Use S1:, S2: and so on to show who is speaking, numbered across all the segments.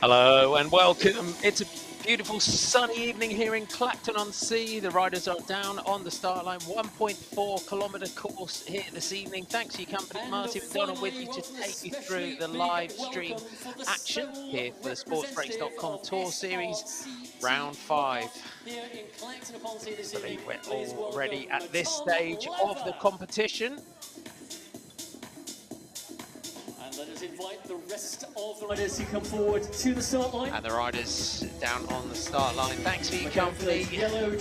S1: Hello and welcome. It's a beautiful sunny evening here in Clacton-on-Sea. The riders are down on the start line. 1.4-kilometre course here this evening. Thanks for your company. Marty McDonald with you to take you through the live stream action here for the sportsbreaks.com Tour Series, round 5. I believe we're already at this stage of the competition.
S2: Let us invite the rest of the riders to come forward to the start line.
S1: And the riders down on the start line. Thanks for your company.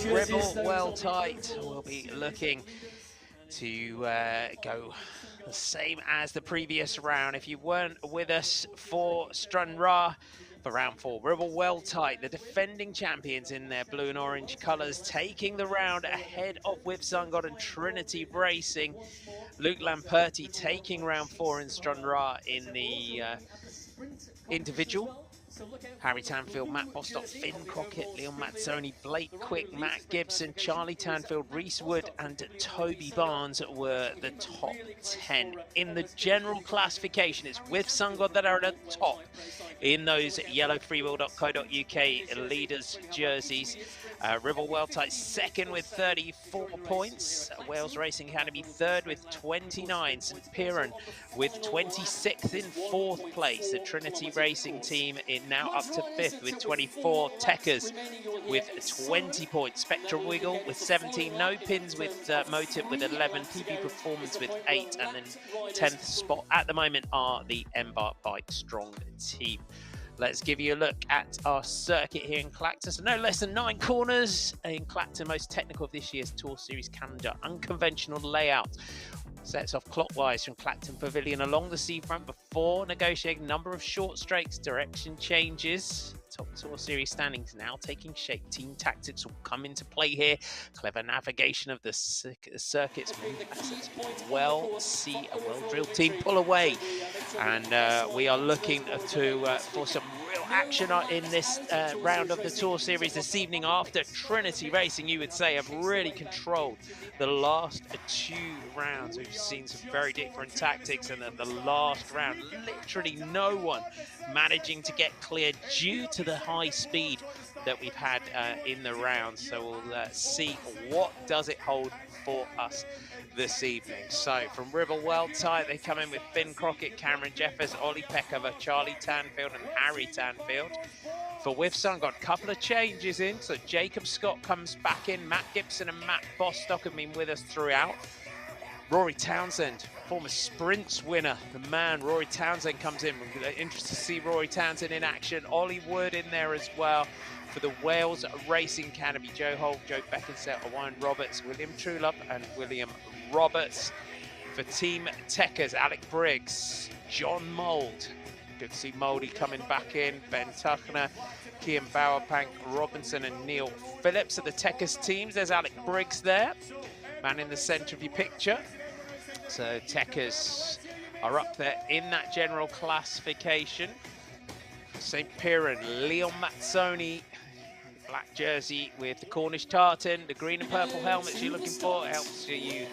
S1: Rebel well tight. We'll be looking to go the same as the previous round. If you weren't with us for Stranraer for round 4, Rebel well tight, the defending champions in their blue and orange colours, taking the round ahead of Whipsungod and Trinity Racing. Luke Lamperti taking round 4 in Stranraer in the individual. Harry Tanfield, Matt Bostock, Finn Crockett, Leon Mazzoni, Blake Quick, Matt Gibson, Charlie Tanfield, Reese Wood and Toby Barnes were the top 10. In the general classification, it's Whipsungod that are at the top in those yellow freewheel.co.uk leaders jerseys. Ribble Weltight second with 34 points. Wales Racing Academy third with 29. St Piran with 26th in 4th place. The Trinity Racing team in now up to 5th with 24. Techers with 20 points. Spectral Wiggle with 17. No Pins with Motive with 11. PB Performance with 8. And then 10th spot at the moment are the Embark Bike Strong team. Let's give you a look at our circuit here in Clacton. So no less than 9 corners in Clacton, most technical of this year's Tour Series calendar. Unconventional layout. Sets off clockwise from Clacton Pavilion along the seafront before negotiating number of short straights, direction changes. Top Tour Series standings now taking shape. Team tactics will come into play here. Clever navigation of the circuits. Well, see a well-drilled team pull away. And we are looking for some real action in this round of the Tour Series this evening after Trinity Racing, you would say, have really controlled the last 2 rounds. We've seen some very different tactics, and then the last round, literally no one managing to get clear due to the high speed that we've had in the round. So we'll see what does it hold for us this evening. So from Ribble well tight, they come in with Finn Crockett, Cameron Jeffers, Ollie Peckover, Charlie Tanfield and Harry Tanfield. For Whipsungod, a couple of changes in. So Jacob Scott comes back in. Matt Gibson and Matt Bostock have been with us throughout. Rory Townsend, former sprints winner, the man Rory Townsend comes in. We're interested to see Rory Townsend in action. Ollie Wood in there as well. For the Wales Racing Academy, Joe Holt, Joe Beckinsale, Owen Roberts, William Trulove and William Roberts. For Team Techers, Alec Briggs, John Mould. Good to see Mouldy coming back in. Ben Tuchner, Kian Bowerpank, Robinson and Neil Phillips. Of the Techers teams, there's Alec Briggs there. Man in the centre of your picture. So Techers are up there in that general classification. St Piran, Leon Mazzoni, black jersey with the Cornish tartan, the green and purple helmets you're looking for, helps you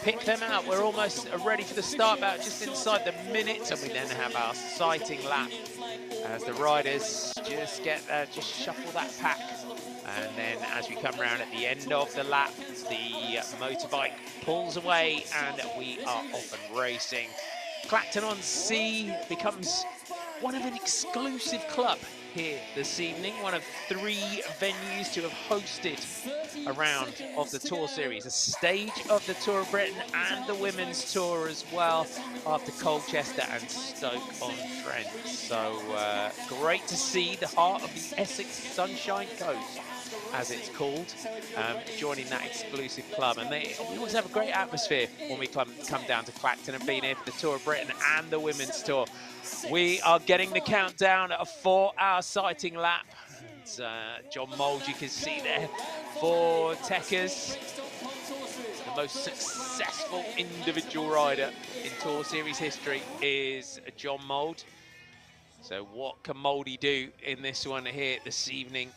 S1: pick them out. We're almost ready for the start, about just inside the minute, and we then have our sighting lap as the riders just shuffle that pack. And then as we come around at the end of the lap, the motorbike pulls away and we are off and racing. Clacton-on-Sea becomes one of an exclusive club here this evening, one of 3 venues to have hosted a round of the Tour Series, a stage of the Tour of Britain and the Women's Tour as well, after Colchester and Stoke-on-Trent. So great to see the heart of the Essex Sunshine Coast, as it's called, joining that exclusive club. And we always have a great atmosphere when we come down to Clacton, and being here for the Tour of Britain and the Women's Tour. We are getting the countdown for our sighting lap. And, John Mould, you can see there for Techers, the most successful individual rider in Tour Series history is John Mould. So what can Mouldy do in this one here this evening?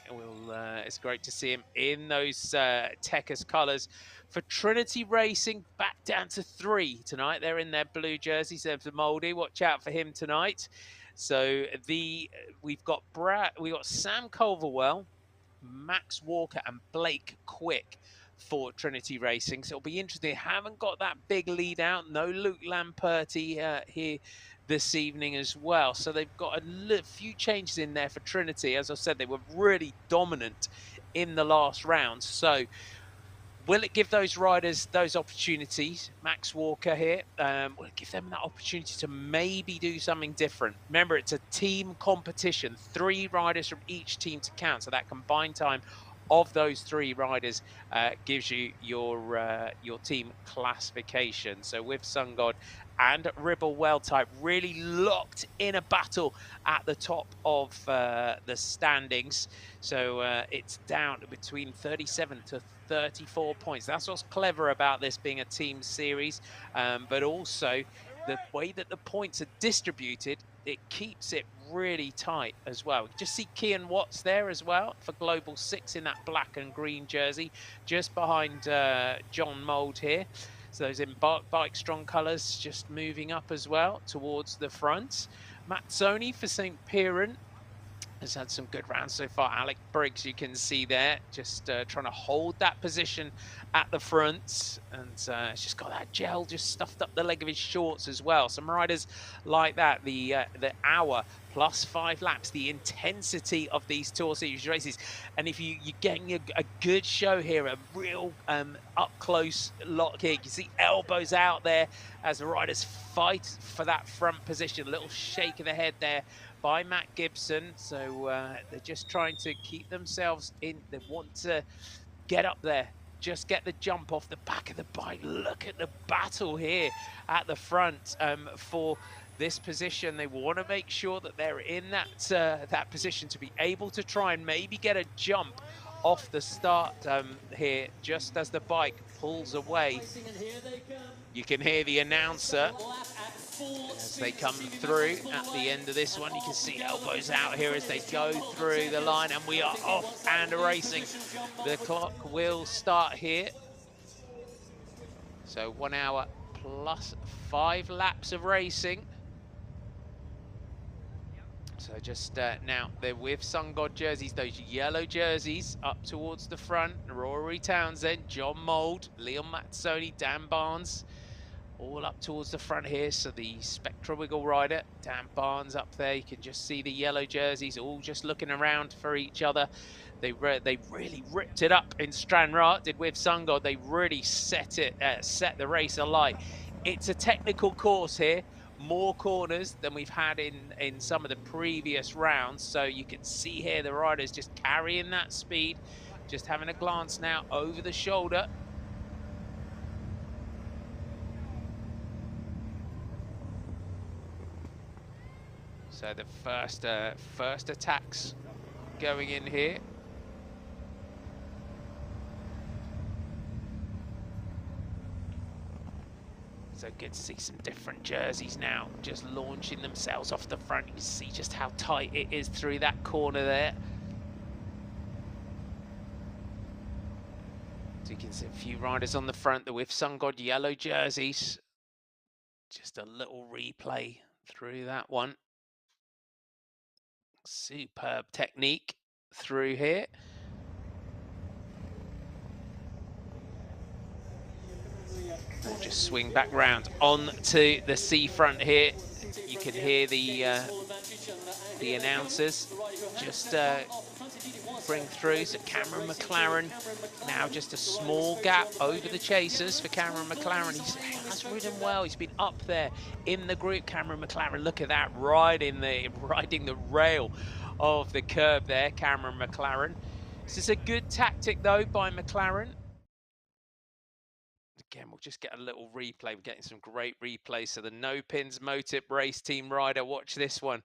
S1: It's great to see him in those Techers colours. For Trinity Racing, back down to 3 tonight. They're in their blue jerseys. There's Mouldy. Watch out for him tonight. So we've got Sam Culverwell, Max Walker, and Blake Quick for Trinity Racing. So it'll be interesting. They haven't got that big lead out. No Luke Lamperti here this evening as well. So they've got a few changes in there for Trinity. As I said, they were really dominant in the last round. So will it give those riders those opportunities? Max Walker here, will it give them that opportunity to maybe do something different? Remember, it's a team competition, 3 riders from each team to count. So that combined time of those 3 riders gives you your team classification. So with SunGod and Ribble Well-Type really locked in a battle at the top of the standings. So it's down between 37 to 34 points. That's what's clever about this being a team series, but also the way that the points are distributed, it keeps it really tight as well. You just see Kian Watts there as well for Global 6 in that black and green jersey, just behind John Mould here. So those Embark Bike Strong colours just moving up as well towards the front. Mazzoni for St. Piran has had some good rounds so far. Alec Briggs, you can see there, just trying to hold that position at the front. And it's just got that gel just stuffed up the leg of his shorts as well. Some riders like that, the hour plus 5 laps, the intensity of these Tour Series races. And if you're getting a good show here, a real up-close lock here. You can see elbows out there as the riders fight for that front position. A little shake of the head there by Matt Gibson. So they're just trying to keep themselves in. They want to get up there, just get the jump off the back of the bike. Look at the battle here at the front for this position. They want to make sure that they're in that position to be able to try and maybe get a jump off the start here, just as the bike pulls away. You can hear the announcer as they come through at the end of this one. You can see elbows out here as they go through the line, and we are off and racing. The clock will start here. So 1 hour plus 5 laps of racing. So just now, they're with SunGod jerseys, those yellow jerseys up towards the front. Rory Townsend, John Mould, Leon Mazzoni, Dan Barnes, all up towards the front here. So the Spectra Wiggle rider, Dan Barnes up there. You can just see the yellow jerseys all just looking around for each other. They really ripped it up in Stranraer, did with SunGod. They really set the race alight. It's a technical course here. More corners than we've had in some of the previous rounds. So you can see here the riders just carrying that speed. Just having a glance now over the shoulder. So the first attacks going in here. So good to see some different jerseys now just launching themselves off the front. You can see just how tight it is through that corner there. So you can see a few riders on the front, with SunGod yellow jerseys. Just a little replay through that one. Superb technique through here. We'll just swing back round onto the seafront here. You can hear the announcers just bring through. So Cameron McLaren, now just a small gap over the chasers for Cameron McLaren. He has ridden well. He's been up there in the group. Cameron McLaren, look at that, riding the rail of the curb there, Cameron McLaren. This is a good tactic though by McLaren. Again, we'll just get a little replay. We're getting some great replays. So the No Pins Motip race team rider, watch this one.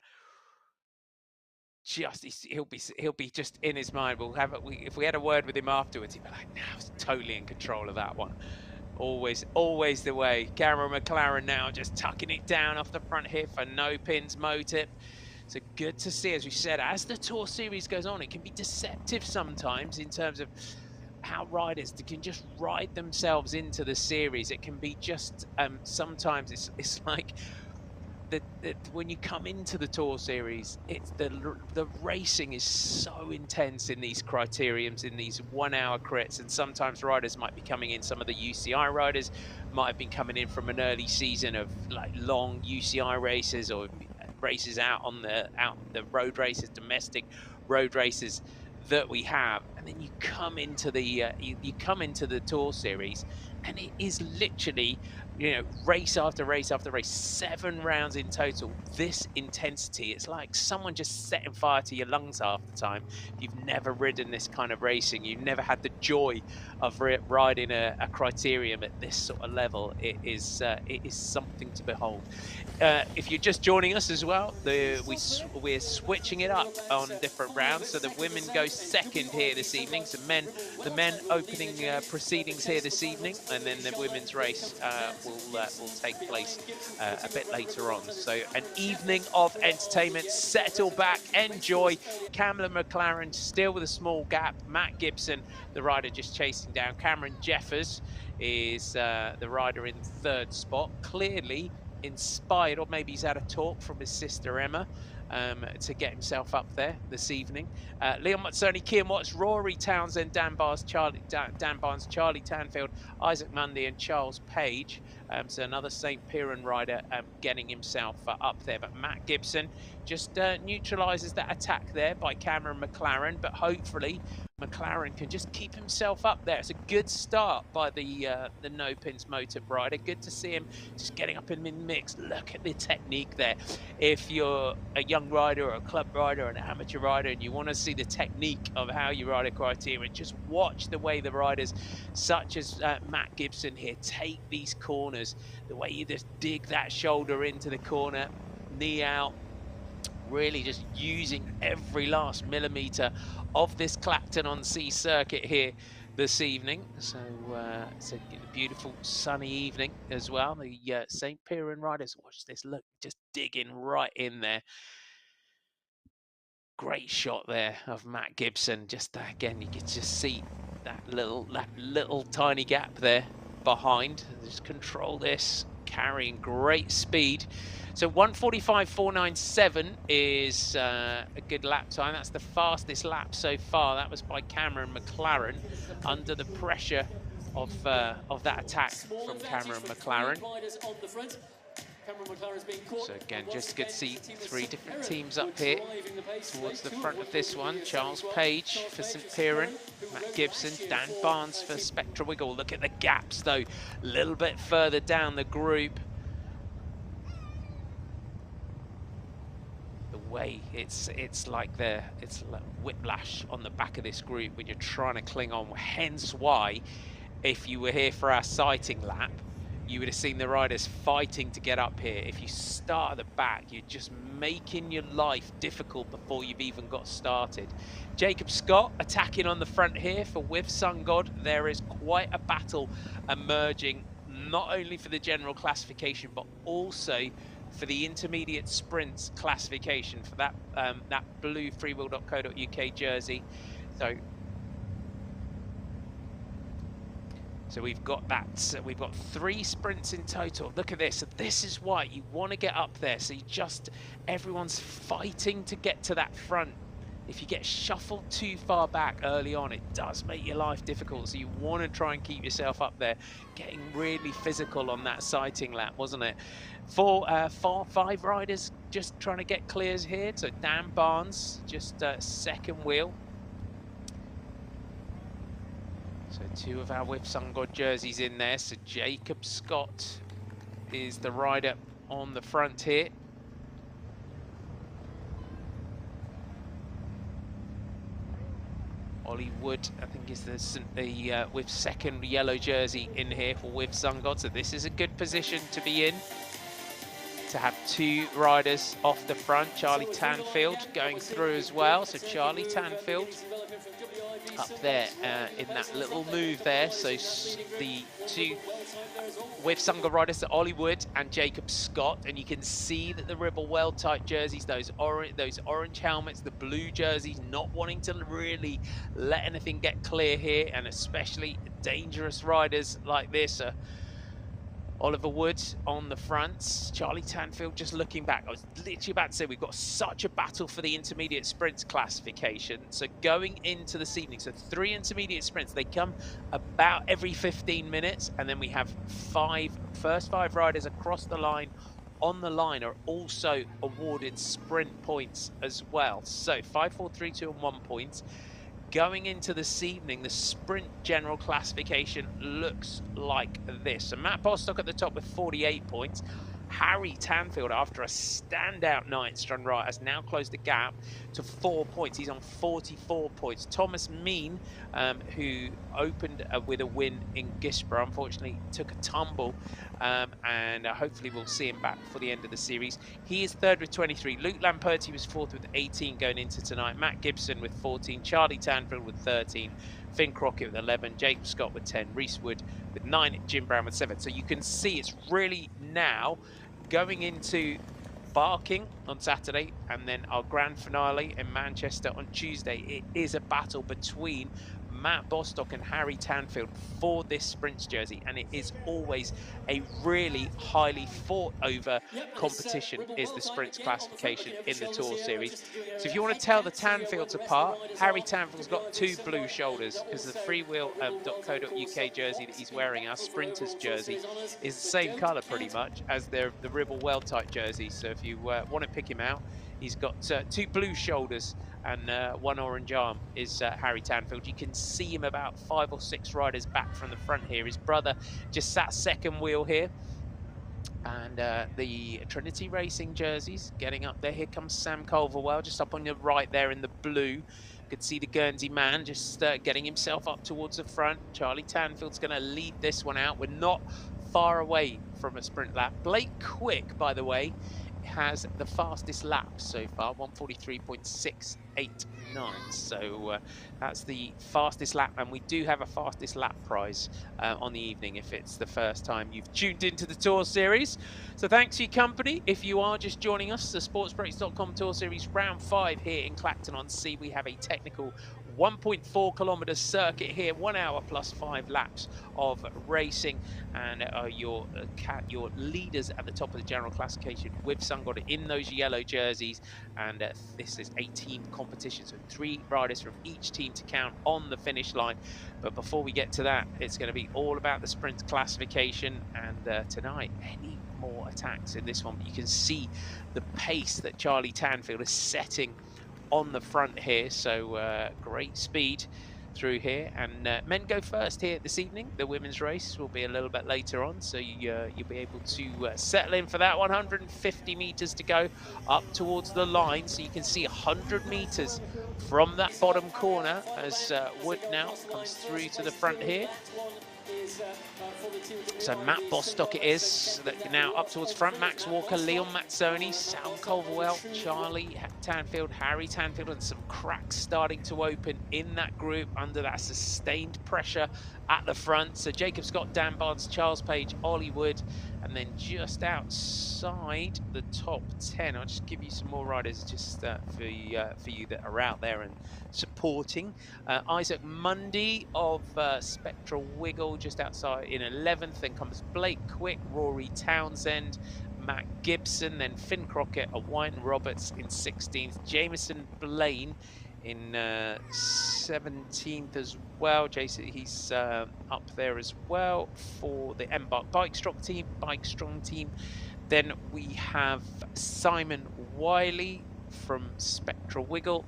S1: He'll be just in his mind. If we had a word with him afterwards, he'd be like, "Now he's totally in control of that one." Always the way. Cameron McLaren now just tucking it down off the front here for No Pins Motip. So good to see, as we said, as the Tour Series goes on, it can be deceptive sometimes in terms of how riders can just ride themselves into the series. It can be just sometimes it's like when you come into the Tour Series, it's the racing is so intense in these criteriums, in these 1 hour crits, and sometimes riders might be coming in. Some of the UCI riders might have been coming in from an early season of like long UCI races or races out on the road races, domestic road races that we have, and then you come into the you come into the Tour Series, and it is literally, you know, race after race after race, 7 rounds in total. This intensity, it's like someone just setting fire to your lungs half the time. If you've never ridden this kind of racing, you've never had the joy of riding a criterium at this sort of level. It is something to behold. If you're just joining us as well, we're switching it up on different rounds. So the women go second here this evening. So the men opening proceedings here this evening, and then the women's race will take place a bit later on. So an evening of entertainment. Settle back, enjoy. Cameron McLaren still with a small gap. Matt Gibson, the rider, just chasing down. Cameron Jeffers is the rider in 3rd spot. Clearly inspired, or maybe he's had a talk from his sister Emma to get himself up there this evening. Leon Mazzoni, Kian Watts, Rory Townsend, Dan Barnes, Charlie Tanfield, Isaac Mundy, and Charles Page. So another St. Piran rider getting himself up there. But Matt Gibson just neutralises that attack there by Cameron McLaren. But hopefully McLaren can just keep himself up there. It's a good start by the No Pins Motor rider. Good to see him just getting up in the mix. Look at the technique there. If you're a young rider or a club rider or an amateur rider and you want to see the technique of how you ride a criterium, just watch the way the riders such as Matt Gibson here take these corners, the way you just dig that shoulder into the corner, knee out, really just using every last millimeter of this Clacton-on-Sea circuit here this evening. So it's a beautiful sunny evening as well. The St. Piran riders, watch this, look, just digging right in there. Great shot there of Matt Gibson. Just again, you can just see that little tiny gap there behind. Just control this, carrying great speed. So 1:45.497 is a good lap time. That's the fastest lap so far. That was by Cameron McLaren under the pressure of that attack from Cameron McLaren. So again, just good to see 3 different teams up here towards the front of this one. Charles Page for St. Piran, Matt Gibson, Dan Barnes for Spectra Wiggle. Look at the gaps though, a little bit further down the group. The way it's like whiplash on the back of this group when you're trying to cling on. Hence why, if you were here for our sighting lap, you would have seen the riders fighting to get up here. If you start at the back, you're just making your life difficult before you've even got started. Jacob Scott attacking on the front here for With Sun God. There is quite a battle emerging, not only for the general classification, but also for the intermediate sprints classification for that that blue freewheel.co.uk jersey. So we've got that. We've got 3 sprints in total. Look at this. So this is why you want to get up there. So everyone's fighting to get to that front. If you get shuffled too far back early on, it does make your life difficult. So you want to try and keep yourself up there, getting really physical on that sighting lap, wasn't it? 5 riders just trying to get clears here. So Dan Barnes, just second wheel. So 2 of our With Sun God jerseys in there. So Jacob Scott is the rider on the front here. Ollie Wood, I think, is the with second yellow jersey in here for With Sun God. So this is a good position to be in, to have 2 riders off the front. Charlie Tanfield going through as well. So Charlie Tanfield up there in that little move there. So the 2 With Sun God riders, Ollie Wood and Jacob Scott, and you can see that the Ribble well tight jerseys, those orange helmets, the blue jerseys, not wanting to really let anything get clear here, and especially dangerous riders like this are Oliver Wood on the fronts. Charlie Tanfield just looking back. I was literally about to say we've got such a battle for the intermediate sprints classification. So going into this evening, so 3 intermediate sprints, they come about every 15 minutes. And then we have first 5 riders across the line on the line are also awarded sprint points as well. So 5, 4, 3, 2, and 1 points. Going into this evening, the sprint general classification looks like this. So Matt Bostock at the top with 48 points. Harry Tanfield, after a standout night strung right, has now closed the gap to 4 points. He's on 44 points. Thomas Mean, who opened with a win in Guisborough, unfortunately took a tumble, and hopefully we'll see him back before the end of the series. He is third with 23. Luke Lamperti was fourth with 18 going into tonight. Matt Gibson with 14. Charlie Tanfield with 13. Finn Crockett with 11. Jacob Scott with 10. Reese Wood with 9. Jim Brown with 7. So you can see it's really now going into Barking on Saturday and then our grand finale in Manchester on Tuesday. It is a battle between Matt Bostock and Harry Tanfield for this sprints jersey, and it is always a really highly fought over competition is the sprints classification in the Tour Series. So if you want to tell the Tanfields apart, Harry Tanfield's got 2 blue shoulders because the freewheel.co.uk jersey that he's wearing, our sprinters jersey, is the same colour pretty much as the Ribble Well Tight jersey. So if you want to pick him out, he's got 2 blue shoulders and 1 orange arm is Harry Tanfield. You can see him about 5 or 6 riders back from the front here. His brother just sat second wheel here. And the Trinity Racing jerseys getting up there. Here comes Sam Culverwell just up on your right there in the blue. You could see the Guernsey man just getting himself up towards the front. Charlie Tanfield's going to lead this one out. We're not far away from a sprint lap. Blake Quick, by the way, has the fastest lap so far, 143.689. So that's the fastest lap, and we do have a fastest lap prize on the evening if it's the first time you've tuned into the Tour Series. So thanks for your company. If you are just joining us, the sportsbreaks.com Tour Series round 5 here in Clacton-on-Sea. We have a technical 1.4 kilometer circuit here, 1 hour plus 5 laps of racing, and your leaders at the top of the general classification with Sungod in those yellow jerseys. And this is a team competition, so 3 riders from each team to count on the finish line. But before we get to that, it's going to be all about the sprint classification, and tonight any more attacks in this one. But you can see the pace that Charlie Tanfield is setting on the front here, so great speed through here. And men go first here this evening. The women's race will be a little bit later on, so you'll be able to settle in for that. 150 meters to go up towards the line, so you can see 100 meters from that bottom corner as Wood now comes through to the front here. So Matt Bostock it is, that now up towards front. Max Walker, Leon Mazzoni, Sam Culverwell, Charlie Tanfield, Harry Tanfield, and some cracks starting to open in that group under that sustained pressure at the front. So Jacob Scott, Dan Barnes, Charles Page, Ollie Wood, and then just outside the top 10. I'll just give you some more riders just for you that are out there and supporting. Isaac Mundy of Spectral Wiggle just outside in 11th. Then comes Blake Quick, Rory Townsend, Matt Gibson, then Finn Crockett, Wynton Roberts in 16th, Jameson Blaine in 17th as well. Jason, he's up there as well for the Embark Bike Strong team. Then we have Simon Wiley from Spectral Wiggle,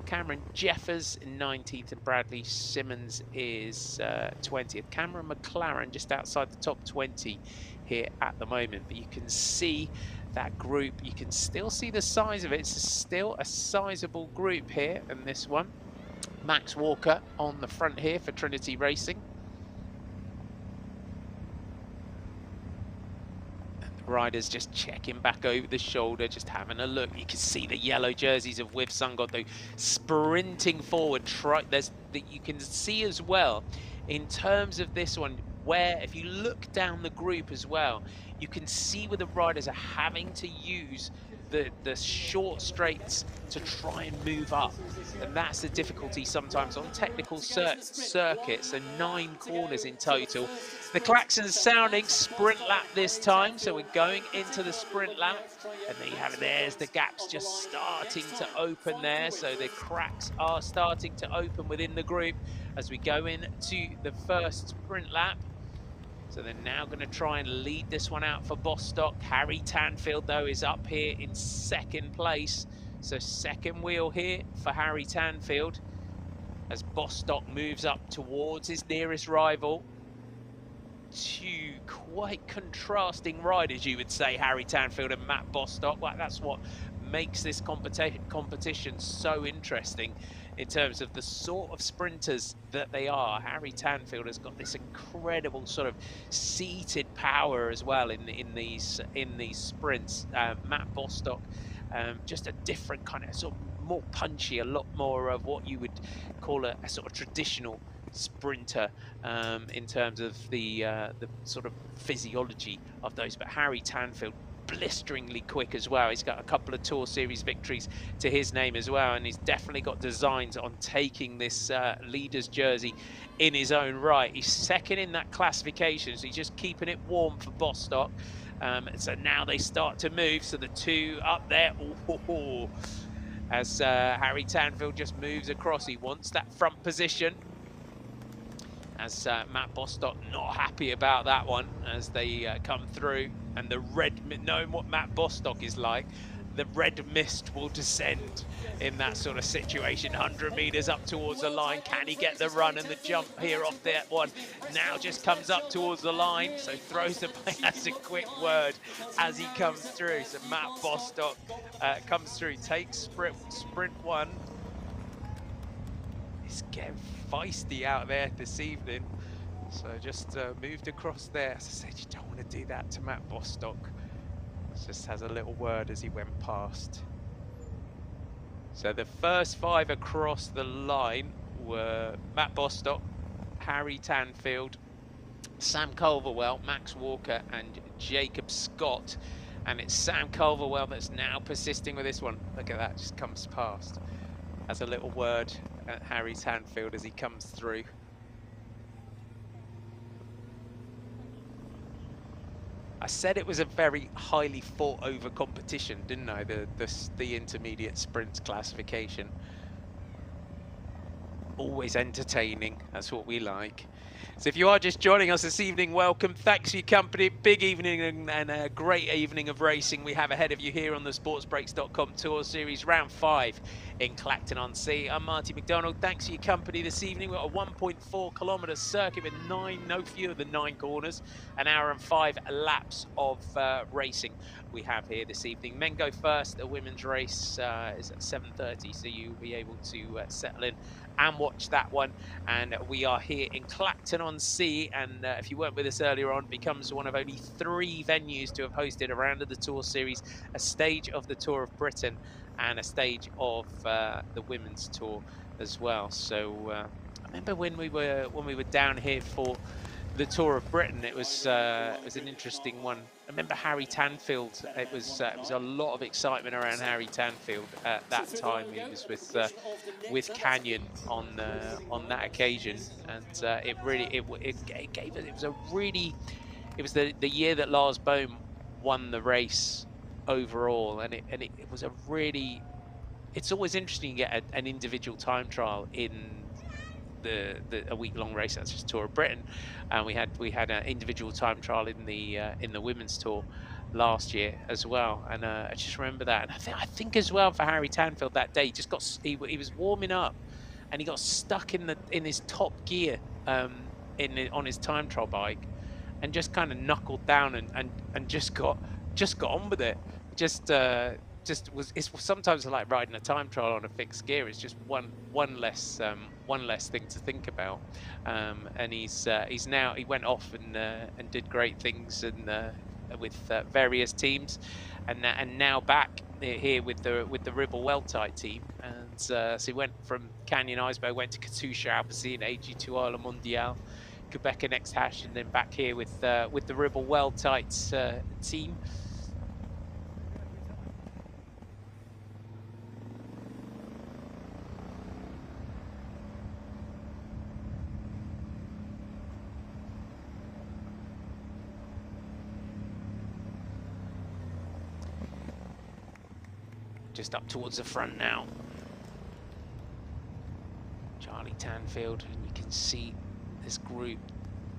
S1: Cameron Jeffers in 19th, and Bradley Simmons is 20th. Cameron McLaren just outside the top 20 here at the moment, but you can see that group. You can still see the size of it. It's still a sizable group here in this one. Max Walker on the front here for Trinity Racing. Riders just checking back over the shoulder, just having a look. You can see the yellow jerseys of With Sungod though sprinting forward. You can see as well in terms of this one where if you look down the group as well, you can see where the riders are having to use the short straights to try and move up, and that's the difficulty sometimes on technical circuits. So 9 corners in total. The klaxon's sounding, sprint lap this time, so we're going into the sprint lap, and there you have it. There's the gaps just starting to open there, so the cracks are starting to open within the group as we go into the first sprint lap. So they're now going to try and lead this one out for Bostock. Harry Tanfield, though, is up here in second place. So second wheel here for Harry Tanfield as Bostock moves up towards his nearest rival. Two quite contrasting riders, you would say, Harry Tanfield and Matt Bostock. Like, that's what makes this competition so interesting in terms of the sort of sprinters that they are. Harry Tanfield has got this incredible sort of seated power as well in these sprints. Matt Bostock, just a different kind of sort of more punchy, a lot more of what you would call a sort of traditional sprinter in terms of the sort of physiology of those. But Harry Tanfield, blisteringly quick as well. He's got a couple of Tour Series victories to his name as well, and he's definitely got designs on taking this leader's jersey in his own right. He's second in that classification, so he's just keeping it warm for Bostock. So now they start to move, so the two up there. Ooh, as Harry Tanfield just moves across, he wants that front position. As Matt Bostock not happy about that one as they come through, and the red, knowing what Matt Bostock is like, the red mist will descend in that sort of situation. 100 meters up towards the line. Can he get the run and the jump here off that one? Now just comes up towards the line, so throws the play. That's a quick word as he comes through. So Matt Bostock comes through, takes sprint one. It's getting feisty out there this evening, so just moved across there. As I said, you don't want to do that to Matt Bostock. Just has a little word as he went past. So the first 5 across the line were Matt Bostock, Harry Tanfield, Sam Culverwell, Max Walker and Jacob Scott, and it's Sam Culverwell that's now persisting with this one. Look at that, just comes past. Has a little word at Harry Tanfield as he comes through. I said it was a very highly fought over competition, didn't I? The intermediate sprints classification. Always entertaining, that's what we like. So if you are just joining us this evening, welcome. Thanks for your company. Big evening and a great evening of racing we have ahead of you here on the sportsbreaks.com Tour Series Round 5 in Clacton-on-Sea. I'm Marty McDonald. Thanks for your company this evening. We've got a 1.4 kilometre circuit with no fewer than 9 corners, an hour and 5 laps of racing we have here this evening. Men go first. The women's race is at 7:30, so you'll be able to settle in and watch that one. And we are here in Clacton-on-Sea, and if you weren't with us earlier on, becomes one of only 3 venues to have hosted a round of the Tour Series, a stage of the Tour of Britain and a stage of the Women's Tour as well. So I remember when we were down here for the Tour of Britain, it was an interesting one. I remember Harry Tanfield. It was a lot of excitement around Harry Tanfield at that time. He was with Canyon on that occasion, and it was the year that Lars Bohm won the race overall, and it was a really. It's always interesting to get an individual time trial in a week-long race. That's just Tour of Britain, and we had an individual time trial in the Women's Tour last year as well. And I just remember that, and I think as well for Harry Tanfield that day, he was warming up, and he got stuck in his top gear on his time trial bike, and just kind of knuckled down and just got on with it. It's sometimes like riding a time trial on a fixed gear. It's just one less thing to think about. And he went off and did great things with various teams, and now back here with the Ribble Weldtite team. And so he went from Canyon Eisbo, went to Katusha Alpecin, AG2 Isle Mondial, Quebec Next Hash, and then back here with the Ribble Weldtite team. just up towards the front now. Charlie Tanfield, and you can see this group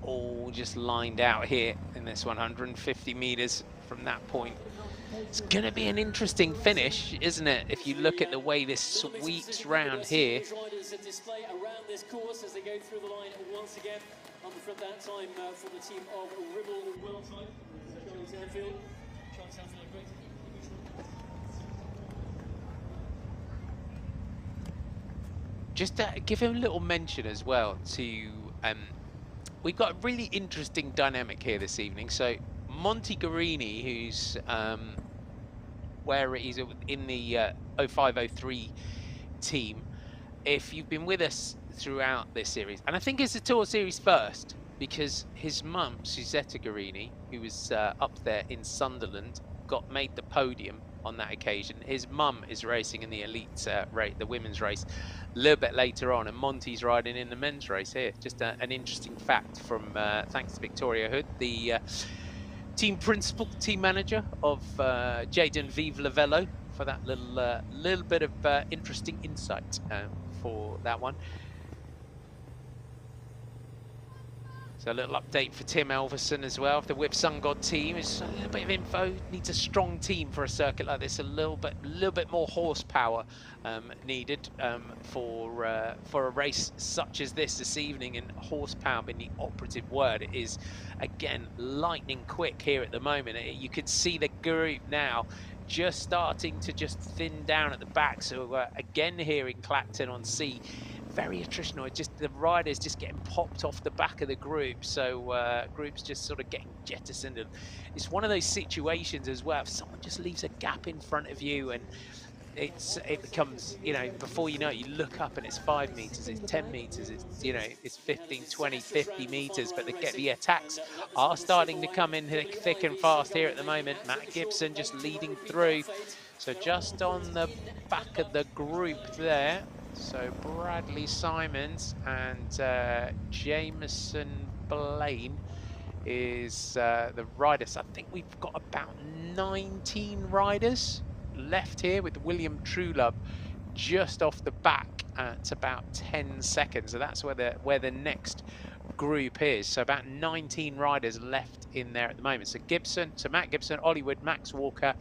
S1: all just lined out here in this 150 meters from that point. It's going to be an interesting finish, isn't it? If you look at the way this sweeps round here.
S2: Around this course as they go through the line once again. On the front that time for the team of Ribble Well Time. Charlie Tanfield. Charlie Tanfield, great.
S1: Just to give him a little mention as well to, we've got a really interesting dynamic here this evening. So Monty Guarini, who's where he's in the 0503 team, if you've been with us throughout this series, and I think it's the Tour Series first, because his mum, Suzetta Guarini, who was up there in Sunderland, made the podium on that occasion. His mum is racing in the elite race, the women's race, a little bit later on, and Monty's riding in the men's race here. Just an interesting fact from thanks to Victoria Hood, the team principal, team manager of Jayden Vive Lavello, for that little bit of interesting insight for that one. So a little update for Tim Elverson as well. The Whip Sun God team is a little bit of info. Needs a strong team for a circuit like this. A little bit more horsepower needed for a race such as this evening. And horsepower being the operative word. It is again lightning quick here at the moment. You can see the group now just starting to just thin down at the back. So again here in Clacton-on-Sea, very attritional. It's just the riders just getting popped off the back of the group, so groups just sort of getting jettisoned. And it's one of those situations as well, if someone just leaves a gap in front of you and it becomes, you know, before you know it, you look up and it's 5 meters, it's 10 meters, it's, you know, it's 15, 20, 50 meters, but the attacks are starting to come in thick and fast here at the moment. Matt Gibson just leading through, so just on the back of the group there. So Bradley Simons and Jameson Blaine is the riders. I think we've got about 19 riders left here, with William Truelove just off the back at about 10 seconds. So that's where the next group is. So about 19 riders left in there at the moment. So Matt Gibson, Ollie Wood, Max Walker,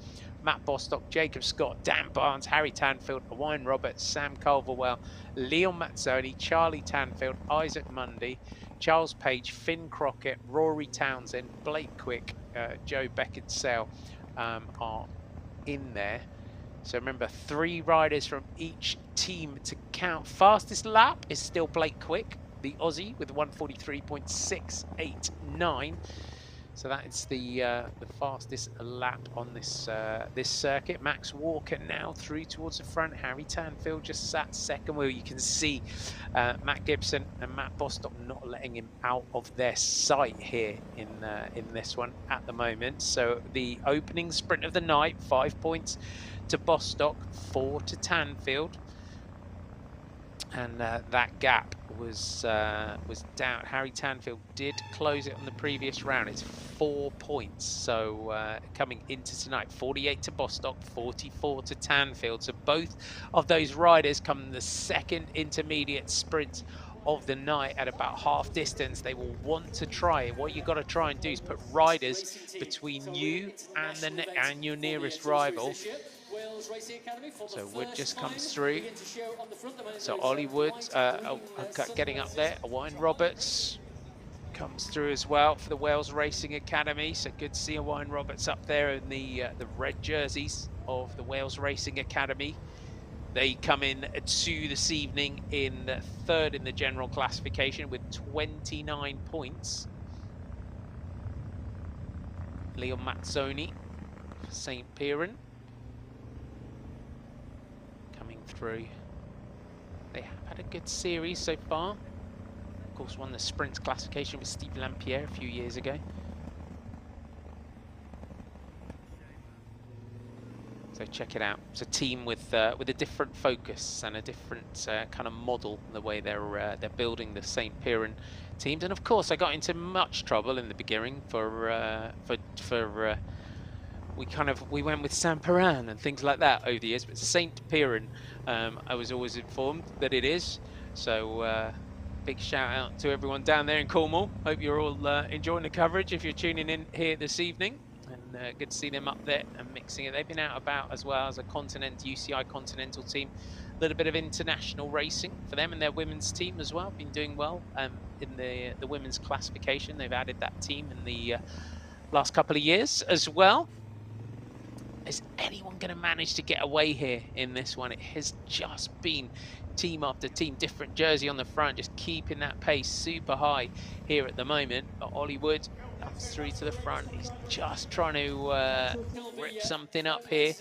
S1: Matt Bostock, Jacob Scott, Dan Barnes, Harry Tanfield, Owain Roberts, Sam Culverwell, Leon Mazzoni, Charlie Tanfield, Isaac Mundy, Charles Page, Finn Crockett, Rory Townsend, Blake Quick, Joe Beckinsale are in there. So remember, 3 riders from each team to count. Fastest lap is still Blake Quick, the Aussie, with 1:43.689. So that is the fastest lap on this this circuit. Max Walker now through towards the front. Harry Tanfield just sat second wheel. You can see Matt Gibson and Matt Bostock not letting him out of their sight here in this one at the moment. So the opening sprint of the night, 5 points to Bostock, 4 to Tanfield. And that gap was down. Harry Tanfield did close it on the previous round. It's 4 points. So coming into tonight, 48 to Bostock, 44 to Tanfield. So both of those riders come the second intermediate sprint of the night at about half distance. They will want to try it. What you've got to try and do is put riders between you and your nearest rival. So Wood just comes through. So Ollie Wood getting up there. Owain Roberts comes through as well for the Wales Racing Academy. So good to see Owain Roberts up there in the red jerseys of the Wales Racing Academy. They come in to this evening in 3rd in the general classification with 29 points. Leon Mazzoni for St. Piran coming through. They have had a good series so far. Of course, won the sprint classification with Steve Lampierre a few years ago. So check it out. It's a team with a different focus and a different kind of model, the way they're building the St. Piran teams. And of course, I got into much trouble in the beginning for we went with Saint Piran and things like that over the years, but Saint Piran, I was always informed that it is. So big shout out to everyone down there in Cornwall. Hope you're all enjoying the coverage if you're tuning in here this evening, and good to see them up there and mixing it. They've been out about as well as a UCI Continental team. A little bit of international racing for them and their women's team as well. Been doing well in the women's classification. They've added that team in the last couple of years as well. Is anyone going to manage to get away here in this one? It has just been team after team, different jersey on the front, just keeping that pace super high here at the moment. But Ollie Wood comes through to the front. He's just trying to rip something up here.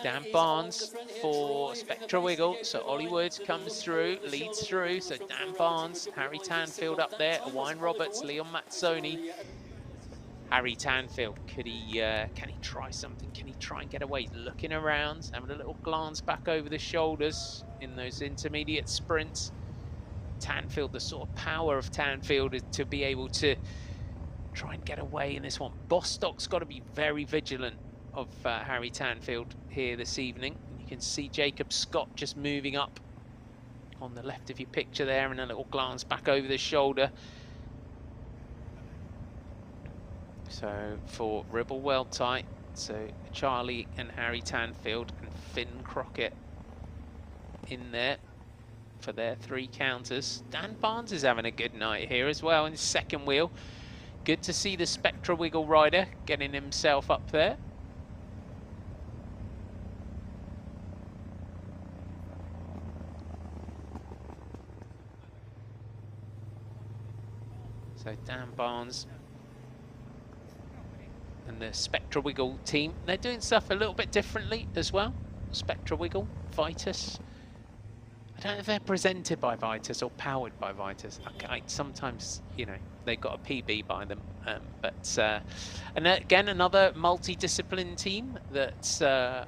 S1: Dan Barnes for Spectra Wiggle. So Ollie Wood comes through, leads through. So Dan Barnes, Harry Tanfield up there, Wayne Roberts, Leon Mazzoni. Harry Tanfield, can he try something? Can he try and get away? He's looking around, having a little glance back over the shoulders in those intermediate sprints. Tanfield, the sort of power of Tanfield is to be able to try and get away in this one. Bostock's got to be very vigilant of Harry Tanfield here this evening. You can see Jacob Scott just moving up on the left of your picture there, and a little glance back over the shoulder. So for Ribble Weldtight, so Charlie and Harry Tanfield and Finn Crockett in there for their 3 counters. Dan Barnes is having a good night here as well in his second wheel. Good to see the Spectra Wiggle rider getting himself up there. So Dan Barnes and the Spectra Wiggle team, they're doing stuff a little bit differently as well. Spectra Wiggle, Vitus. I don't know if they're presented by Vitus or powered by Vitus. Sometimes, you know, they've got a PB by them. And again, another multi-discipline team that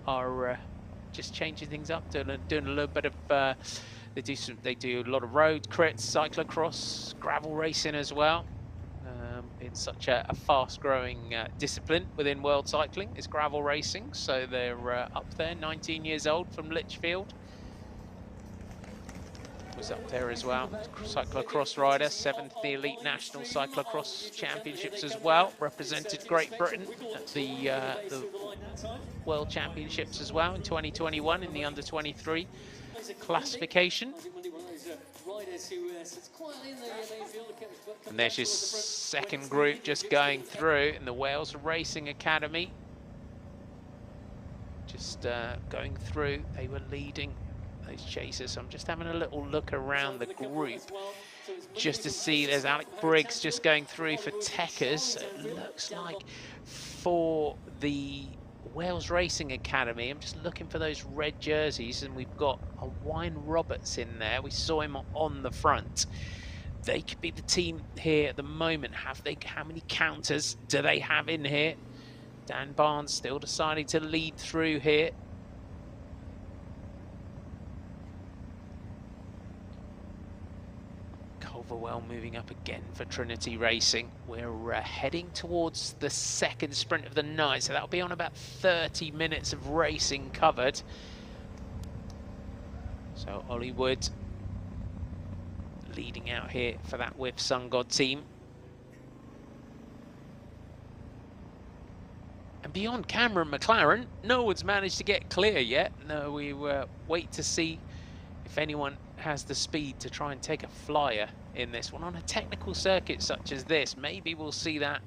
S1: are just changing things up, doing a little bit of. They do a lot of road crits, cyclocross, gravel racing as well. In such a fast-growing discipline within world cycling is gravel racing, so they're up there. 19 years old from Lichfield was up there as well. Cyclocross rider, 7th the Elite National Cyclocross Championships as well. Represented Great Britain at the World Championships as well in 2021 in the under-23 classification. And there's your second group just going through in the Wales Racing Academy. Just going through, they were leading those chasers. So I'm just having a little look around the group just to see. There's Alec Briggs just going through for Techers. It looks like for the Wales Racing Academy, I'm just looking for those red jerseys, and we've got a Wayne Roberts in there. We saw him on the front. They could be the team here at the moment. How many counters do they have in here? Dan Barnes still deciding to lead through here. Culverwell moving up again for Trinity Racing. We're heading towards the second sprint of the night, so that'll be on about 30 minutes of racing covered. So Ollie Wood leading out here for that with Sun God team. And beyond Cameron McLaren, no one's managed to get clear yet. No, we wait to see if anyone has the speed to try and take a flyer in this one on a technical circuit such as this. Maybe we'll see that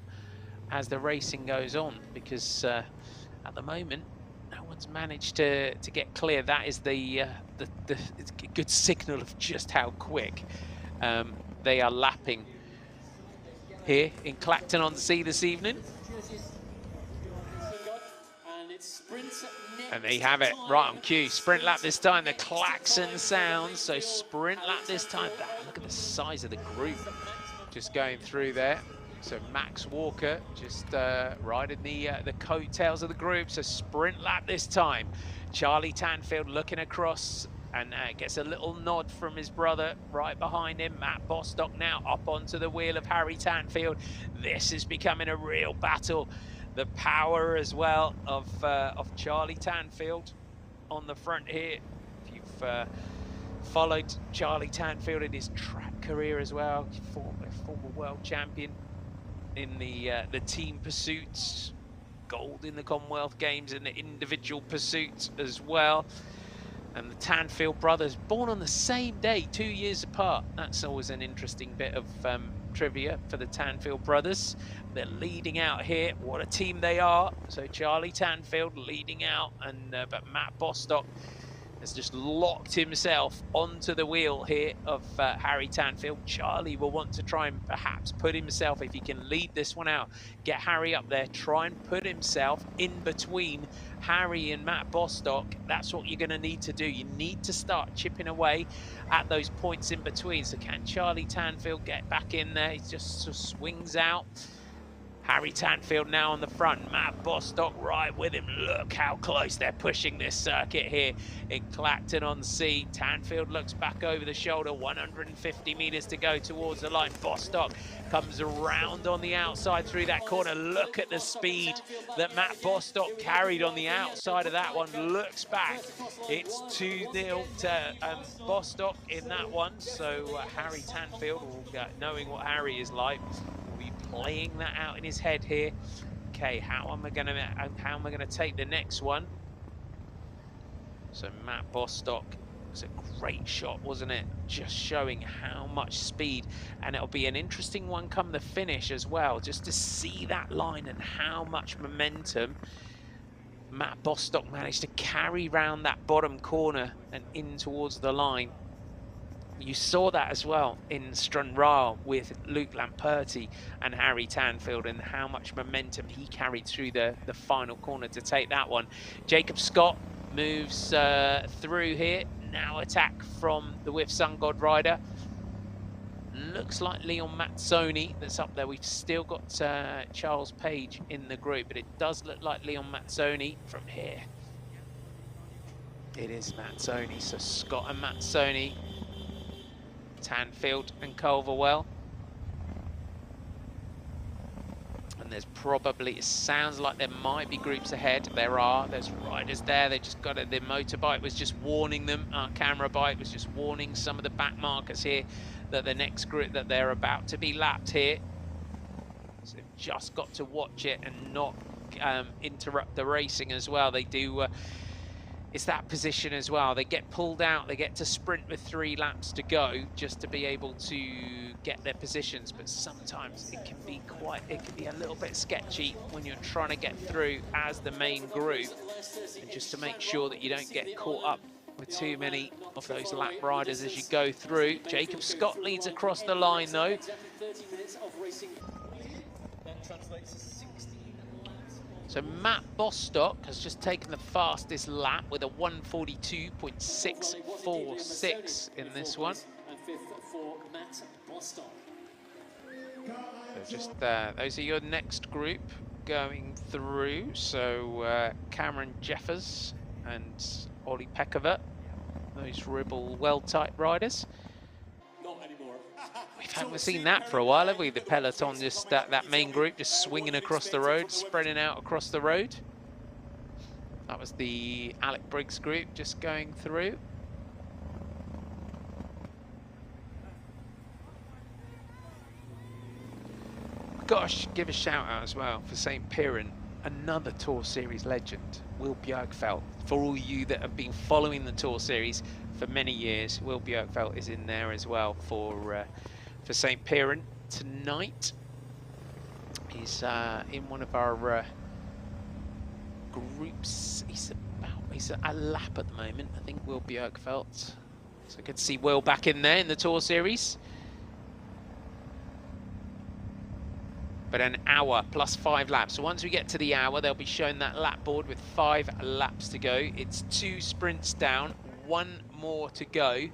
S1: as the racing goes on, because at the moment no one's managed to get clear. That is the good signal of just how quick they are lapping here in Clacton-on-Sea this evening. And they have it right on cue. Sprint lap this time, the klaxon sounds. So sprint lap this time. Look at the size of the group just going through there. So Max Walker just riding the coattails of the group. So sprint lap this time. Charlie Tanfield looking across and gets a little nod from his brother right behind him. Matt Bostock now up onto the wheel of Harry Tanfield. This is becoming a real battle. the power as well of Charlie Tanfield on the front here. If you've followed Charlie Tanfield in his track career as well, former world champion in the team pursuits, gold in the Commonwealth Games in the individual pursuits as well. And the Tanfield brothers, born on the same day, 2 years apart. That's always an interesting bit of trivia for the Tanfield brothers. They're leading out here. What a team they are. So Charlie Tanfield leading out, and but Matt Bostock has just locked himself onto the wheel here of Harry Tanfield. Charlie will want to try and perhaps put himself, if he can lead this one out, get Harry up there, try and put himself in between Harry and Matt Bostock. That's what you're going to need to do. You need to start chipping away at those points in between. So can Charlie Tanfield get back in there? He just sort of swings out. Harry Tanfield now on the front, Matt Bostock right with him. Look how close they're pushing this circuit here in Clacton-on-Sea. Tanfield looks back over the shoulder, 150 meters to go towards the line. Bostock comes around on the outside through that corner. Look at the speed that Matt Bostock carried on the outside of that one. Looks back, it's 2-0 to Bostock in that one. So Harry Tanfield, knowing what Harry is like, playing that out in his head here. Okay, how am I gonna take the next one? So Matt Bostock, was a great shot, wasn't it? Just showing how much speed, and it'll be an interesting one come the finish as well, just to see that line and how much momentum Matt Bostock managed to carry round that bottom corner and in towards the line. You saw that as well in Stranraer with Luke Lamperti and Harry Tanfield, and how much momentum he carried through the final corner to take that one. Jacob Scott moves through here. Now attack from the With Sun God rider. Looks like Leon Mazzoni that's up there. We've still got Charles Page in the group, but it does look like Leon Mazzoni from here. It is Mazzoni, so Scott and Mazzoni, Tanfield and Culverwell. And there's probably, it sounds like there might be groups ahead. There's riders there. They just got it. The motorbike was just warning them. Our camera bike was just warning some of the back markers here that the next group, that they're about to be lapped here. So they've just got to watch it and not interrupt the racing as well. They do. It's that position as well. They get pulled out, they get to sprint with 3 laps to go just to be able to get their positions. But sometimes it can be a little bit sketchy when you're trying to get through as the main group, and just to make sure that you don't get caught up with too many of those lap riders as you go through. Jacob Scott leads across the line though. So Matt Bostock has just taken the fastest lap with a 1:42.646 in this one. So just those are your next group going through. So Cameron Jeffers and Ollie Pekova, those Ribble well-type riders. We haven't seen that for a while, have we? The peloton, just that main group just swinging across the road, spreading out across the road. That was the Alec Briggs group just going through. Gosh, give a shout out as well for St. Piran, another Tour Series legend, Will Bjergfeldt. For all you that have been following the Tour Series for many years, Will Bjergfeldt is in there as well for St. Piran tonight. He's in one of our groups. He's a lap at the moment, I think, Will Bjergfeldt. So good to see Will back in there in the Tour Series. But an hour plus 5 laps. So once we get to the hour, they'll be showing that lap board with 5 laps to go. It's 2 sprints down, 1 more to go.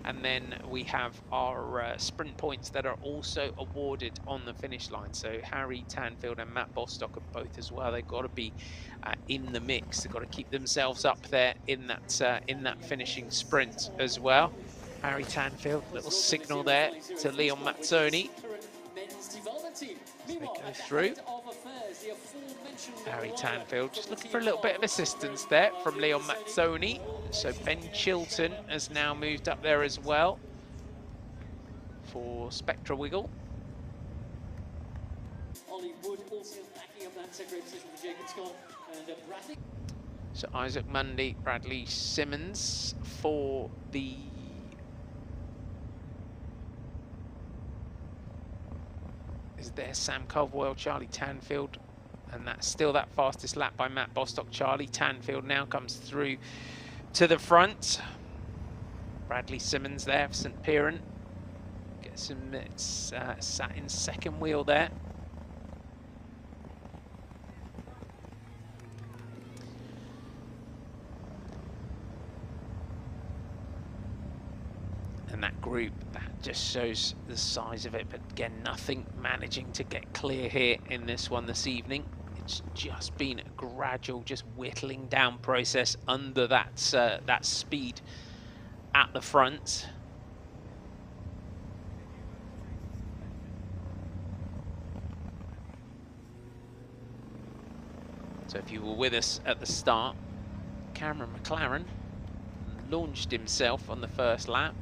S1: And then we have our sprint points that are also awarded on the finish line. So Harry Tanfield and Matt Bostock are both as well. They've got to be in the mix. They've got to keep themselves up there in that finishing sprint as well. Harry Tanfield, little signal there to Leon Mazzoni. They go through.
S2: the aforementioned
S1: Harry
S2: rider
S1: Tanfield just
S2: from the
S1: looking for a
S2: team
S1: little bit of
S2: of
S1: assistance there from
S2: Red
S1: Leon
S2: Bull.
S1: Mazzoni. So Ben Chilton has now moved up there as well for Spectra Wiggle.
S2: Ollie Wood also backing up that second position for Jacob Scott and Bradley.
S1: So Isaac Mundy, Bradley Simmons for the is there Sam Caldwell, Charlie Tanfield, and that's still that fastest lap by Matt Bostock. Charlie Tanfield now comes through to the front. Bradley Simmons there for St Piran. Gets him sat in second wheel there. And that group, that just shows the size of it, but again, nothing managing to get clear here in this one this evening. It's just been a gradual, just whittling down process under that that speed at the front. So if you were with us at the start, Cameron McLaren launched himself on the first lap.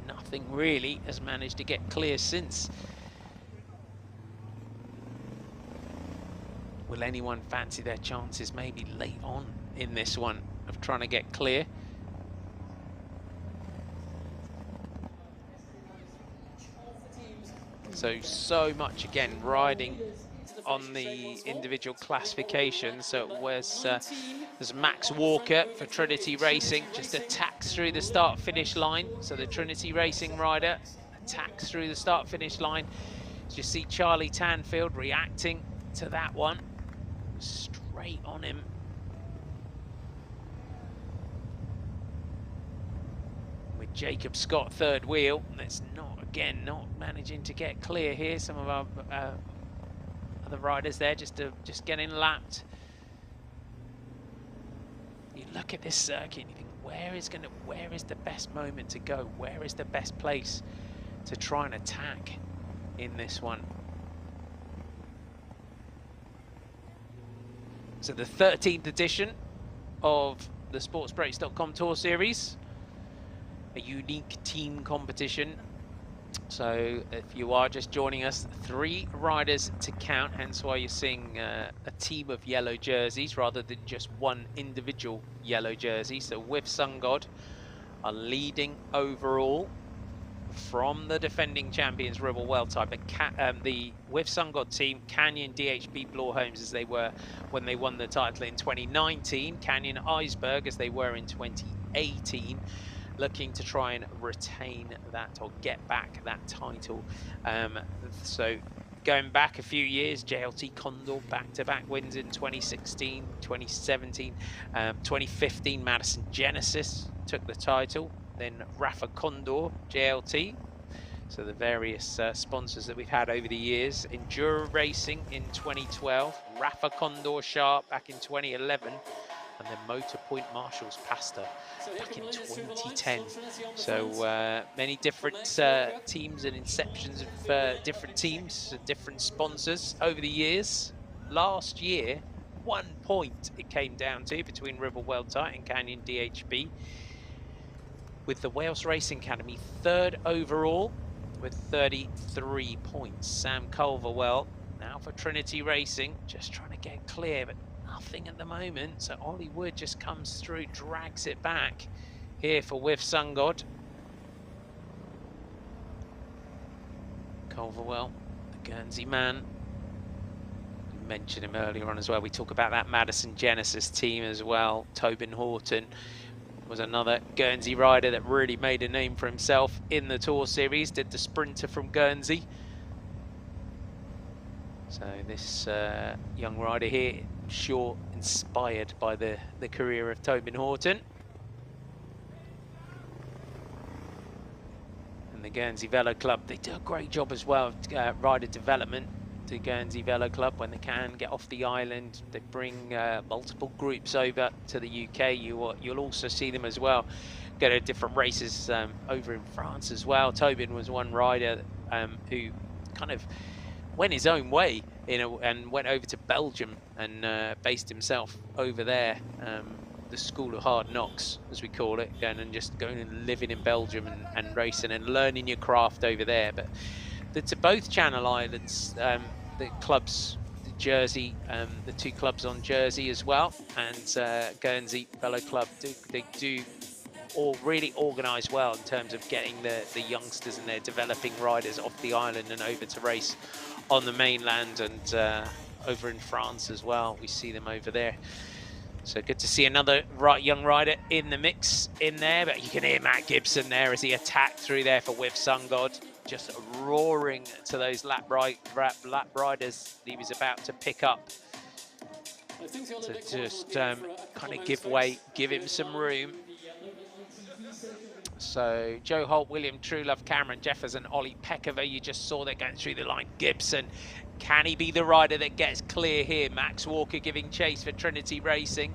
S1: Nothing really has managed to get clear since. Will anyone fancy their chances maybe late on in this one of trying to get clear? So much again riding on the individual classification. So there's Max Walker for Trinity Racing, just attacks through the start-finish line. So the Trinity Racing rider attacks through the start-finish line. So you see Charlie Tanfield reacting to that one, straight on him. With Jacob Scott third wheel, that's not managing to get clear here. Some of our other riders there just getting lapped. You look at this circuit and you think, where is the best moment to go? Where is the best place to try and attack in this one? So the 13th edition of the sportsbreaks.com Tour Series, a unique team competition. So if you are just joining us, 3 riders to count, hence why you're seeing a team of yellow jerseys rather than just one individual yellow jersey. So with Sungod are leading overall from the defending champions Ribble Well-Type. The with Sungod team, Canyon, DHB, Blorholmes as they were when they won the title in 2019, Canyon, Iceberg as they were in 2018. Looking to try and retain that or get back that title. So going back a few years, JLT Condor back-to-back wins in 2016, 2017, 2015 Madison Genesis took the title, then Rafa Condor, JLT. So the various sponsors that we've had over the years. Enduro Racing in 2012, Rafa Condor Sharp back in 2011, and then Motor Point Marshall's Pasta back in 2010. So many different teams and inceptions of different teams, different sponsors over the years. Last year, 1 point it came down to between Ribble Well-Type and Canyon DHB, with the Wales Racing Academy 3rd overall with 33 points. Sam Culverwell now for Trinity Racing, just trying to get clear, but nothing at the moment. So Ollie Wood just comes through, drags it back here for With Sungod. Culverwell, the Guernsey man. We mentioned him earlier on as well. We talk about that Madison Genesis team as well. Tobin Horton was another Guernsey rider that really made a name for himself in the Tour Series, did the sprinter from Guernsey. So this young rider here, sure inspired by the career of Tobin Horton. And the Guernsey Velo Club, they do a great job as well of rider development. The Guernsey Velo Club, when they can get off the island, they bring multiple groups over to the UK. You'll also see them as well go to different races over in France as well. Tobin was one rider who kind of went his own way and went over to Belgium and based himself over there. The School of Hard Knocks, as we call it, going and living in Belgium and racing and learning your craft over there. But to both Channel Islands, the clubs, the Jersey, the two clubs on Jersey as well, and Guernsey fellow club, they do all really organise well in terms of getting the youngsters and their developing riders off the island and over to race on the mainland, and over in France as well. We see them over there. So good to see another young rider in the mix in there, but you can hear Matt Gibson there as he attacked through there for With Sun God, just roaring to those lap riders he was about to pick up. To just kind of give him some room. So Joe Holt, William Truelove, Cameron Jefferson, Ollie Peckover, you just saw that going through the line. Gibson, can he be the rider that gets clear here? Max Walker giving chase for Trinity Racing.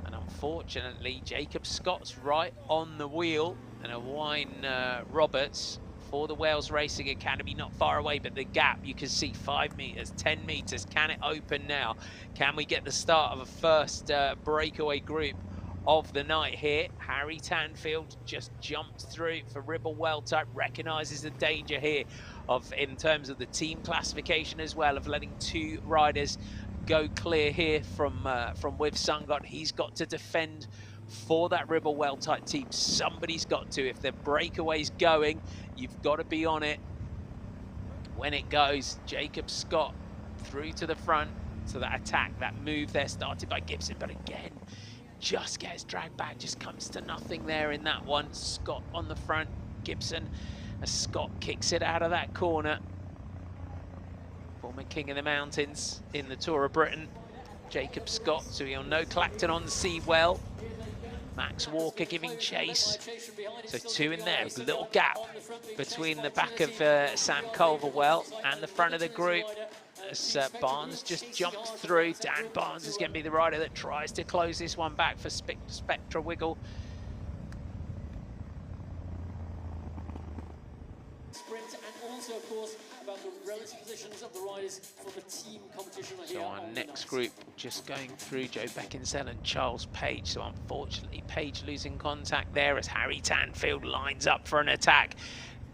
S1: And unfortunately, Jacob Scott's right on the wheel, and Owain Roberts for the Wales Racing Academy not far away, but the gap, you can see 5 meters, 10 meters. Can it open now? Can we get the start of a first breakaway group of the night here? Harry Tanfield just jumps through for Ribble Well-Type, recognises the danger here in terms of the team classification as well, of letting 2 riders go clear here from With Sun God. He's got to defend for that Ribble Well-Type team. Somebody's got to. If the breakaway's going, you've got to be on it when it goes. Jacob Scott through to the front. So that attack, that move there started by Gibson, but again, just gets dragged back, just comes to nothing there in that one. Scott on the front, Gibson, as Scott kicks it out of that corner. Former King of the Mountains in the Tour of Britain, Jacob Scott, so you'll know Clacton-on-Sea well. Max Walker giving chase. So 2 in there, a little gap between the back of Sam Culverwell and the front of the group. As Barnes just jumps through. Dan Barnes is going to be the rider that tries to close this one back for Spectra Wiggle.
S2: Sprint, and also, of course, about the relative positions of the riders for the team competition.
S1: So our next group just going through Joe Beckinsale and Charles Page. So unfortunately, Page losing contact there as Harry Tanfield lines up for an attack.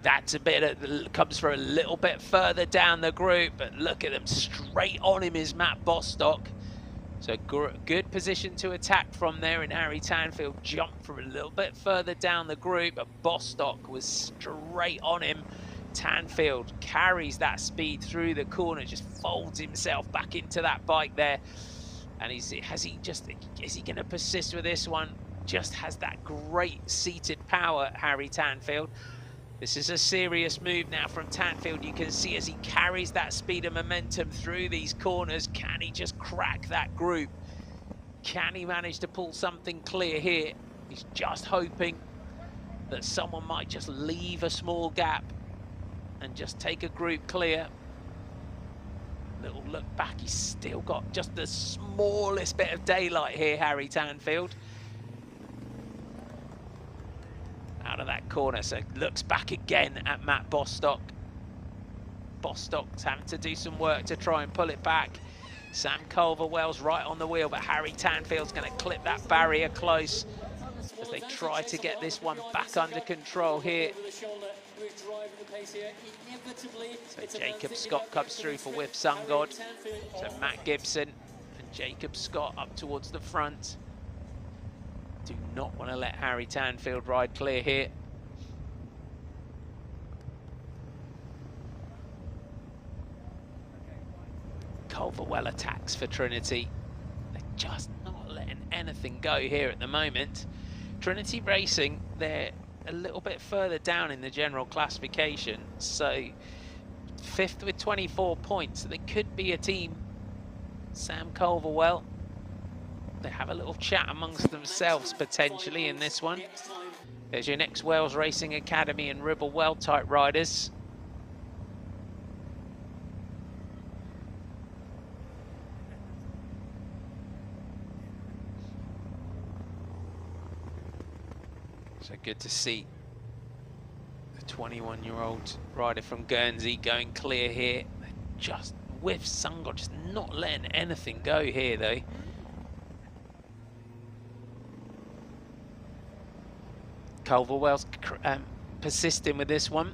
S1: That's a bit that comes for a little bit further down the group, but look at them, straight on him is Matt Bostock. So good position to attack from there, and Harry Tanfield jumped from a little bit further down the group, but Bostock was straight on him. Tanfield carries that speed through the corner, just folds himself back into that bike there. And is he going to persist with this one? Just has that great seated power, Harry Tanfield. This is a serious move now from Tanfield. You can see as he carries that speed and momentum through these corners, can he just crack that group? Can he manage to pull something clear here? He's just hoping that someone might just leave a small gap and just take a group clear. Little look back, he's still got just the smallest bit of daylight here, Harry Tanfield. Out of that corner, so looks back again at Matt Bostock. Bostock's having to do some work to try and pull it back. Sam Culverwell's right on the wheel, but Harry Tanfield's going to clip that barrier close as they try to get this one back under control here. So Jacob Scott comes through for With Sun God. So Matt Gibson and Jacob Scott up towards the front. Do not want to let Harry Tanfield ride clear here. Culverwell attacks for Trinity. They're just not letting anything go here at the moment. Trinity Racing, they're a little bit further down in the general classification, so 5th with 24 points. So they could be a team. Sam Culverwell, they have a little chat amongst themselves potentially in this one. There's your next Wales Racing Academy and Ribble Well-Type riders. So good to see the 21-year-old rider from Guernsey going clear here. They're just with Sungod, just not letting anything go here though. Culverwell's persisting with this one.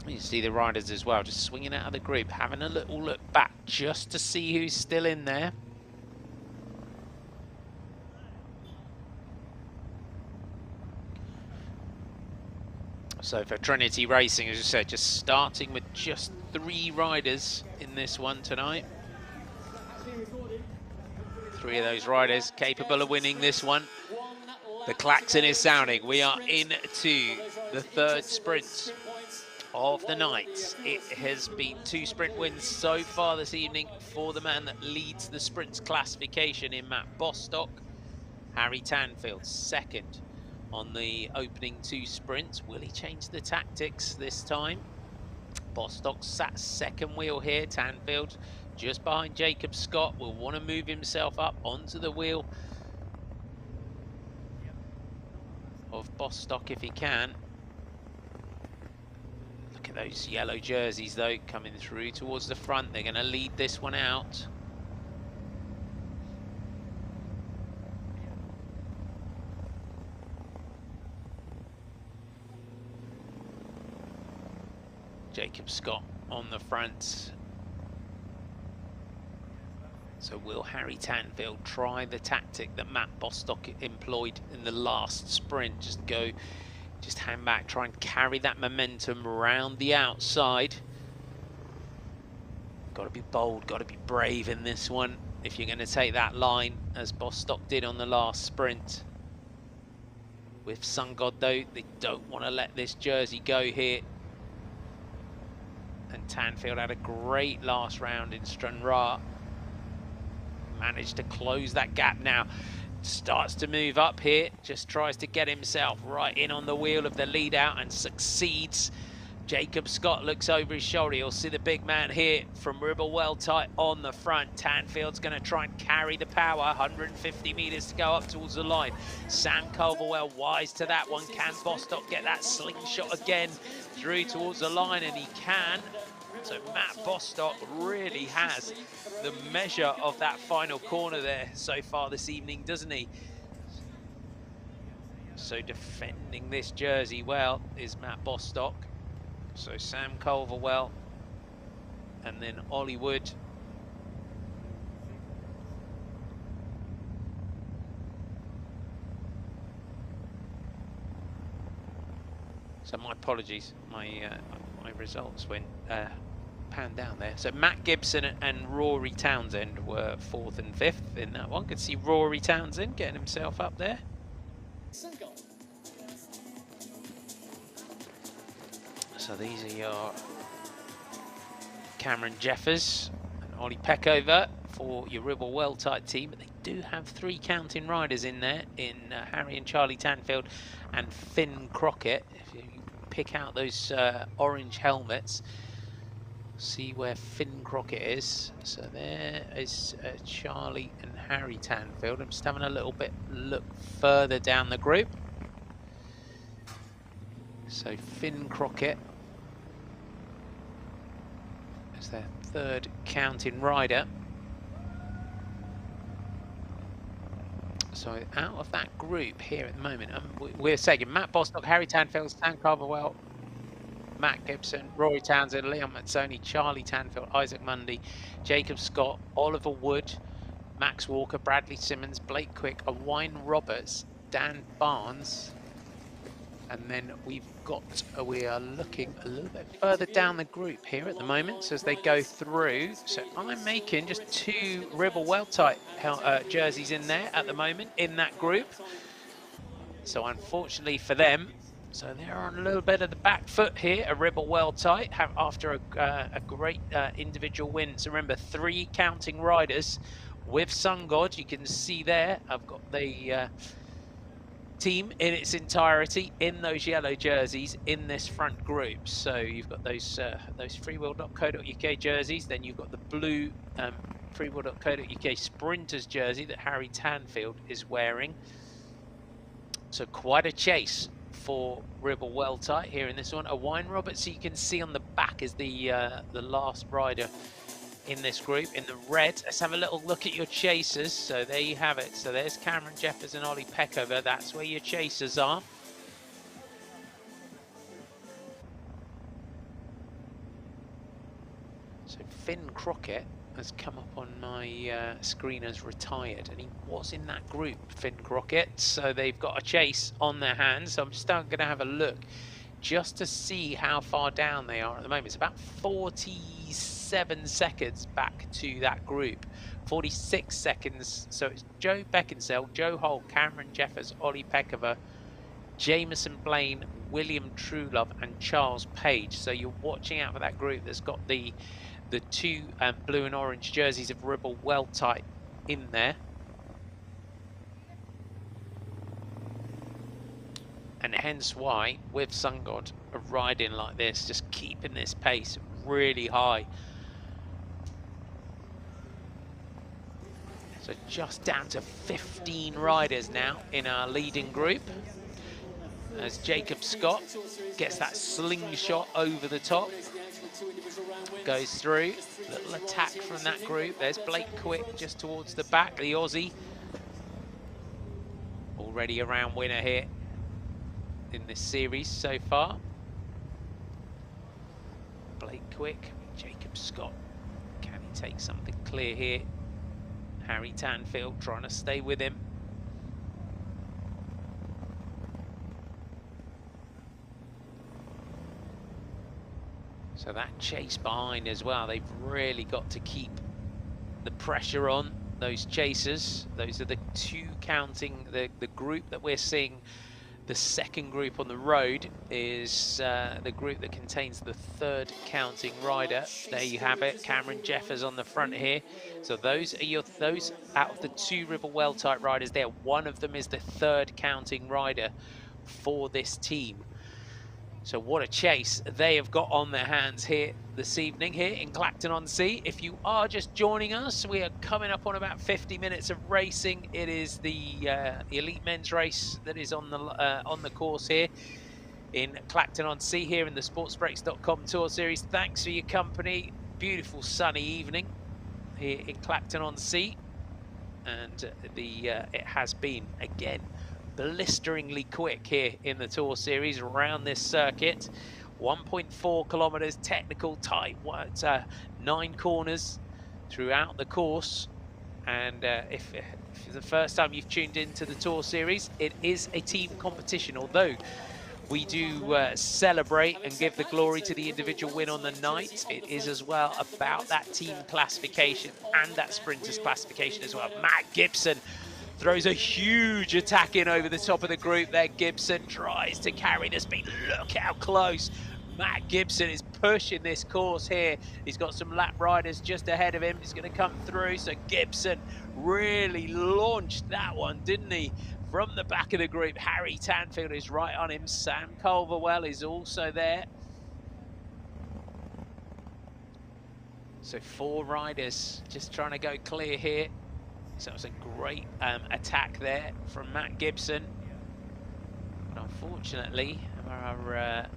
S1: You see the riders as well, just swinging out of the group, having a little look back just to see who's still in there. So for Trinity Racing, as I said, just starting with just 3 riders in this one tonight. 3 of those riders capable of winning this one. The klaxon is sounding. We are into the 3rd sprint of the night. It has been 2 sprint wins so far this evening for the man that leads the sprints classification in Matt Bostock. Harry Tanfield, 2nd on the opening 2 sprints. Will he change the tactics this time? Bostock sat 2nd wheel here. Tanfield just behind Jacob Scott will want to move himself up onto the wheel of Bostock if he can. Look at those yellow jerseys though coming through towards the front. They're going to lead this one out. Jacob Scott on the front. So will Harry Tanfield try the tactic that Matt Bostock employed in the last sprint? Just hang back, try and carry that momentum around the outside. Got to be bold, got to be brave in this one if you're going to take that line, as Bostock did on the last sprint. With Sungod though, they don't want to let this jersey go here. And Tanfield had a great last round in Stranraer. Managed to close that gap now. Starts to move up here. Just tries to get himself right in on the wheel of the lead out and succeeds. Jacob Scott looks over his shoulder. You'll see the big man here from Ribble well tight on the front. Tanfield's going to try and carry the power. 150 metres to go up towards the line. Sam Culverwell wise to that one. Can Bostock get that slingshot again through towards the line? And he can. So Matt Bostock really has the measure of that final corner there so far this evening, doesn't he? So defending this jersey well is Matt Bostock. So Sam Culverwell and then Ollie Wood. So my apologies, my results went pan down there. So Matt Gibson and Rory Townsend were 4th and 5th in that one. Could see Rory Townsend getting himself up there. So these are your Cameron Jeffers and Ollie Peckover for your Ribble well tight team, but they do have 3 counting riders in there in Harry and Charlie Tanfield and Finn Crockett. If you pick out those orange helmets, see where Finn Crockett is. So there is Charlie and Harry Tanfield. I'm just having a little bit look further down the group. So Finn Crockett is their 3rd counting rider. So out of that group here at the moment, we're saying Matt Bostock, Harry Tanfield, Sam Culverwell, Matt Gibson, Rory Townsend, Leon Mazzoni, Charlie Tanfield, Isaac Mundy, Jacob Scott, Oliver Wood, Max Walker, Bradley Simmons, Blake Quick, Owain Roberts, Dan Barnes. And then we are looking a little bit further down the group here at the moment. So as they go through, so I'm making just 2 Ribble well tight jerseys in there at the moment in that group. So unfortunately for them, so they're on a little bit of the back foot here, a Ribble well tight after a great individual win. So remember, 3 counting riders with Sungod. You can see there, I've got the team in its entirety in those yellow jerseys in this front group. So you've got those freewheel.co.uk jerseys, then you've got the blue freewheel.co.uk sprinters jersey that Harry Tanfield is wearing. So quite a chase for Ribble Weltite here in this one. A Wine Robert, so you can see on the back is the last rider in this group. In the red, let's have a little look at your chasers. So there you have it. So there's Cameron Jeffers and Ollie Peckover. That's where your chasers are. So Finn Crockett has come up on my screen as retired, and he was in that group, Finn Crockett. So they've got a chase on their hands. So I'm just going to have a look just to see how far down they are at the moment. It's about 47 seconds back to that group. 46 seconds. So it's Joe Beckinsale, Joe Holt, Cameron Jeffers, Ollie Peckover, Jameson Blaine, William Truelove, and Charles Page. So you're watching out for that group that's got the two blue and orange jerseys of Ribble Weltite in there. And hence why, with Sungod riding like this, just keeping this pace really high. So just down to 15 riders now in our leading group, as Jacob Scott gets that slingshot over the top, goes through. Little attack from that group. There's Blake Quick just towards the back, the Aussie. Already a round winner here in this series so far. Blake Quick, Jacob Scott. Can he take something clear here? Harry Tanfield trying to stay with him. So that chase behind as well, they've really got to keep the pressure on those chasers. Those are the two counting, the group that we're seeing. The second group on the road is the group that contains the third counting rider. There you have it, Cameron Jeffers on the front here. So those are those out of the two Ribble Weltite riders there. One of them is the third counting rider for this team. So what a chase they have got on their hands here this evening here in Clacton-on-Sea. If you are just joining us, we are coming up on about 50 minutes of racing. It is the elite men's race that is on the course here in Clacton-on-Sea here in the sportsbreaks.com Tour Series. Thanks for your company. Beautiful sunny evening here in Clacton-on-Sea, and it has been again blisteringly quick here in the Tour Series around this circuit. 1.4 kilometers, technical, tight, 9 corners throughout the course. And if it's the first time you've tuned into the Tour Series, it is a team competition, although we do celebrate and give the glory to the individual win on the night. It is as well about that team classification and that sprinters classification as well. Matt Gibson throws a huge attack in over the top of the group there. Gibson tries to carry the speed. Look how close Matt Gibson is pushing this course here. He's got some lap riders just ahead of him. He's going to come through. So Gibson really launched that one, didn't he? From the back of the group, Harry Tanfield is right on him. Sam Culverwell is also there. So 4 riders just trying to go clear here. So it was a great attack there from Matt Gibson. But unfortunately, our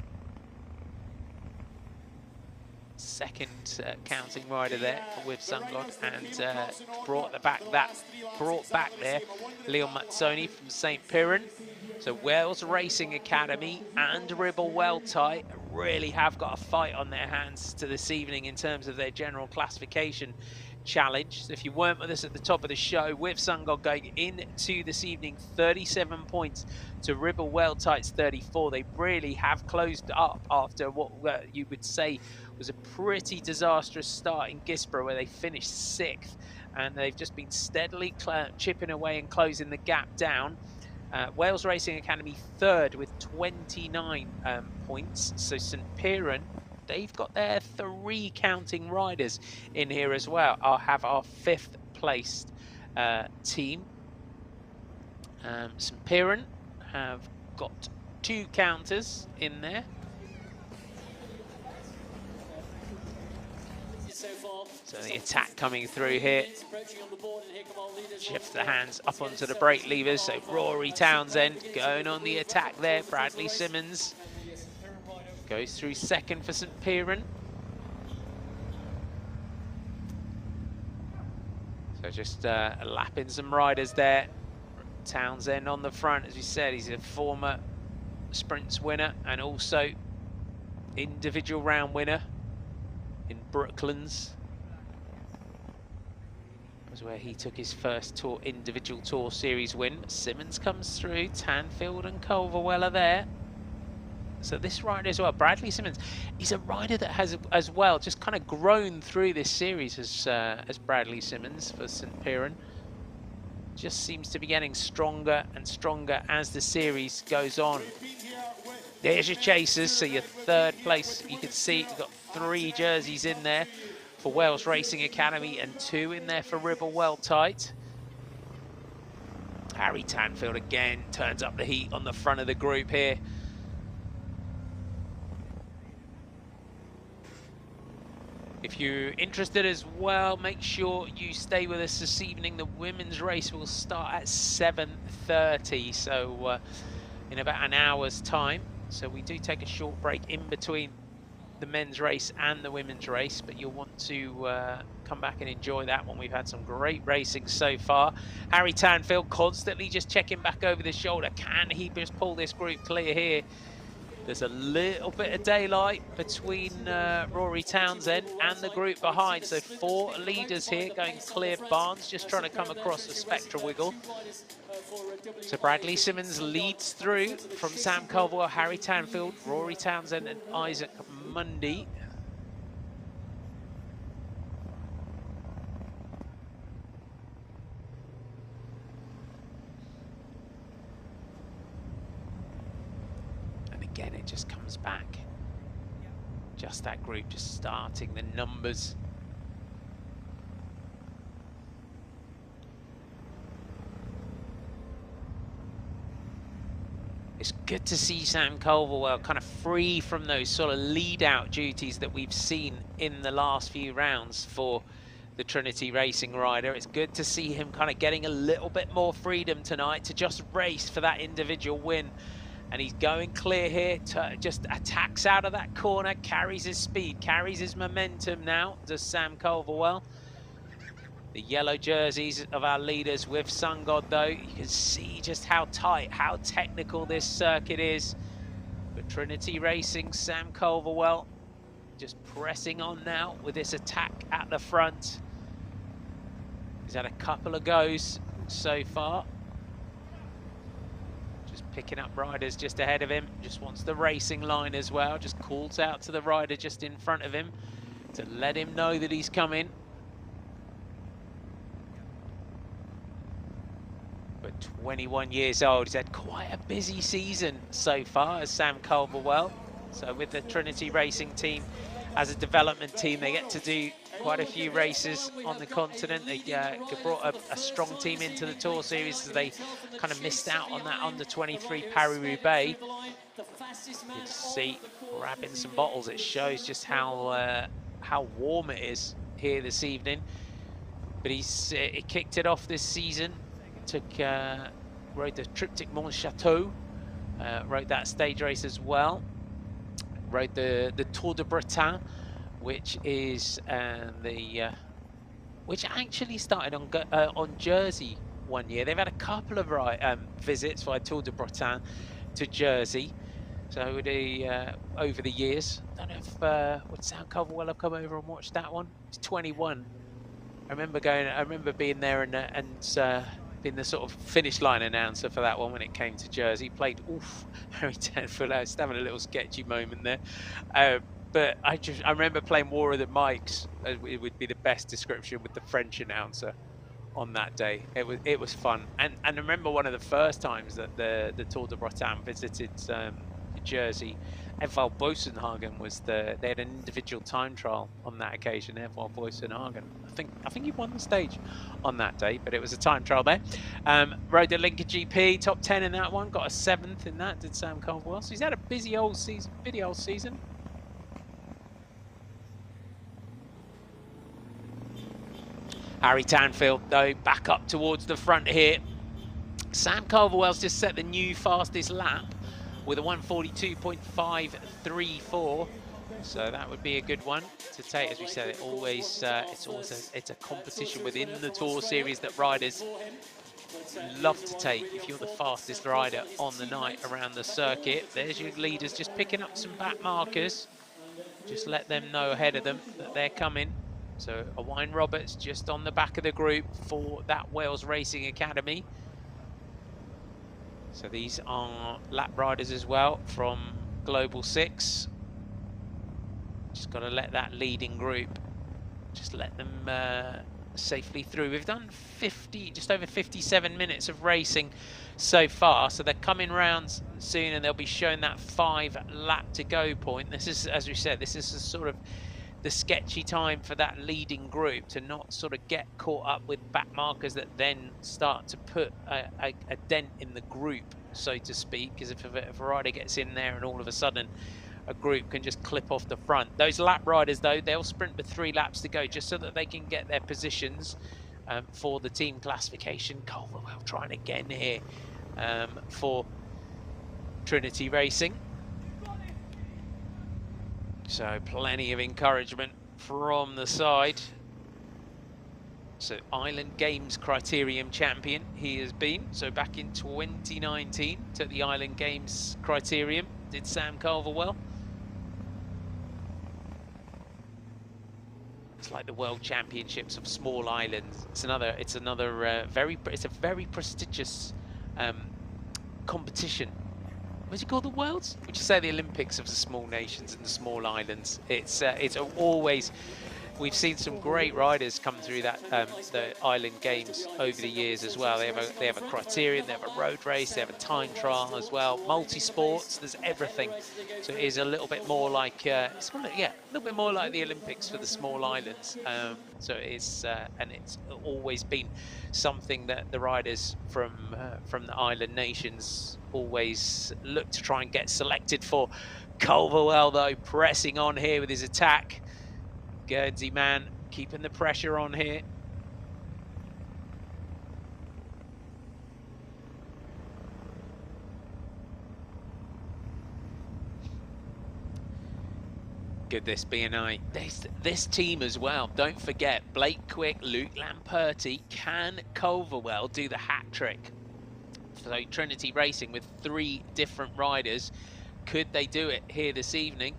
S1: second counting rider there with Sungod, and brought back there Leon Mazzoni from St. Piran. So Wales Racing Academy and Ribble Weltite really have got a fight on their hands to this evening in terms of their general classification challenge. So if you weren't with us at the top of the show, with Sungod going into this evening 37 points to Ribble Weltite's 34. They really have closed up after what you would say was a pretty disastrous start in Guisborough, where they finished 6th, and they've just been steadily chipping away and closing the gap down. Wales Racing Academy 3rd with 29 points. So St. Piran, they've got their 3 counting riders in here as well. I'll have our 5th placed team. St. Piran have got 2 counters in there.
S2: so far.
S1: So the attack coming through here. Shifts the hands up onto the brake levers. So Rory Townsend going on the attack there. Bradley Simmons goes through second for St Piran. So just lapping some riders there. Townsend on the front, as we said, he's a former sprints winner and also individual round winner in Brooklands. Was where he took his first individual Tour Series win. Simmons comes through, Tanfield and Culverwell are there. So this rider as well, Bradley Simmons, he's a rider that has as well just kind of grown through this series as Bradley Simmons for St Piran. Just seems to be getting stronger and stronger as the series goes on. There's your chasers, so your third place, you can see you've got 3 jerseys in there for Wales Racing Academy and 2 in there for Ribble Well Tight. Harry Tanfield again turns up the heat on the front of the group here. If you're interested as well, make sure you stay with us this evening. The women's race will start at 7:30, so in about an hour's time. So we do take a short break in between the men's race and the women's race, but you'll want to come back and enjoy that one. We've had some great racing so far. Harry Tanfield constantly just checking back over the shoulder. Can he just pull this group clear here? There's a little bit of daylight between Rory Townsend and the group behind. So 4 leaders here going clear. Barnes just trying to come across the Spectra Wiggle. So Bradley Simmons leads through from Sam Culverwell, Harry Tanfield, Rory Townsend and Isaac Mundy. Again, it just comes back. Just that group just starting the numbers. It's good to see Sam Culverwell kind of free from those sort of lead-out duties that we've seen in the last few rounds for the Trinity Racing rider. It's good to see him kind of getting a little bit more freedom tonight to just race for that individual win. And he's going clear here, just attacks out of that corner, carries his speed, carries his momentum now, does Sam Culverwell. The yellow jerseys of our leaders with Sun God though, you can see just how tight, how technical this circuit is. But Trinity Racing, Sam Culverwell, just pressing on now with this attack at the front. He's had a couple of goes so far. Just picking up riders just ahead of him, just wants the racing line as well, just calls out to the rider just in front of him to let him know that he's coming. But 21 years old, he's had quite a busy season so far as Sam Culverwell. So with the Trinity Racing team, as a development team, they get to do quite a few races on the continent. They brought a strong team into the Tour Series, so they kind of missed out on that under-23 Paris-Roubaix. You can see grabbing some bottles. It shows just how warm it is here this evening. But he kicked it off this season. Rode the Triptyque Mont Chateau, rode that stage race as well. Rode the Tour de Bretagne, which is which actually started on Jersey one year. They've had a couple of visits by Tour de Bretagne to Jersey. So over the years, I don't know if would Sam Culverwell have come over and watched that one. He's 21. I remember being there and being the sort of finish line announcer for that one when it came to Jersey. Played Harry Tanfield. I was having a little sketchy moment there. But I remember playing War of the Mikes. It would be the best description with the French announcer on that day. It was fun. And I remember one of the first times that the Tour de Bretagne visited Jersey. Edvald Boassenhagen they had an individual time trial on that occasion. Edvald Boassenhagen, I think he won the stage on that day, but it was a time trial there. Rode the Lincoln GP, top 10 in that one, got a 7th in that, did Sam Culverwell. So he's had a busy old season. Harry Tanfield, though, back up towards the front here. Sam Calverwell's just set the new fastest lap with a 1:42.534. So that would be a good one to take. As we said, it's always a competition within the Tour Series that riders love to take. If you're the fastest rider on the night around the circuit, there's your leaders just picking up some back markers. Just let them know ahead of them that they're coming. So Owain Roberts just on the back of the group for that Wales Racing Academy. So these are lap riders as well from Global 6. Just got to let that leading group, just let them safely through. We've done just over 57 minutes of racing so far, so they're coming round soon and they'll be showing that 5 lap to go point. This is, as we said, this is a sort of the sketchy time for that leading group to not sort of get caught up with back markers that then start to put a dent in the group, so to speak, because if a rider gets in there and all of a sudden a group can just clip off the front. Those lap riders, though, they'll sprint with 3 laps to go just so that they can get their positions for the team classification. Calverwell trying again here for Trinity Racing. So plenty of encouragement from the side. So Island Games Criterium champion he has been. So back in 2019 took the Island Games Criterium, did Sam Calverwell. It's like the World Championships of small islands. It's a very prestigious competition. What do you call the Worlds? Would you say the Olympics of the small nations and the small islands? It's always. We've seen some great riders come through that the Island Games over the years as well. They have a criterium, they have a road race, they have a time trial as well. Multi-sports, there's everything. So it is a little bit more like a little bit more like the Olympics for the small islands. So it's and it's always been something that the riders from the island nations always look to try and get selected for. Calverwell, though, pressing on here with his attack. Guernsey man keeping the pressure on here. Good, this BNI. This team as well. Don't forget, Blake Quick, Luke Lamperti. Can Calverwell do the hat trick? So Trinity Racing with 3 different riders. Could they do it here this evening?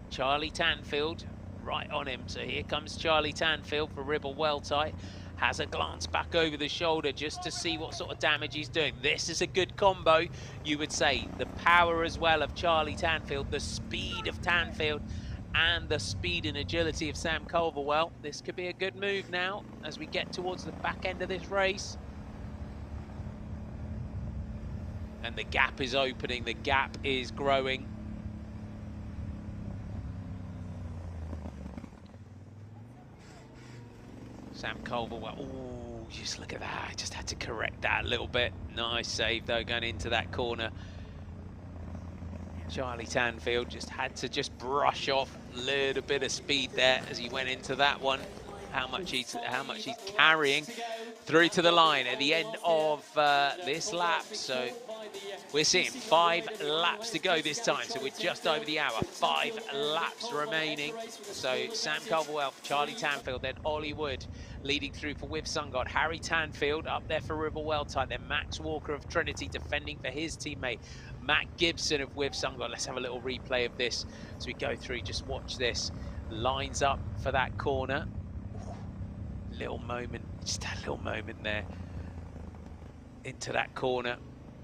S1: Charlie Tanfield right on him. So here comes Charlie Tanfield for Ribble Weltite. Has a glance back over the shoulder just to see what sort of damage he's doing. This is a good combo, you would say. The power as well of Charlie Tanfield, the speed of Tanfield, and the speed and agility of Sam Calverwell. This could be a good move now as we get towards the back end of this race. And the gap is opening, the gap is growing. Sam Calverwell, oh, just look at that. I just had to correct that a little bit. Nice save, though, going into that corner. Charlie Tanfield just had to brush off a little bit of speed there as he went into that one. How much he's carrying through to the line at the end of this lap. So we're seeing 5 laps to go this time. So we're just over the hour, 5 laps remaining. So Sam Calverwell for Charlie Tanfield, then Ollie Wood leading through for With Sungod. Harry Tanfield up there for Ribble Weltite. Then Max Walker of Trinity defending for his teammate Matt Gibson of With Sungod. Let's have a little replay of this as we go through. Just watch this. Lines up for that corner. Little moment, just a little moment there into that corner.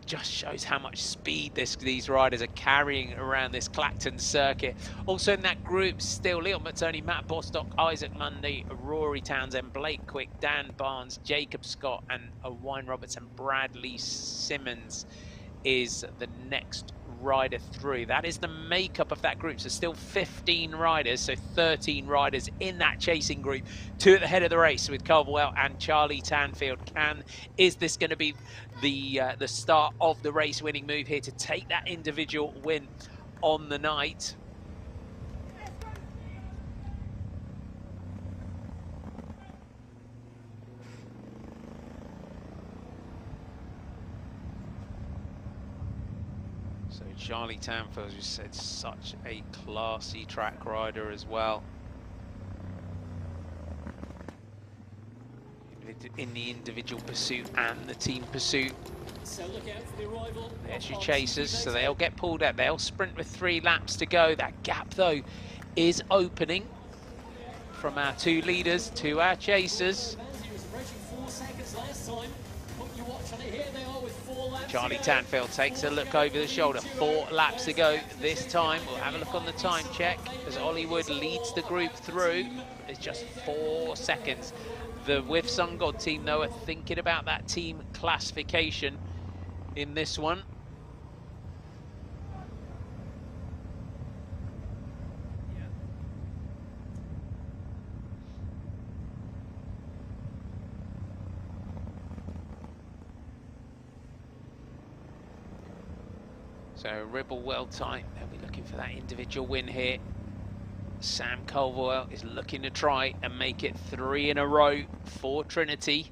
S1: Just shows how much speed these riders are carrying around this Clacton circuit. Also in that group still, Leon Mattoni, Matt Bostock, Isaac Mundy, Rory Townsend, Blake Quick, Dan Barnes, Jacob Scott, and Owain Roberts and Bradley Simmons is the next rider through. That is the makeup of that group. So still 15 riders, so 13 riders in that chasing group. 2 at the head of the race with Calverwell and Charlie Tanfield. Is this going to be the start of the race winning move here to take that individual win on the night? So Charlie Tanfield, as you said, such a classy track rider as well. In the individual pursuit and the team pursuit.
S2: So look out for the arrival.
S1: There's your chasers, so they'll get pulled out. They'll sprint with 3 laps to go. That gap, though, is opening from our 2 leaders to our chasers. Charlie Tanfield takes a look over the shoulder. 4 laps to go this time. We'll have a look on the time check as Hollywood leads the group through. It's just 4 seconds. The With Sun God team, though, are thinking about that team classification in this one. So Ribble well tight. They'll be looking for that individual win here. Sam Culverwell is looking to try and make it 3 in a row for Trinity.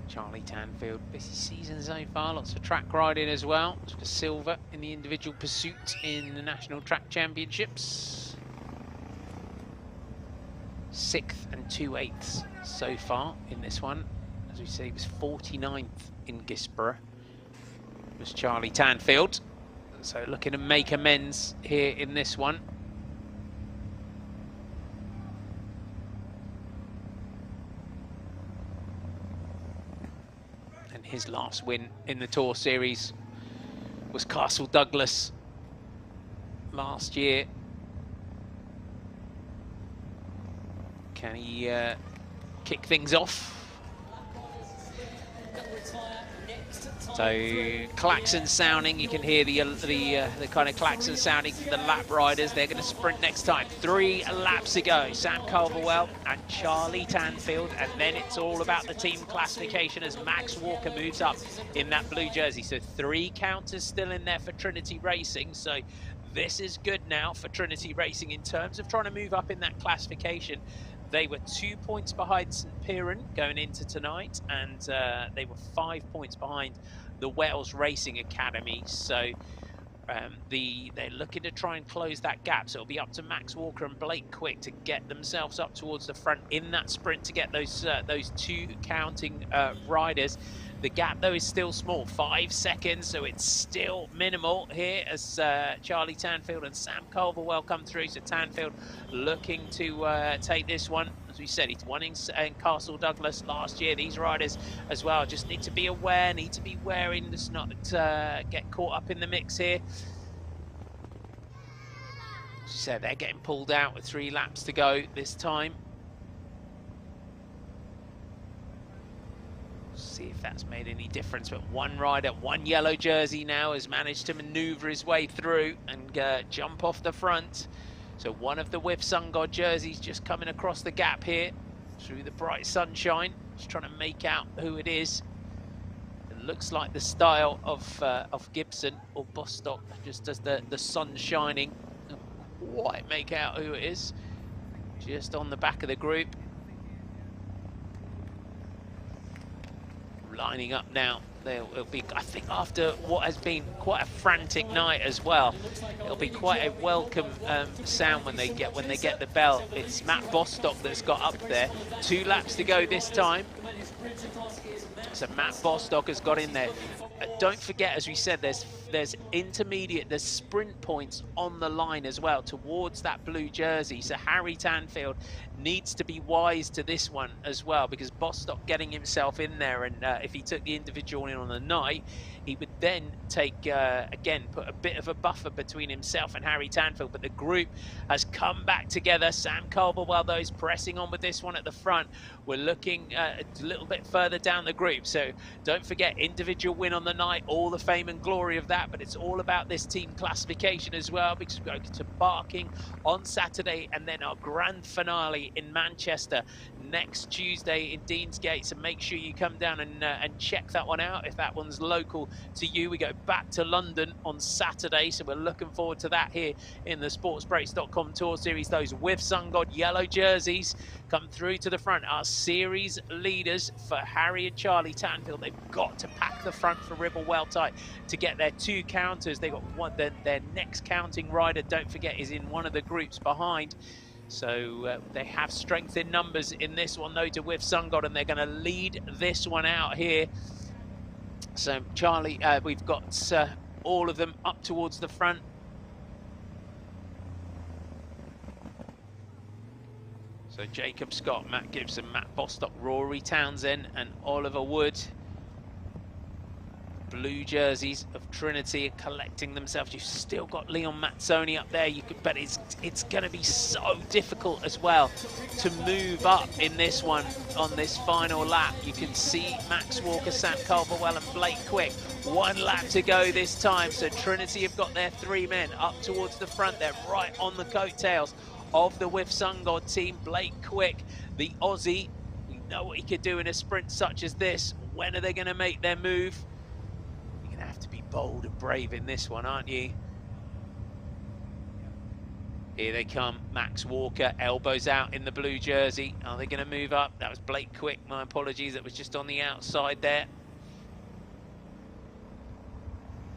S1: Charlie Tanfield, busy season so far, lots of track riding as well. For silver in the individual pursuit in the National Track Championships. 6th and 2/8 so far in this one. As we say, he was 49th in Gisborough. It was Charlie Tanfield. So looking to make amends here in this one. And his last win in the Tour Series was Castle Douglas last year. Can he kick things off? So klaxon sounding, you can hear the kind of klaxon sounding from the lap riders. They're going to sprint next time. 3 laps to go. Sam Culverwell and Charlie Tanfield, and then it's all about the team classification as Max Walker moves up in that blue jersey. So 3 counters still in there for Trinity Racing. So this is good now for Trinity Racing in terms of trying to move up in that classification. They were 2 points behind St Piran going into tonight, and they were 5 points behind the Wales Racing Academy. So they're looking to try and close that gap. So it'll be up to Max Walker and Blake Quick to get themselves up towards the front in that sprint to get those 2 counting riders. The gap, though, is still small, 5 seconds, so it's still minimal here as Charlie Tanfield and Sam Culverwell come through. So Tanfield looking to take this one. As we said, he's won in Castle Douglas last year. These riders as well just need to be aware, need to be wary, just not get caught up in the mix here. As you said, they're getting pulled out with 3 laps to go this time. See if that's made any difference, but one rider, 1 yellow jersey now, has managed to maneuver his way through and jump off the front. So one of the With Sun God jerseys just coming across the gap here through the bright sunshine. Just trying to make out who it is. It looks like the style of Gibson or Bostock, just as the sun shining. Don't quite make out who it is. Just on the back of the group. Lining up now. It'll be, I think, after what has been quite a frantic night as well, it'll be quite a welcome sound when they get the bell. It's Matt Bostock that's got up there. 2 laps to go this time. So Matt Bostock has got in there. Don't forget, as we said, there's intermediate, there's sprint points on the line as well towards that blue jersey. So Harry Tanfield needs to be wise to this one as well, because Bostock getting himself in there, and if he took the individual in on the night, he would then take, again, put a bit of a buffer between himself and Harry Tanfield. But the group has come back together. Sam Culverwell, though, is pressing on with this one at the front. We're looking a little bit further down the group. So don't forget, individual win on the night, all the fame and glory of that. But it's all about this team classification as well, because we're going to Barking on Saturday and then our grand finale in Manchester next Tuesday in Deansgate, so make sure you come down and check that one out if that one's local to you. We go back to London on Saturday, so we're looking forward to that here in the sportsbreaks.com Tour Series. Those with Sun God yellow jerseys come through to the front. Our series leaders for Harry and Charlie Tanfield. They've got to pack the front for Ribble well tight to get their 2 counters. They've got one. Their next counting rider, don't forget, is in one of the groups behind. So they have strength in numbers in this one, though, to with Sun God, and they're going to lead this one out here. So Charlie, we've got all of them up towards the front. So Jacob Scott, Matt Gibson, Matt Bostock, Rory Townsend and Oliver Wood. Blue jerseys of Trinity are collecting themselves. You've still got Leon Mazzoni up there. You could bet it's going to be so difficult as well to move up in this one on this final lap. You can see Max Walker, Sam Culverwell and Blake Quick. 1 lap to go this time. So Trinity have got their 3 men up towards the front. They're right on the coattails of the With Sun God team. Blake Quick, the Aussie, we know what he could do in a sprint such as this. When are they going to make their move? You're going to have to be bold and brave in this one, aren't you? Here they come, Max Walker, elbows out in the blue jersey. Are they going to move up? That was Blake Quick, my apologies, that was just on the outside there.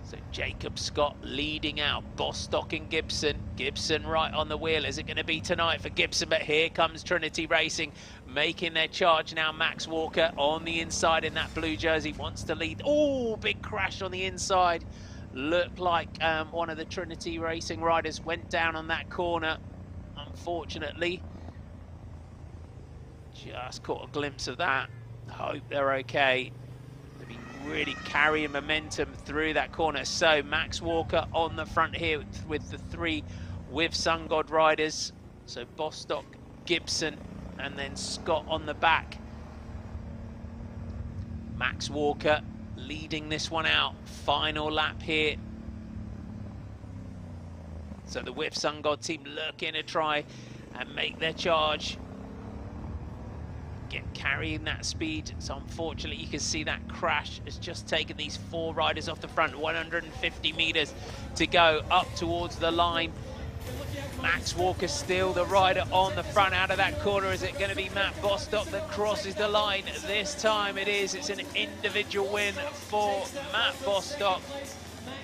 S1: So Jacob Scott leading out, Bostock and Gibson. Gibson right on the wheel. Is it going to be tonight for Gibson? But here comes Trinity Racing, making their charge now. Max Walker on the inside in that blue jersey, wants to lead. Oh, big crash on the inside. Looked like one of the Trinity Racing riders went down on that corner, unfortunately. Just caught a glimpse of that. Hope they're okay. Really carrying momentum through that corner. So Max Walker on the front here with the 3 With Sun God riders. So Bostock, Gibson and then Scott on the back. Max Walker leading this one out. Final lap here. So the With Sun God team looking to try and make their charge. Carrying that speed. So unfortunately you can see that crash has just taken these 4 riders off the front. 150 meters to go up towards the line. Max Walker still the rider on the front out of that corner. Is it going to be Matt Bostock that crosses the line? This time it is. It's an individual win for Matt Bostock.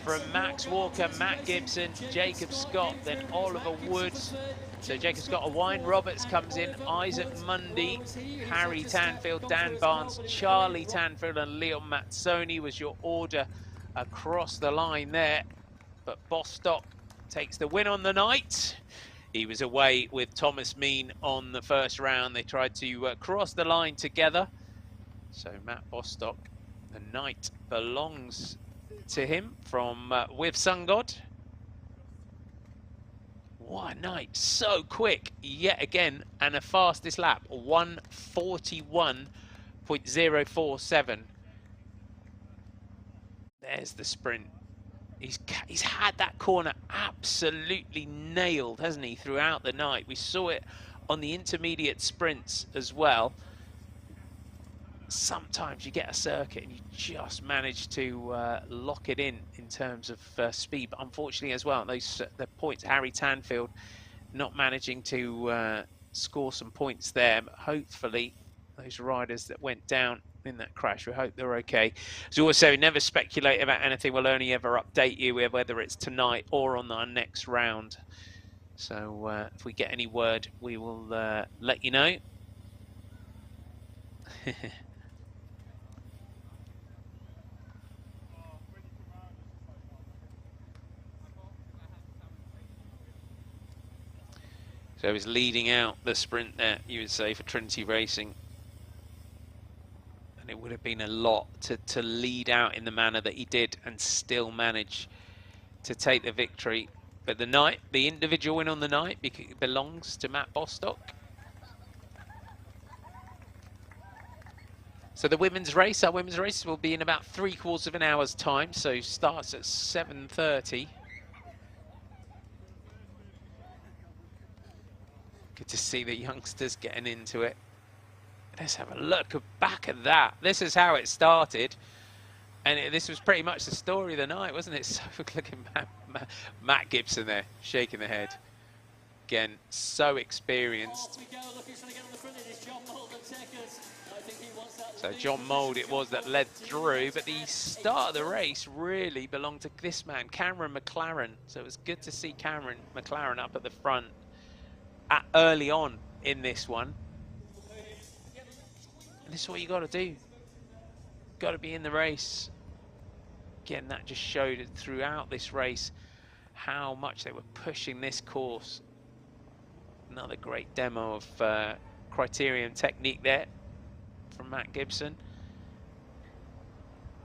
S1: From Max Walker, Matt Gibson, Jacob Scott, then Oliver Woods. So Jacob Scott, Wayne Roberts comes in, Isaac Mundy, Harry Tanfield, Dan Barnes, Charlie Tanfield and Leon Mazzoni was your order across the line there. But Bostock takes the win on the night. He was away with Thomas Mean on the first round. They tried to cross the line together. So Matt Bostock, the night belongs to him from With Sun God. What a night, so quick yet again, and the fastest lap, 1:41.047. There's the sprint. He's had that corner absolutely nailed, hasn't he, throughout the night. We saw it on the intermediate sprints as well. Sometimes you get a circuit and you just manage to lock it in terms of speed, but unfortunately as well, the points, Harry Tanfield not managing to score some points there. But hopefully those riders that went down in that crash, we hope they're okay. As we always say, we never speculate about anything. We'll only ever update you with whether it's tonight or on our next round. So if we get any word, we will let you know. So he's leading out the sprint there, you would say, for Trinity Racing. And it would have been a lot to lead out in the manner that he did and still manage to take the victory. But the individual win on the night belongs to Matt Bostock. So the our women's race will be in about 3/4 of an hour's time. So starts at 7:30. Good to see the youngsters getting into it. Let's have a look back at that. This is how it started. And this was pretty much the story of the night, wasn't it? So looking at Matt Gibson there, shaking the head. Again, so experienced. So John Mould it was that led through, but the start of the race really belonged to this man, Cameron McLaren. So it was good to see Cameron McLaren up at the front early on in this one. And this is what you got to do. Got to be in the race. Again, that just showed it throughout this race how much they were pushing this course. Another great demo of criterium technique there from Matt Gibson.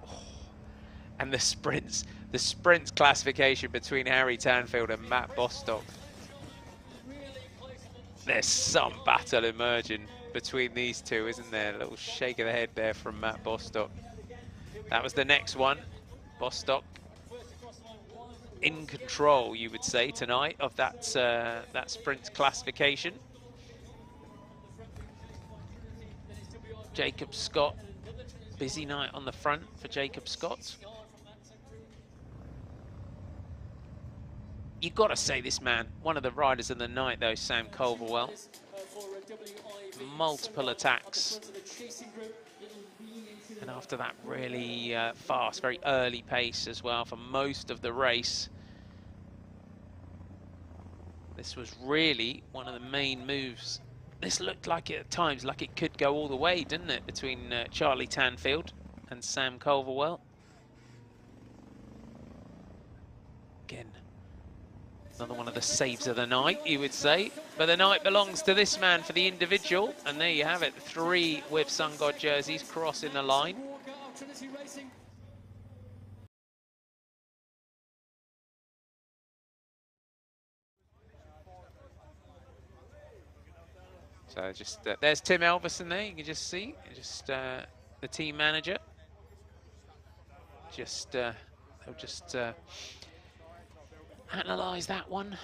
S1: Oh, and the sprints classification between Harry Tanfield and Matt Bostock. There's some battle emerging between these two, isn't there? A little shake of the head there from Matt Bostock. That was the next one. Bostock in control, you would say, tonight of that sprint classification. Jacob Scott, busy night on the front for Jacob Scott. You've got to say this man, one of the riders of the night though, Sam Culverwell. Multiple attacks. And after that really fast, very early pace as well for most of the race. This was really one of the main moves. This looked like it at times, like it could go all the way, didn't it, between Charlie Tanfield and Sam Culverwell. Again, another one of the saves of the night, you would say. But the night belongs to this man for the individual. And there you have it, 3 with Sun God jerseys crossing the line. So just, there's Tim Elverson there, you can just see, the team manager. They'll just analyse that one.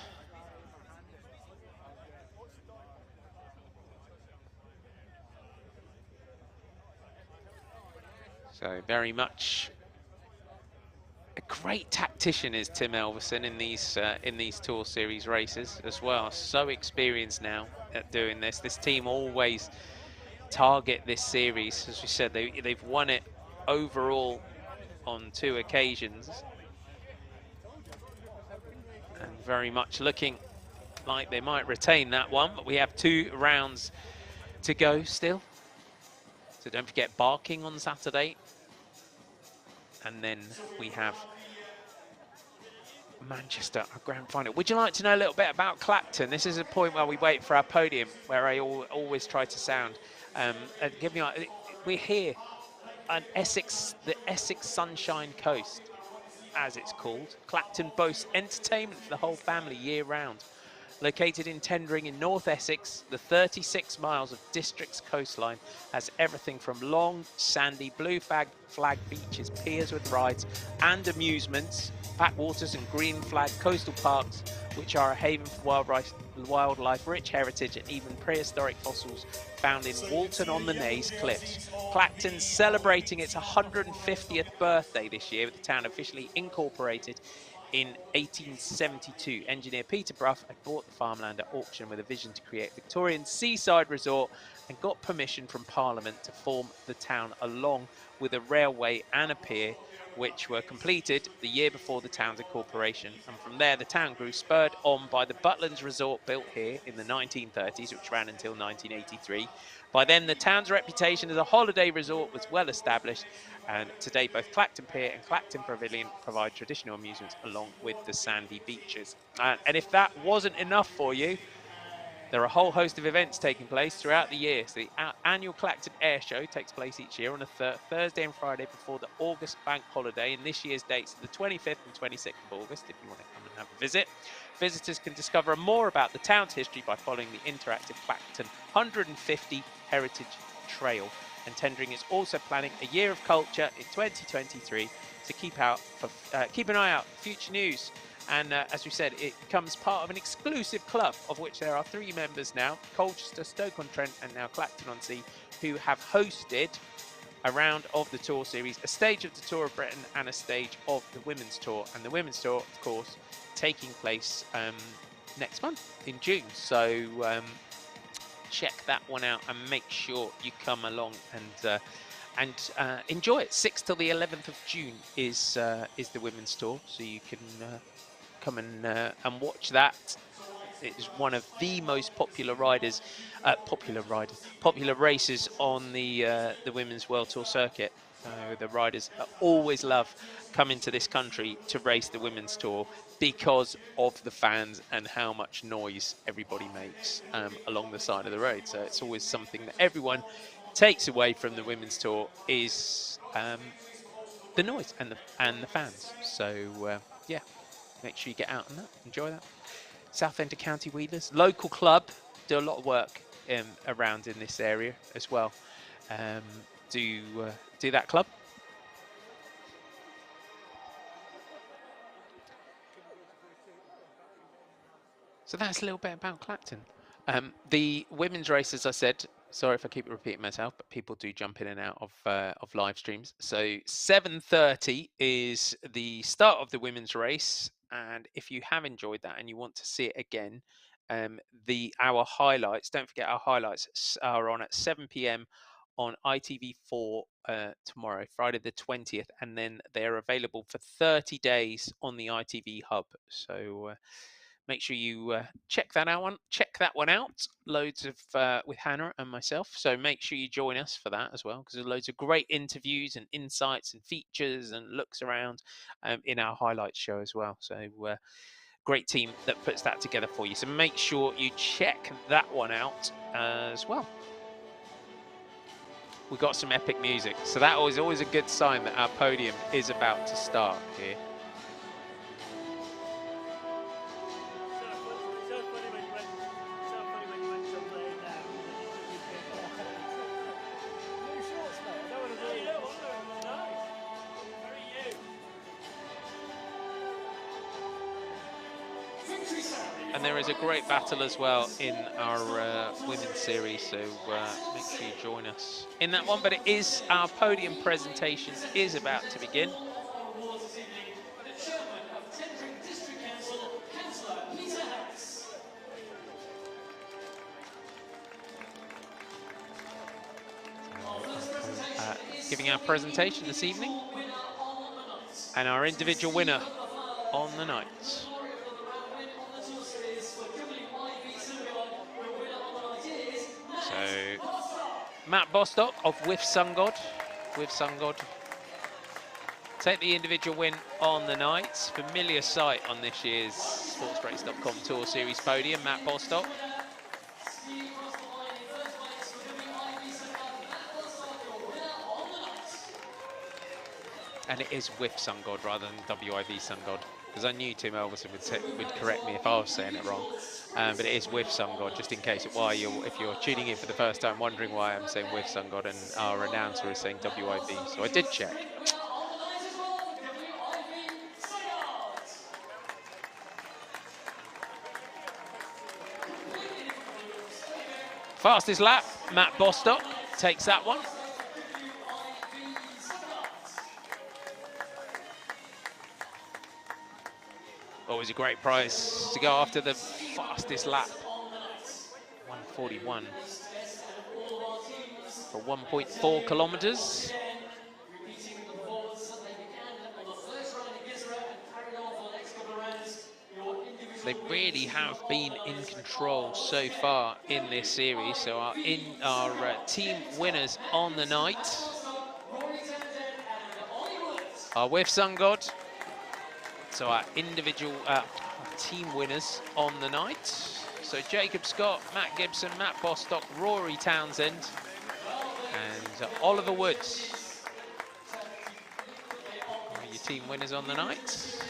S1: So very much a great tactician is Tim Elverson in these Tour Series races as well. So experienced now at doing this. This team always target this series. As we said, they've won it overall on 2 occasions. And very much looking like they might retain that one, but we have 2 rounds to go still. So don't forget Barking on Saturday. And then we have Manchester, our grand final. Would you like to know a little bit about Clacton? This is a point where we wait for our podium, where I always try to sound. And we're here on Essex, the Essex Sunshine Coast, as it's called. Clacton boasts entertainment for the whole family year round. Located in Tendring in North Essex, the 36 miles of district's coastline has everything from long, sandy, blue flag beaches, piers with rides and amusements, backwaters and green flag coastal parks, which are a haven for wildlife, rich heritage and even prehistoric fossils found in Walton-on-the-Naze cliffs. Clacton's celebrating its 150th birthday this year, with the town officially incorporated in 1872. Engineer Peter Brough had bought the farmland at auction with a vision to create a Victorian seaside resort and got permission from Parliament to form the town along with a railway and a pier, which were completed the year before the town's incorporation. And from there, the town grew, spurred on by the Butlins Resort built here in the 1930s, which ran until 1983. By then, the town's reputation as a holiday resort was well established, and today both Clacton Pier and Clacton Pavilion provide traditional amusements along with the sandy beaches. And if that wasn't enough for you, there are a whole host of events taking place throughout the year. So the annual Clacton Air Show takes place each year on a Thursday and Friday before the August bank holiday, and this year's dates are the 25th and 26th of August if you want to come and have a visit. Visitors can discover more about the town's history by following the interactive Clacton 150 Heritage Trail. And Tendring is also planning a year of culture in 2023, so keep an eye out for future news. And as we said, it becomes part of an exclusive club, of which there are 3 members now: Colchester, Stoke-on-Trent, and now Clacton-on-Sea, who have hosted a round of the Tour Series, a stage of the Tour of Britain, and a stage of the Women's Tour. And the Women's Tour, of course, taking place next month in June. So check that one out and make sure you come along and enjoy it. 6th till the 11th of June is the Women's Tour, so you can come and watch that. It is one of the most popular races on the Women's World Tour circuit. The riders always love coming to this country to race the Women's Tour because of the fans and how much noise everybody makes along the side of the road. So it's always something that everyone takes away from the Women's Tour is the noise and the fans. So yeah, make sure you get out and enjoy that. Southend of County Wheelers, local club, do a lot of work around in this area as well. Do that club. So that's a little bit about Clacton. The women's race, as I said, sorry if I keep repeating myself, but people do jump in and out of live streams. So 7:30 is the start of the women's race. And if you have enjoyed that and you want to see it again, our highlights, don't forget our highlights are on at 7 p.m. on ITV4 tomorrow, Friday the 20th. And then they're available for 30 days on the ITV hub. So make sure you check that one out. Loads of with Hannah and myself. So make sure you join us for that as well, because there's loads of great interviews and insights and features and looks around in our highlights show as well. So great team that puts that together for you. So make sure you check that one out as well. We've got some epic music, so that was always a good sign that our podium is about to start here. And there is a great battle as well in our women's series, so make sure you join us in that one. But it is our podium presentation is about to begin. Giving our presentation this evening, and our individual winner on the night. So Matt Bostock of With Sungod, take the individual win on the night. Familiar sight on this year's sportsbreaks.com Tour Series podium, Matt Bostock. And it is With Sungod rather than WIV Sungod, because I knew Tim Elverson would correct me if I was saying it wrong. But it is With Sungod, just in case if you're tuning in for the first time wondering why I'm saying With Sungod and our announcer is saying WIV. So I did check. Fastest lap, Matt Bostock takes that one. Always a great prize to go after the fastest lap. 1:41 for 1.4 kilometers. They really have been in control so far in this series. So our team winners on the night are With Sungod. So our individual team winners on the night. So Jacob Scott, Matt Gibson, Matt Bostock, Rory Townsend, and Oliver Woods. Your team winners on the night.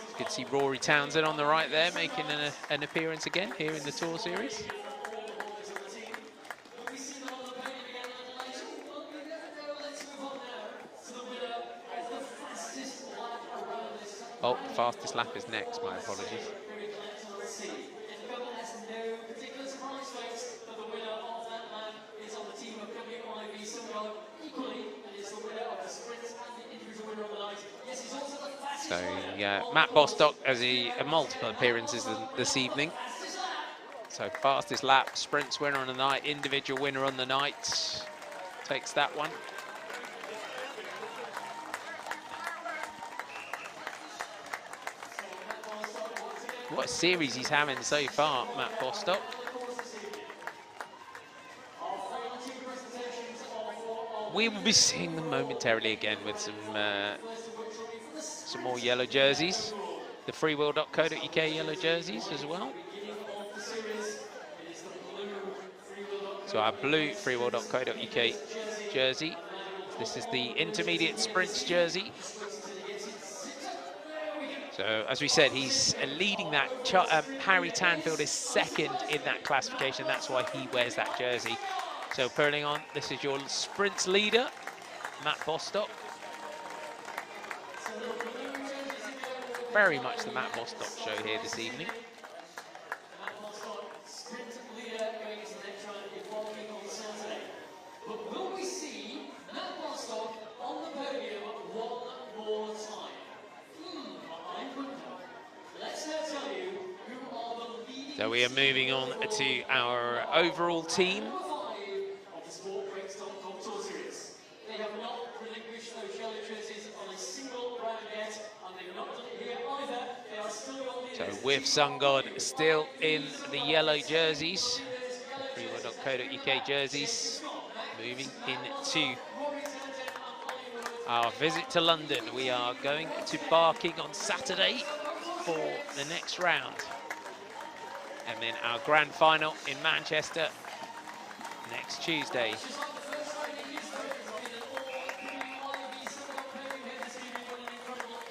S1: You can see Rory Townsend on the right there, making an appearance again here in the Tour Series. Oh, fastest lap is next, my apologies.
S2: the government has no particular surprise, folks, but the winner of that lap is on the team of WIV Sungon. Equally, it is the winner of the sprint and the individual winner of the night. Yes, he's also the fastest
S1: So Matt Bostock has multiple appearances this evening. So fastest lap, sprints winner on the night, individual winner on the night. Takes that one. What a series he's having so far, Matt Bostock. We will be seeing them momentarily again with some more yellow jerseys. The freewheel.co.uk yellow jerseys as well. So our blue freewheel.co.uk jersey. This is the intermediate sprints jersey. So as we said, he's leading that. Harry Tanfield is second in that classification. That's why he wears that jersey. So purling on, this is your sprints leader, Matt Bostock. Very much the Matt Bostock show here this evening.
S2: But will we see Matt Bostock on the podium one more time? I wonder. Let's now tell you who are the leading.
S1: So we are moving on to our overall team.
S2: Of the Sport Breaks Tour Series. They have not relinquished those yellow jerseys on a single round yet, and they've not done it here either. They are still on the.
S1: So with Sun God still in the yellow jerseys, freewheel.co.uk jerseys. Moving into our visit to London. We are going to Barking on Saturday for the next round. And then our grand final in Manchester next Tuesday.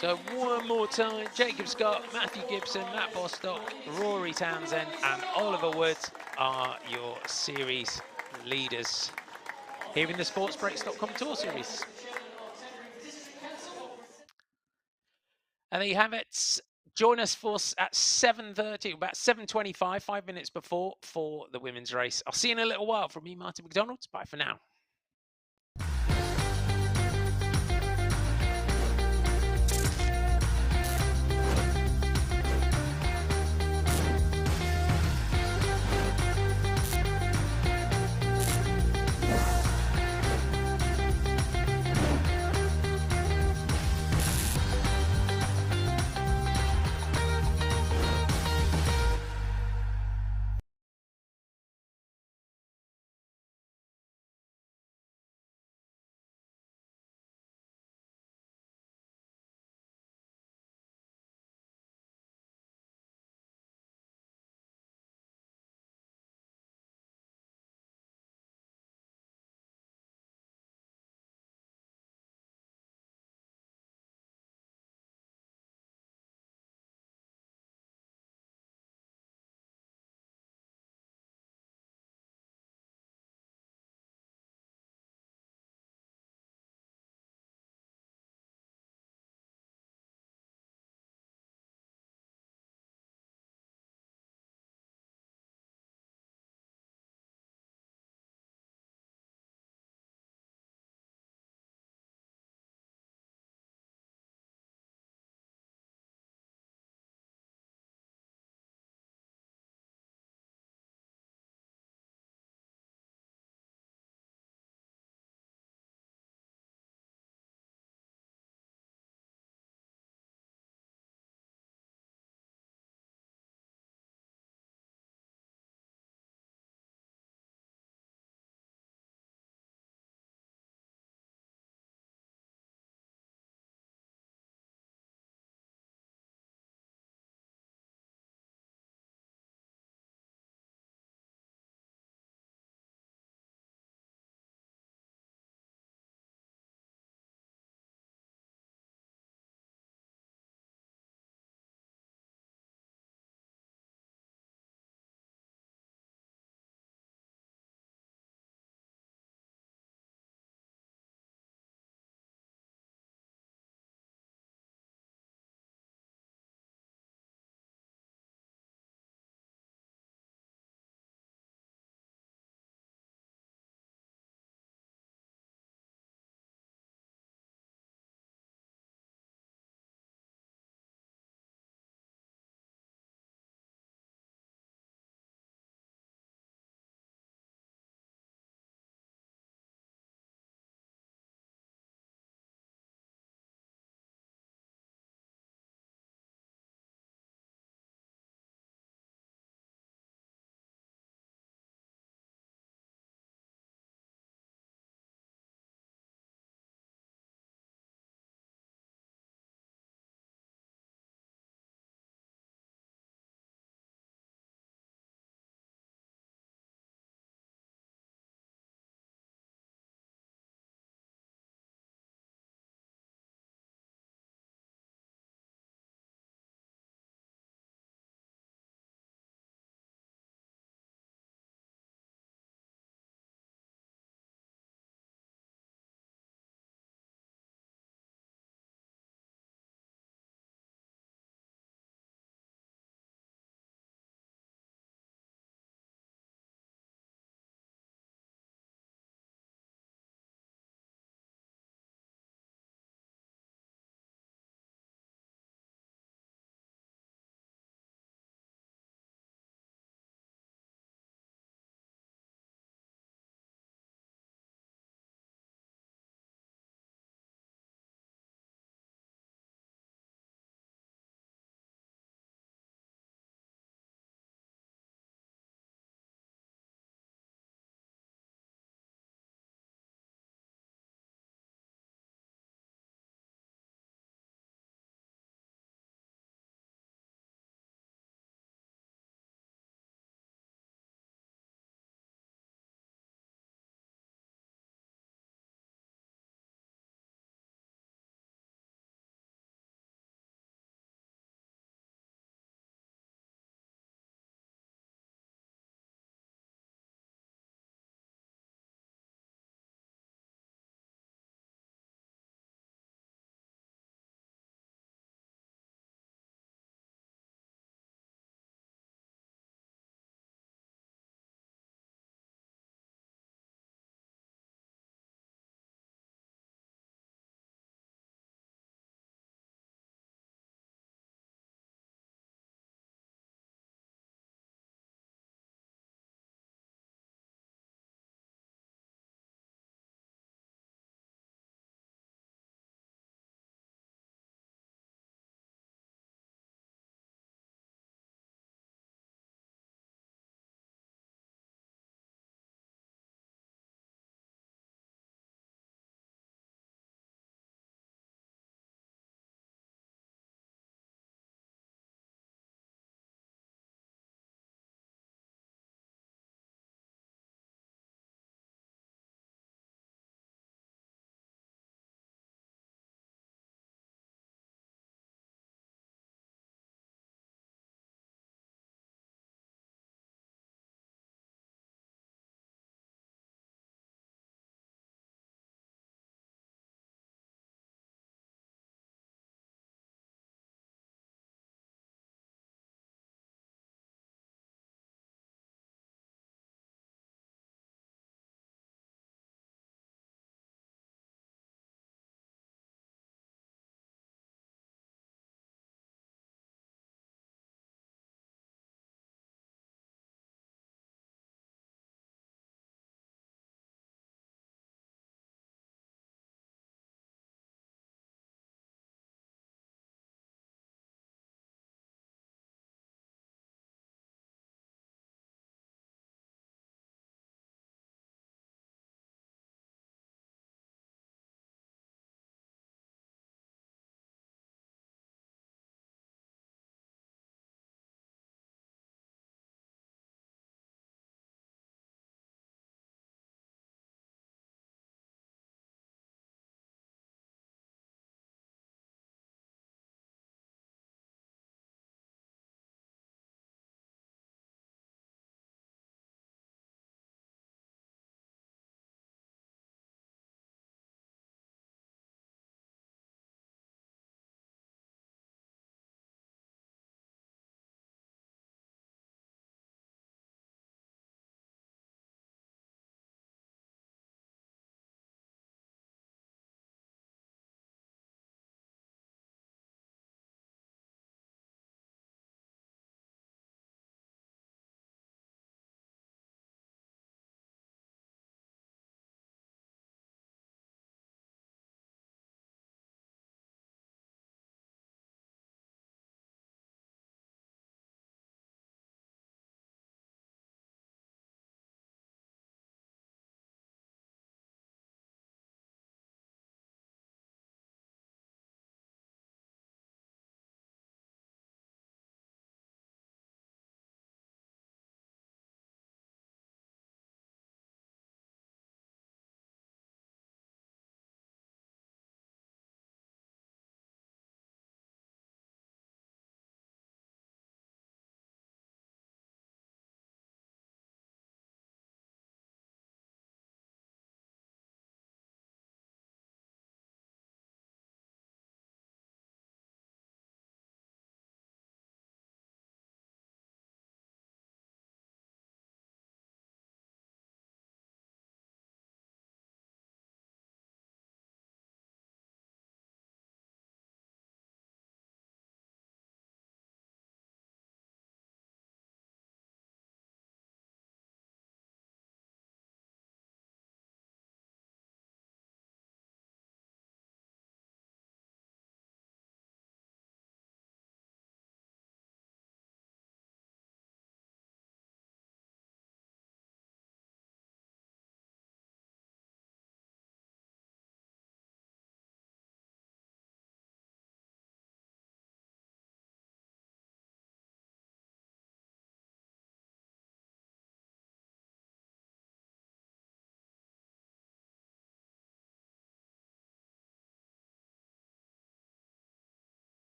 S1: So one more time, Jacob Scott, Matthew Gibson, Matt Bostock, Rory Townsend and Oliver Woods are your series leaders here in the sportsbreaks.com Tour Series. And there you have it. Join us at 7:30, about 7:25, 5 minutes before, for the women's race. I'll see you in a little while. From me, Martin McDonald. Bye for now.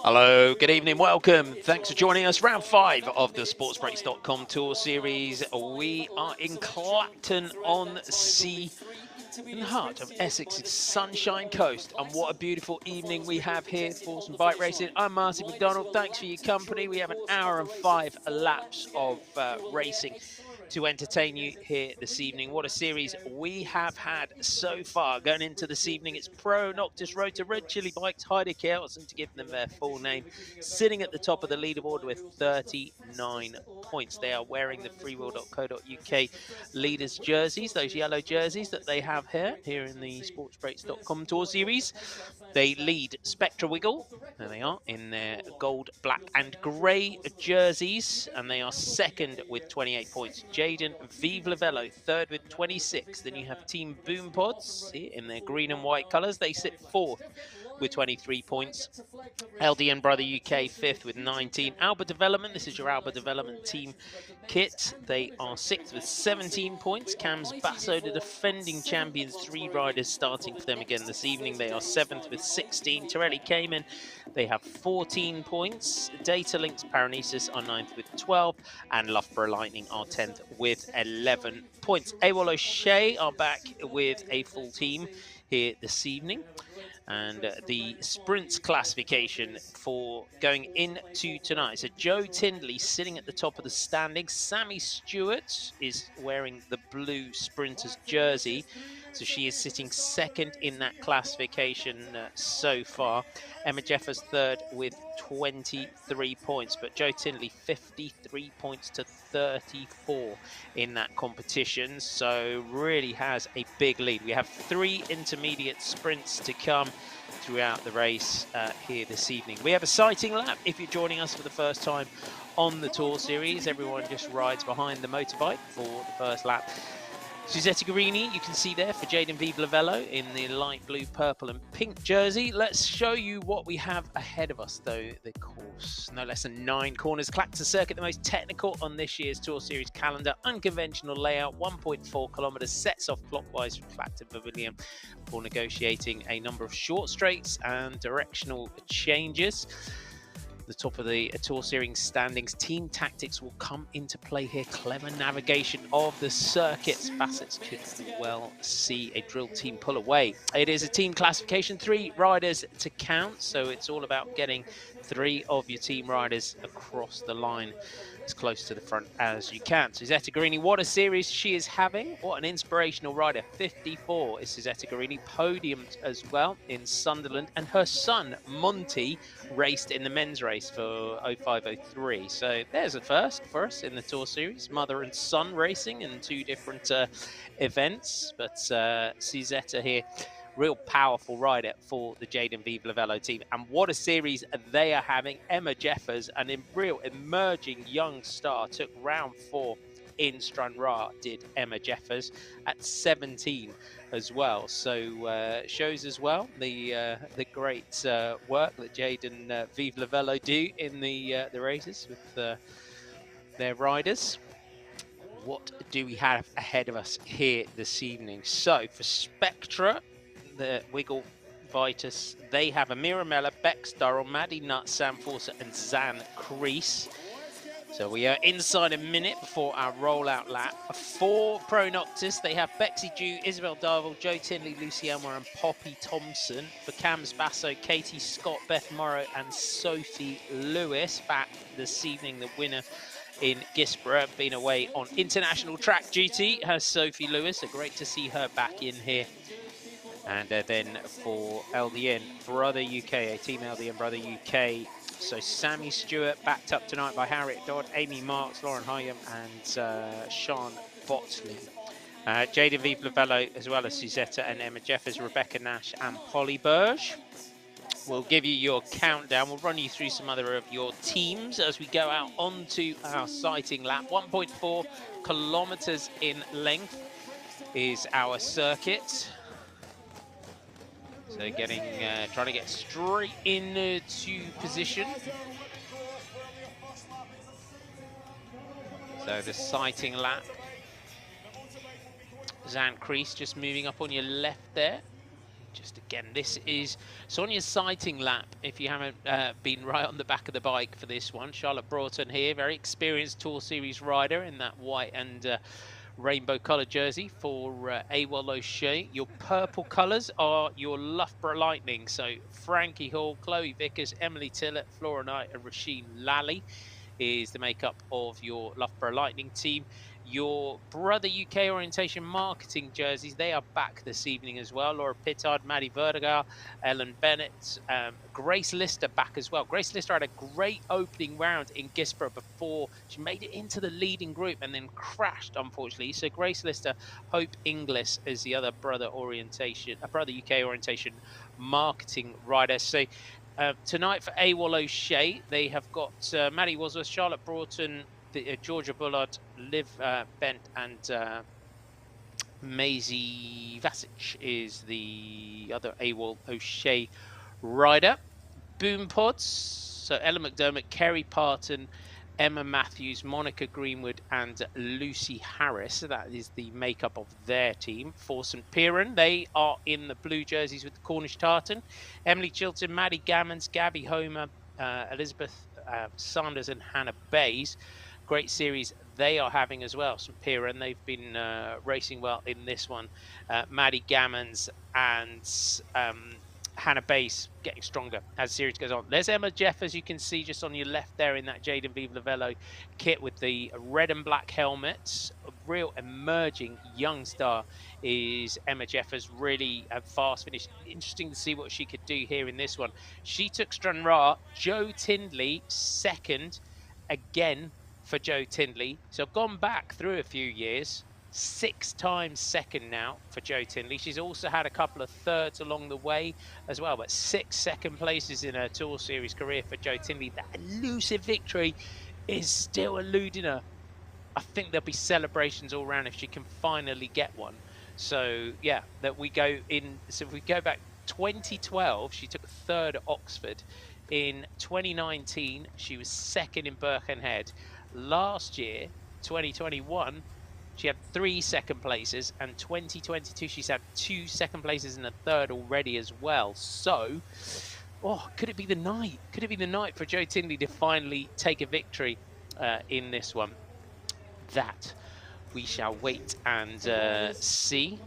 S1: Hello, good evening, welcome. Thanks for joining us. Round 5 of the sportsbreaks.com Tour Series. We are in Clacton-on-Sea, in the heart of Essex's Sunshine Coast. And what a beautiful evening we have here for some bike racing. I'm Martin McDonald. Thanks for your company. We have an hour and 5 laps of racing to entertain you here this evening. What a series we have had so far. Going into this evening, it's Pro, Noctis, Rota, Red Chili Bikes, Heide Chaos, and to give them their full name, sitting at the top of the leaderboard with 39 points. They are wearing the freewheel.co.uk leaders jerseys, those yellow jerseys that they have here in the sportsbreaks.com Tour Series. They lead Spectra Wiggle, there they are, in their gold, black and grey jerseys, and they are second with 28 points. Jaden Vive Lavello, third with 26. Then you have Team Boom Pods here in their green and white colours. They sit fourth with 23 points. LDN Brother UK fifth with 19. Alba Development, this is your Alba Development team kit. They are sixth with 17 points. Cams Basso, the defending champions, 3 riders starting for them again this evening. They are seventh with 16. Torelli Cayman, they have 14 points. Data Links Paranesis are ninth with 12. And Loughborough Lightning are 10th with 11 points. AWOL O'Shea are back with a full team here this evening. And the sprints classification for going into tonight. So Joe Tindley sitting at the top of the standings. Sammy Stewart is wearing the blue sprinters jersey. So she is sitting second in that classification so far. Emma Jeffers third with 23 points. But Joe Tindley 53 points to 34 in that competition. So really has a big lead. We have 3 intermediate sprints to come throughout the race here this evening. We have a sighting lap if you're joining us for the first time on the Tour Series. Everyone just rides behind the motorbike for the first lap. Suzette Guarini, you can see there for Jaden Vivlavello in the light blue, purple and pink jersey. Let's show you what we have ahead of us, though. The course, no less than 9 corners. Clacton Circuit, the most technical on this year's Tour Series calendar. Unconventional layout, 1.4 kilometres, sets off clockwise from Clacton Pavilion for negotiating a number of short straights and directional changes. The top of the Tour Series standings. Team tactics will come into play here. Clever navigation of the circuits. Facets could well see a drill team pull away. It is a team classification, 3 riders to count, so it's all about getting 3 of your team riders across the line as close to the front as you can. Suzette Guarini, what a series she is having. What an inspirational rider. 54 is Suzette Guarini, podiumed as well in Sunderland, and her son Monty raced in the men's race for 0503. So there's a first for us in the Tour Series. Mother and son racing in 2 different events, but Suzette here, real powerful rider for the Jaden Vivlavello team. And what a series they are having. Emma Jeffers, an real emerging young star, took round 4 in Stranraer, did Emma Jeffers, at 17 as well. So shows as well the great work that Jaden Vivlavello do in the races with their riders. What do we have ahead of us here this evening? So for Spectra, the Wiggle Vitus, they have Amira Mella, Bex Durrell, Maddie Nutt, Sam Forser and Zan Crease. So we are inside a minute before our rollout lap. For Pro Noctis, they have Bexy Dew, Isabel Darville, Joe Tinley, Lucy Elmore and Poppy Thompson. For Cams Basso, Katie Scott, Beth Morrow and Sophie Lewis. Back this evening, the winner in Gisborough, been away on international track duty, has Sophie Lewis. So great to see her back in here. And then for LDN Brother UK, Team LDN Brother UK, so Sammy Stewart, backed up tonight by Harriet Dodd, Amy Marks, Lauren Hyam and Sean Botley. Jaden Vivlavello, as well as Suzette and Emma Jeffers, Rebecca Nash and Polly Burge. We'll give you your countdown. We'll run you through some other of your teams as we go out onto our sighting lap. 1.4 kilometres in length is our circuit. So trying to get straight into position. So the sighting lap. Zan Crease just moving up on your left there. Just again, this is Sonia's sighting lap, if you haven't been right on the back of the bike for this one. Charlotte Broughton here, very experienced Tour Series rider in that white and rainbow colour jersey for AWOL O'Shea. Your purple colours are your Loughborough Lightning. So Frankie Hall, Chloe Vickers, Emily Tillett, Flora Knight and Rasheen Lally is the makeup of your Loughborough Lightning team. Your Brother UK Orientation Marketing jerseys, they are back this evening as well. Laura Pittard, Maddie Vertigar, Ellen Bennett, Grace Lister back as well. Grace Lister had a great opening round in Gisborough before she made it into the leading group and then crashed, unfortunately. So Grace Lister, Hope Inglis is the other Brother UK Orientation Marketing rider. So tonight for AWOL O'Shea, they have got Maddie Wasworth, Charlotte Broughton, Georgia Bullard, Liv Bent and Maisie Vasic is the other AWOL O'Shea rider. Boom Pods, so Ella McDermott, Kerry Parton, Emma Matthews, Monica Greenwood and Lucy Harris. So that is the makeup of their team. For St Piran, they are in the blue jerseys with the Cornish Tartan. Emily Chilton, Maddie Gammons, Gabby Homer, Elizabeth Sanders and Hannah Bays. Great series they are having as well. St Piran, they've been racing well in this one. Maddie Gammons and Hannah Bass getting stronger as the series goes on. There's Emma Jeff, as you can see just on your left there in that Jaden Vivlavello kit with the red and black helmets. A real emerging young star is Emma Jeffers, really a fast finish. Interesting to see what she could do here in this one. She took Stranraer. Joe Tindley second again for Joe Tindley. So gone back through a few years. 6 times second now for Joe Tindley. She's also had a couple of thirds along the way as well, but 6 second places in her Tour Series career for Joe Tindley. That elusive victory is still eluding her. I think there'll be celebrations all around if she can finally get one. So yeah, that we go in. So if we go back 2012, she took third at Oxford. In 2019, she was second in Birkenhead. Last year, 2021, she had 3 second places, and 2022 she's had 2 second places and a third already as well. So, oh, could it be the night? Could it be the night for Jo Tinley to finally take a victory in this one? That we shall wait and see.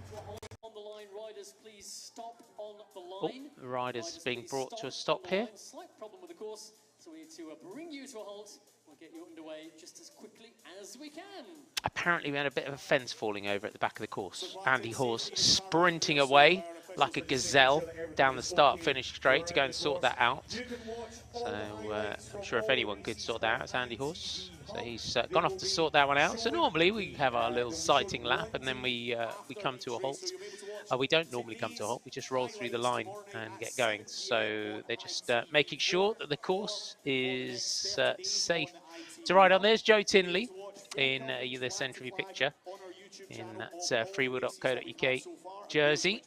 S2: On the line, riders, please stop on the
S1: Oh,
S2: line.
S1: the rider's being brought to a stop here.
S2: Slight problem with the course, so we need to bring you to a halt. We'll get you underway just as quickly as we can.
S1: Apparently we had a bit of a fence falling over at the back of the course. Andy Horse sprinting away like a gazelle down the start-finish straight to go and sort that out. So I'm sure if anyone could sort that out, it's Andy Horse. So he's gone off to sort that one out. So normally we have our little sighting lap and then we come to a halt. We don't normally come to a halt, we just roll through the line and get going. So they're just making sure that the course is safe to ride on. There's Jo Tinley in the centre of your picture in that freewheel.co.uk jersey.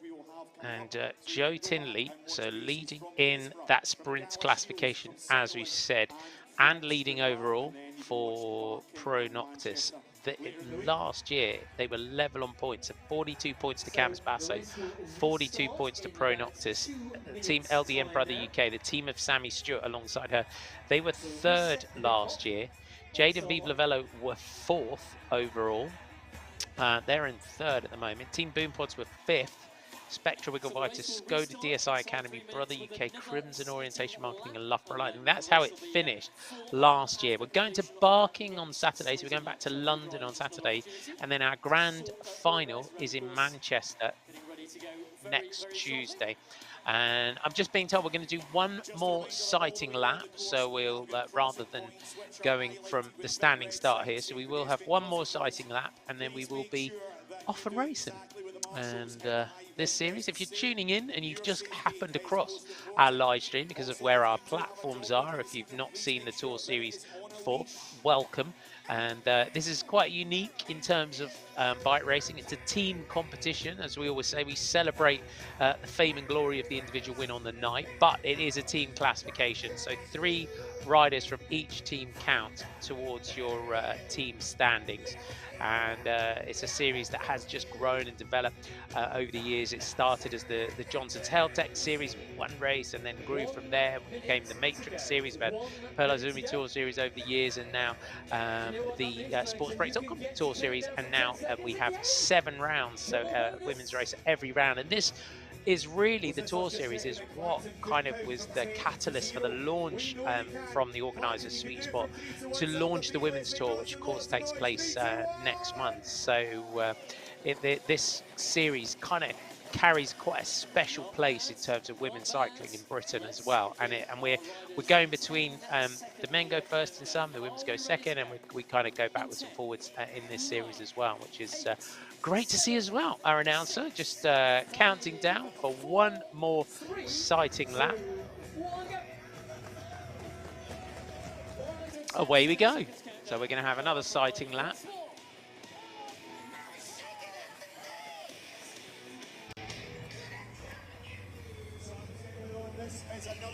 S1: And Jo Tinley, so leading in that sprint classification, as we said, and leading overall for Pro Noctis. Last year, they were level on points, 42 points to Camus Basso, 42 points to Pro Noctis. Team LDN Brother UK, the team of Sammy Stewart alongside her, they were third last year. Jade and Vive Lavello were fourth overall. They're in third at the moment. Team Boom Pods were fifth. Spectra Wiggle Vitus, Skoda DSI Academy, Brother UK, Crimson Orientation Marketing, and Loughborough Lightning. That's how it finished last year. We're going to Barking on Saturday, so we're going back to London on Saturday, and then our grand final is in Manchester next Tuesday. And I'm just being told we're going to do one more sighting lap, so we'll rather than going from the standing start here, so we will have one more sighting lap, and then we will be off and racing. And this series, if you're tuning in and you've just happened across our live stream because of where our platforms are, if you've not seen the Tour Series before, welcome. And this is quite unique in terms of bike racing. It's a team competition. As we always say, we celebrate the fame and glory of the individual win on the night, but it is a team classification. So 3 riders from each team count towards your team standings. And it's a series that has just grown and developed over the years. It started as the Johnson's Helltech series, one race, and then grew from there. It became the Matrix series. We've had Pearl Azumi Tour series over the years, and now the SportsBreak.com Tour series, and now we have 7 rounds, so women's race every round. And this is really, the Tour Series is what kind of was the catalyst for the launch from the organisers, Sweet Spot, to launch the Women's Tour, which of course takes place next month. So this series kind of carries quite a special place in terms of women's cycling in Britain as well. And we're going between the men go first in some, the women's go second, and we kind of go backwards and forwards in this series as well, which is great to see as well. Our announcer just counting down for one more sighting lap. Away we go. So we're going to have another sighting lap.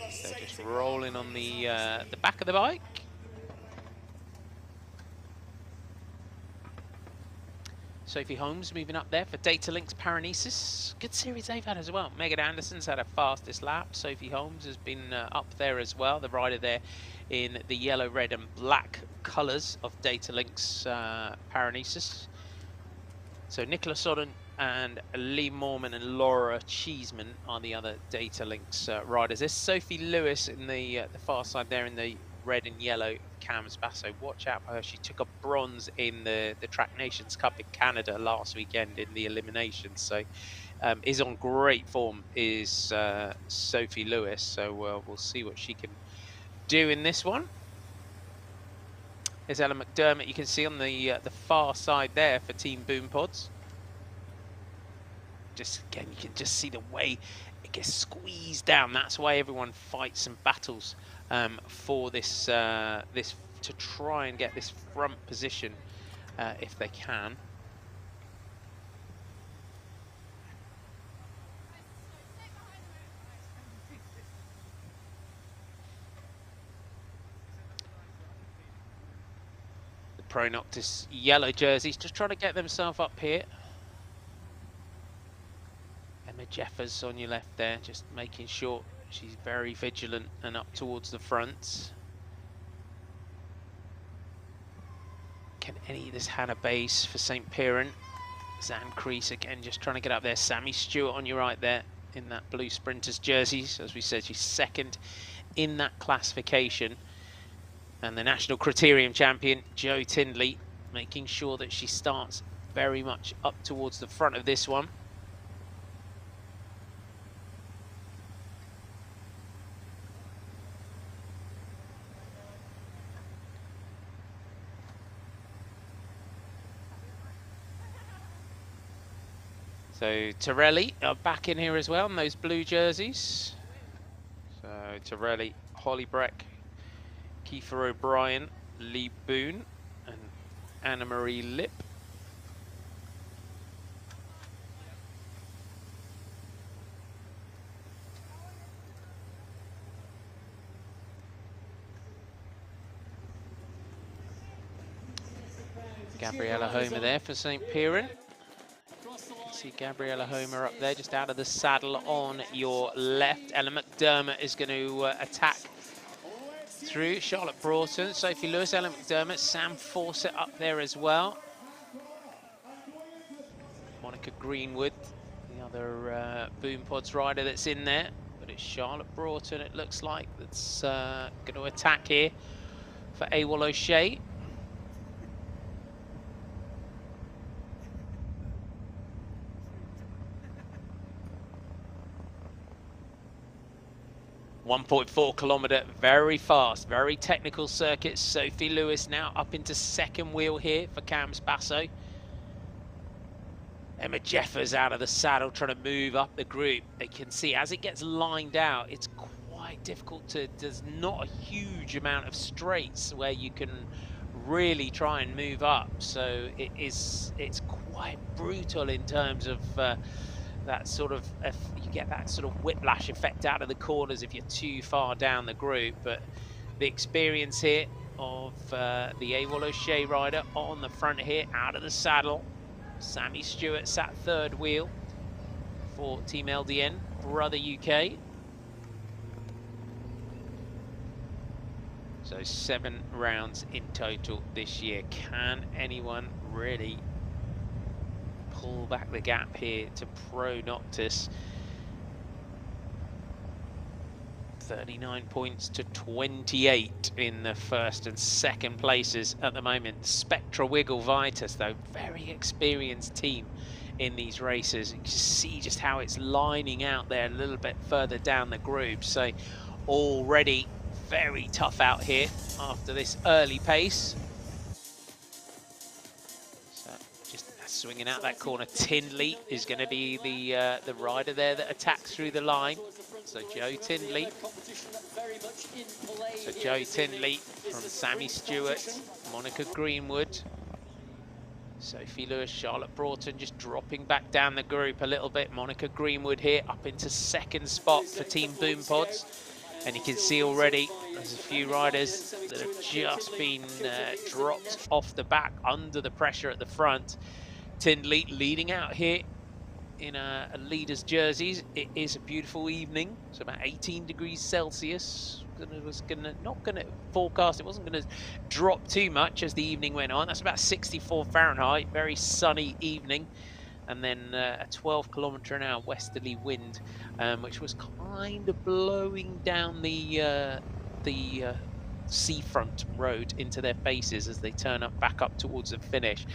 S1: So just rolling on the back of the bike. Sophie Holmes moving up there for Data Links Paranesis. Good series they've had as well. Megan Anderson's had her fastest lap. Sophie Holmes has been up there as well. The rider there in the yellow, red and black colours of Data Links Paranesis. So Nicola Sodden and Lee Morman and Laura Cheeseman are the other Data Links riders. There's Sophie Lewis in the far side there in the red and yellow Camus Basso. Watch out for her. She took a bronze in the Track Nations Cup in Canada last weekend in the elimination. So is on great form is Sophie Lewis. So we'll see what she can do in this one. There's Ellen McDermott. You can see on the far side there for Team Boom Pods. Just again, you can just see the way it gets squeezed down. That's why everyone fights and battles for this to try and get this front position if they can. The Pro Noctis yellow jerseys just trying to get themselves up here. Emma Jeffers on your left there, just making sure she's very vigilant and up towards the front. Can any of this Hannah Base for St. Piran? Zan Crease again, just trying to get up there. Sammy Stewart on your right there in that blue sprinters jerseys. As we said, she's second in that classification. And the national criterium champion, Jo Tindley, making sure that she starts very much up towards the front of this one. So Torelli are back in here as well in those blue jerseys. So Torelli, Holly Breck, Kiefer O'Brien, Lee Boone and Anna-Marie Lipp. Gabriella Homer there for St. Piran. See Gabriella Homer up there, just out of the saddle on your left. Ella McDermott is going to attack through. Charlotte Broughton, Sophie Lewis, Ella McDermott, Sam Fawcett up there as well. Monica Greenwood, the other Boom Pods rider that's in there. But it's Charlotte Broughton, it looks like, that's going to attack here for Awol O'Shea. 1.4 kilometre, very fast, very technical circuit. Sophie Lewis now up into second wheel here for Cams Basso. Emma Jeffers out of the saddle trying to move up the group. They can see as it gets lined out, it's quite difficult to, there's not a huge amount of straights where you can really try and move up. So it's quite brutal in terms of that sort of, you get that sort of whiplash effect out of the corners if you're too far down the group. But the experience here of the Awol O'Shea rider on the front here, out of the saddle. Sammy Stewart sat third wheel for Team LDN, Brother UK. So 7 rounds in total this year. Can anyone really pull back the gap here to Pro Noctis? 39 points to 28 in the first and second places at the moment. Spectra Wiggle Vitus, though, very experienced team in these races. You can see just how it's lining out there a little bit further down the group. So already very tough out here after this early pace. So just swinging out that corner. Tindley is going to be the rider there that attacks through the line. So Jo Tindley. So Jo Tindley from Sammy Stewart, Monica Greenwood, Sophie Lewis, Charlotte Broughton just dropping back down the group a little bit. Monica Greenwood here up into second spot for Team Boom Pods. And you can see already there's a few riders that have just been dropped off the back under the pressure at the front. Tindley leading out here in a leader's jerseys. It is a beautiful evening. It's about 18 degrees Celsius. Not gonna forecast, it wasn't gonna drop too much as the evening went on. That's about 64 Fahrenheit, very sunny evening. And then a 12 km/h westerly wind, which was kind of blowing down the seafront road into their faces as they turn back up towards the finish.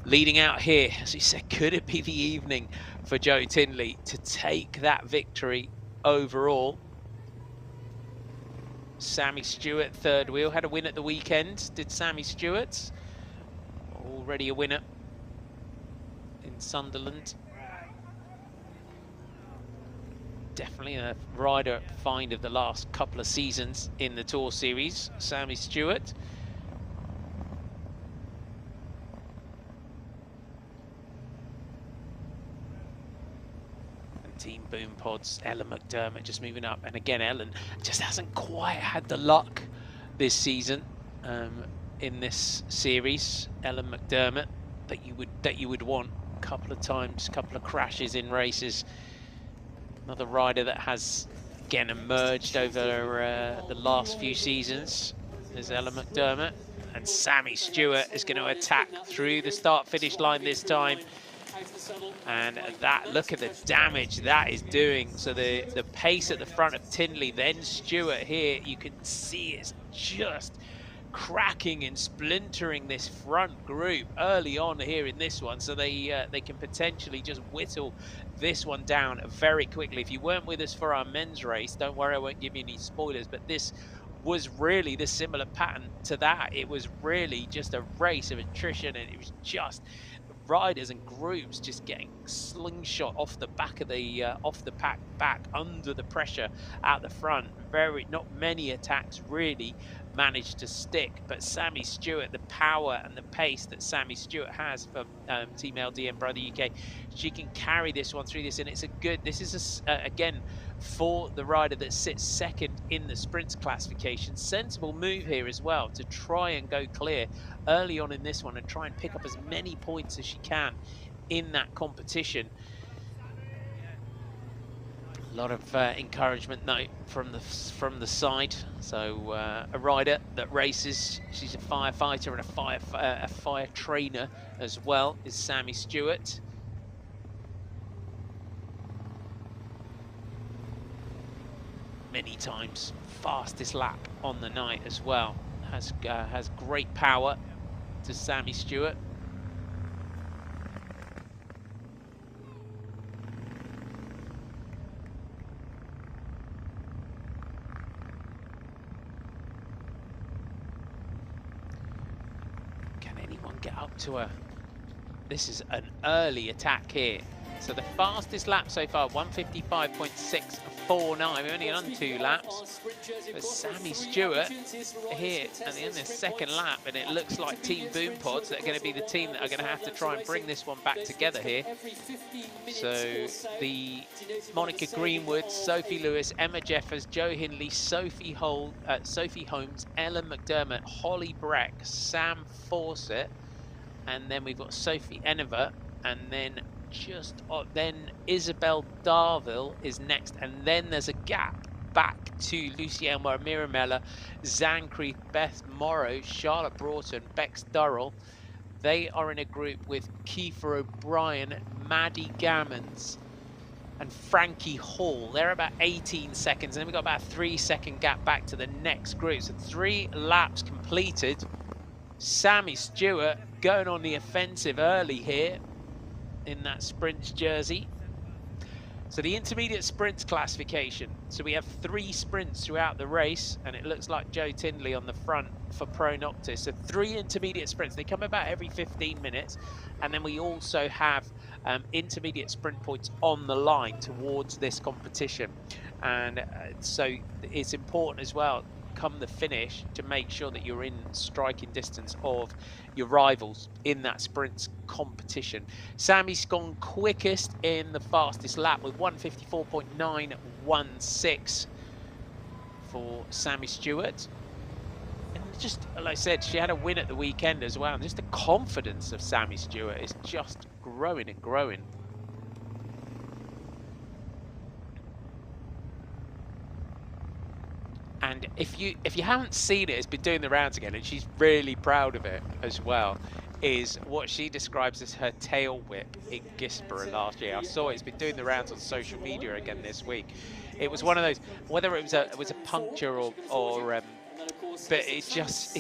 S1: Leading out here, as you said, could it be the evening for Jo Tindley to take that victory overall? Sammy Stewart, third wheel, had a win at the weekend, did Sammy Stewart. Already a winner in Sunderland. Definitely a rider find of the last couple of seasons in the Tour Series, Sammy Stewart. boom pods. Ellen McDermott just moving up, and again, Ellen just hasn't quite had the luck this season in this series. Ellen McDermott that you would want. A couple of times, couple of crashes in races. Another rider that has again emerged over the last few seasons is Ellen McDermott. And Sammy Stewart is going to attack through the start-finish line this time. And that, look at the damage that is doing. So the pace at the front of Tinley, then Stewart here, you can see it's just cracking and splintering this front group early on here in this one, so they can potentially just whittle this one down very quickly. If you weren't with us for our men's race, don't worry, I won't give you any spoilers, but this was really the similar pattern to that. It was really just a race of attrition, and it was just riders and groups just getting slingshot off the back of the pack back under the pressure out the front. Not many attacks really managed to stick, but Sammy Stewart, the power and the pace that Sammy Stewart has for Team LD and Brother UK, she can carry this one through this, and it's a good, this is again for the rider that sits second in the sprints classification, sensible move here as well to try and go clear early on in this one and try and pick up as many points as she can in that competition. A lot of encouragement note from the side. So a rider that races, she's a firefighter and a fire trainer as well, is Sammy Stewart. Many times fastest lap on the night as well. Has great power to Sammy Stewart. Get up to her. This is an early attack here. So the fastest lap so far, 155.649. We've only done 2 laps. But Sammy Stewart here at the end of the second lap, and it looks like Team Boom Pods that are going to be the team that are going to have to try and bring this one back together here. So the Monica Greenwood, Sophie Lewis, Emma Jeffers, Joe Hindley, Sophie Holmes, Ellen McDermott, Holly Breck, Sam Fawcett, and then we've got Sophie Enever, and then then Isabel Darville is next, and then there's a gap back to Lucy Elmore, Miramella, Zancree, Beth Morrow, Charlotte Broughton, Bex Durrell. They are in a group with Kiefer O'Brien, Maddie Gammons, and Frankie Hall. They're about 18 seconds, and then we've got about a 3-second gap back to the next group. So 3 laps completed. Sammy Stewart going on the offensive early here in that sprints jersey. So the intermediate sprints classification. So we have 3 sprints throughout the race, and it looks like Joe Tindley on the front for Pro Noctis. So 3 intermediate sprints. They come about every 15 minutes. And then we also have intermediate sprint points on the line towards this competition. And so it's important as well, come the finish, to make sure that you're in striking distance of your rivals in that sprints competition. Sammy's gone quickest in the fastest lap with 154.916 for Sammy Stewart. And just like I said, she had a win at the weekend as well. And just the confidence of Sammy Stewart is just growing and growing. And if you haven't seen it, it's been doing the rounds again, and she's really proud of it as well, is what she describes as her tail whip in Gisborough last year. I saw it's been doing the rounds on social media again this week. It was one of those, whether it was a puncture or but it was just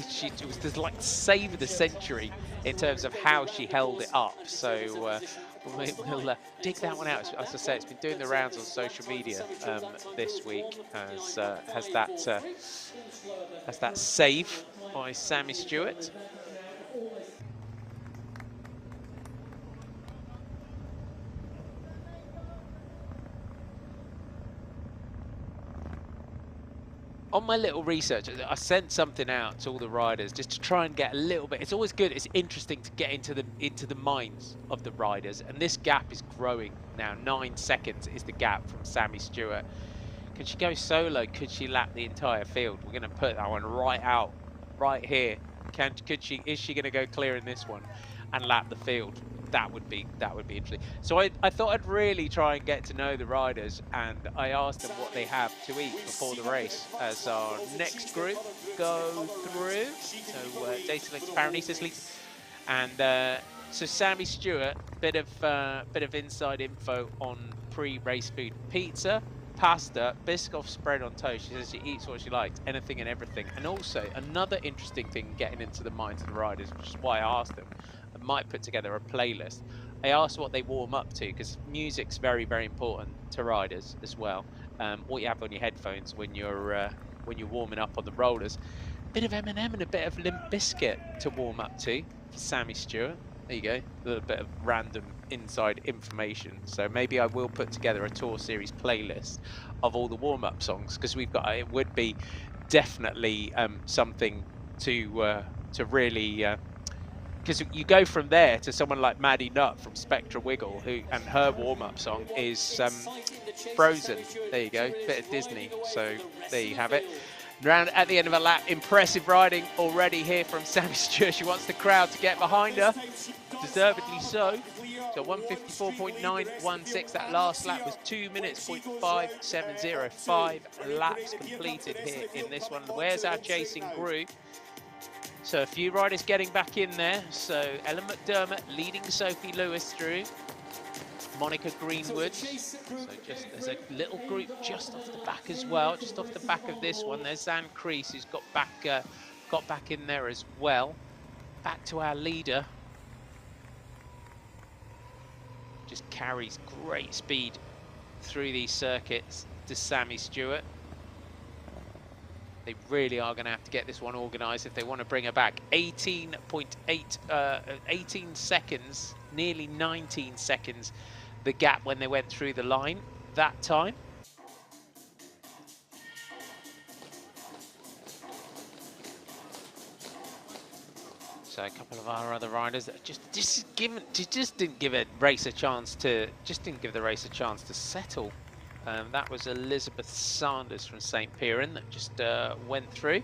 S1: like save of the century in terms of how she held it up. So we'll dig that one out. As I say, it's been doing the rounds on social media this week as that save by Sammy Stewart. On my little research. I sent something out to all the riders just to try and get a little bit. It's always good. It's interesting to get into the minds of the riders, and this gap is growing now. 9 seconds is the gap from Sammy Stewart. Can she go solo? Could she lap the entire field? We're going to put that one right out, right here. Could she? Is she going to go clear in this one and lap the field? That would be interesting. So I thought I'd really try and get to know the riders, and I asked them what they have to eat before the race as our next group go through. So Data Links Paranesis and so Sammy Stewart, bit of inside info on pre-race food: pizza, pasta, Biscoff spread on toast. She says she eats what she likes, anything and everything. And also another interesting thing, getting into the minds of the riders, which is why I asked them. I might put together a playlist. I asked what they warm up to, because music's very, very important to riders as well. What you have on your headphones when you're warming up on the rollers. Bit of Eminem and a bit of Limp Bizkit to warm up to for Sammy Stewart. There you go, a little bit of random inside information. So maybe I will put together a Tour Series playlist of all the warm-up songs, because we've got, it would be definitely something to really, because you go from there to someone like Maddie Nutt from Spectra Wiggle, and her warm-up song is Frozen. There you go, bit of Disney. So there you have it. Round at the end of a lap, impressive riding already here from Sammy Stewart. She wants the crowd to get behind her, deservedly so. So 154.916, that last lap was 2 minutes, 0.570. 5 laps completed here in this one. Where's our chasing group? So a few riders getting back in there. So Ellen McDermott leading Sophie Lewis through. Monica Greenwood. So just there's a little group just off the back as well, just off the back of this one. There's Zan Kreese, who's got back in there as well. Back to our leader. Just carries great speed through these circuits to Sammy Stewart. They really are going to have to get this one organised if they want to bring her back. 18 seconds, nearly 19 seconds, the gap when they went through the line that time. So a couple of our other riders that just didn't give the race a chance to settle. That was Elizabeth Sanders from St. Piran that just went through.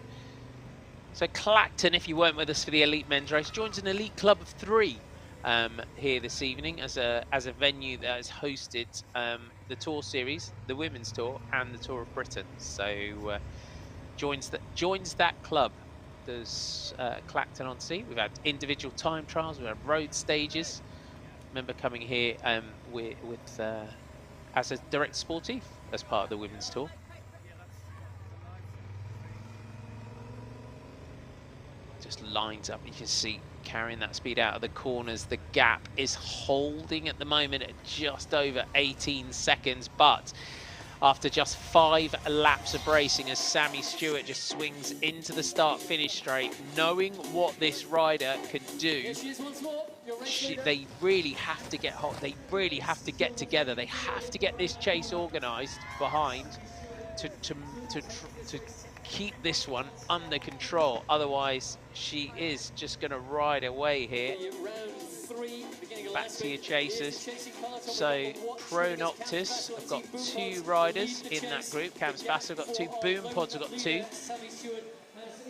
S1: So Clacton, if you weren't with us for the Elite Men's race, joins an elite club of 3 here this evening as a venue that has hosted the Tour Series, the Women's Tour, and the Tour of Britain. So joins that club. There's Clacton-on-Sea. We've had individual time trials. We've had road stages. Remember coming here with as a direct sportive as part of the Women's Tour. Just lines up, you can see, carrying that speed out of the corners. The gap is holding at the moment at just over 18 seconds, but after just 5 laps of racing, as Sammy Stewart just swings into the start-finish straight, knowing what this rider can do, they really have to get hot. They really have to get together. They have to get this chase organised behind to keep this one under control. Otherwise, she is just going to ride away here. Back to your chasers. So Pro Noctis have got 2 riders in that group. Camps Bass have got 2. Boom Pods have got 2.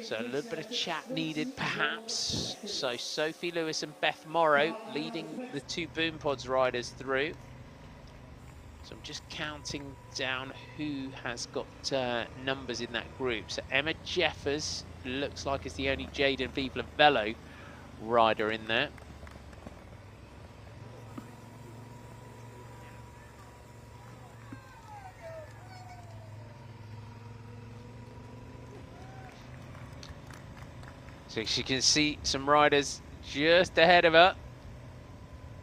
S1: So a little bit of chat needed, perhaps. So Sophie Lewis and Beth Morrow leading the 2 Boom Pods riders through. So I'm just counting down who has got numbers in that group. So Emma Jeffers looks like is the only Jaden Viva Velo rider in there. So she can see some riders just ahead of her.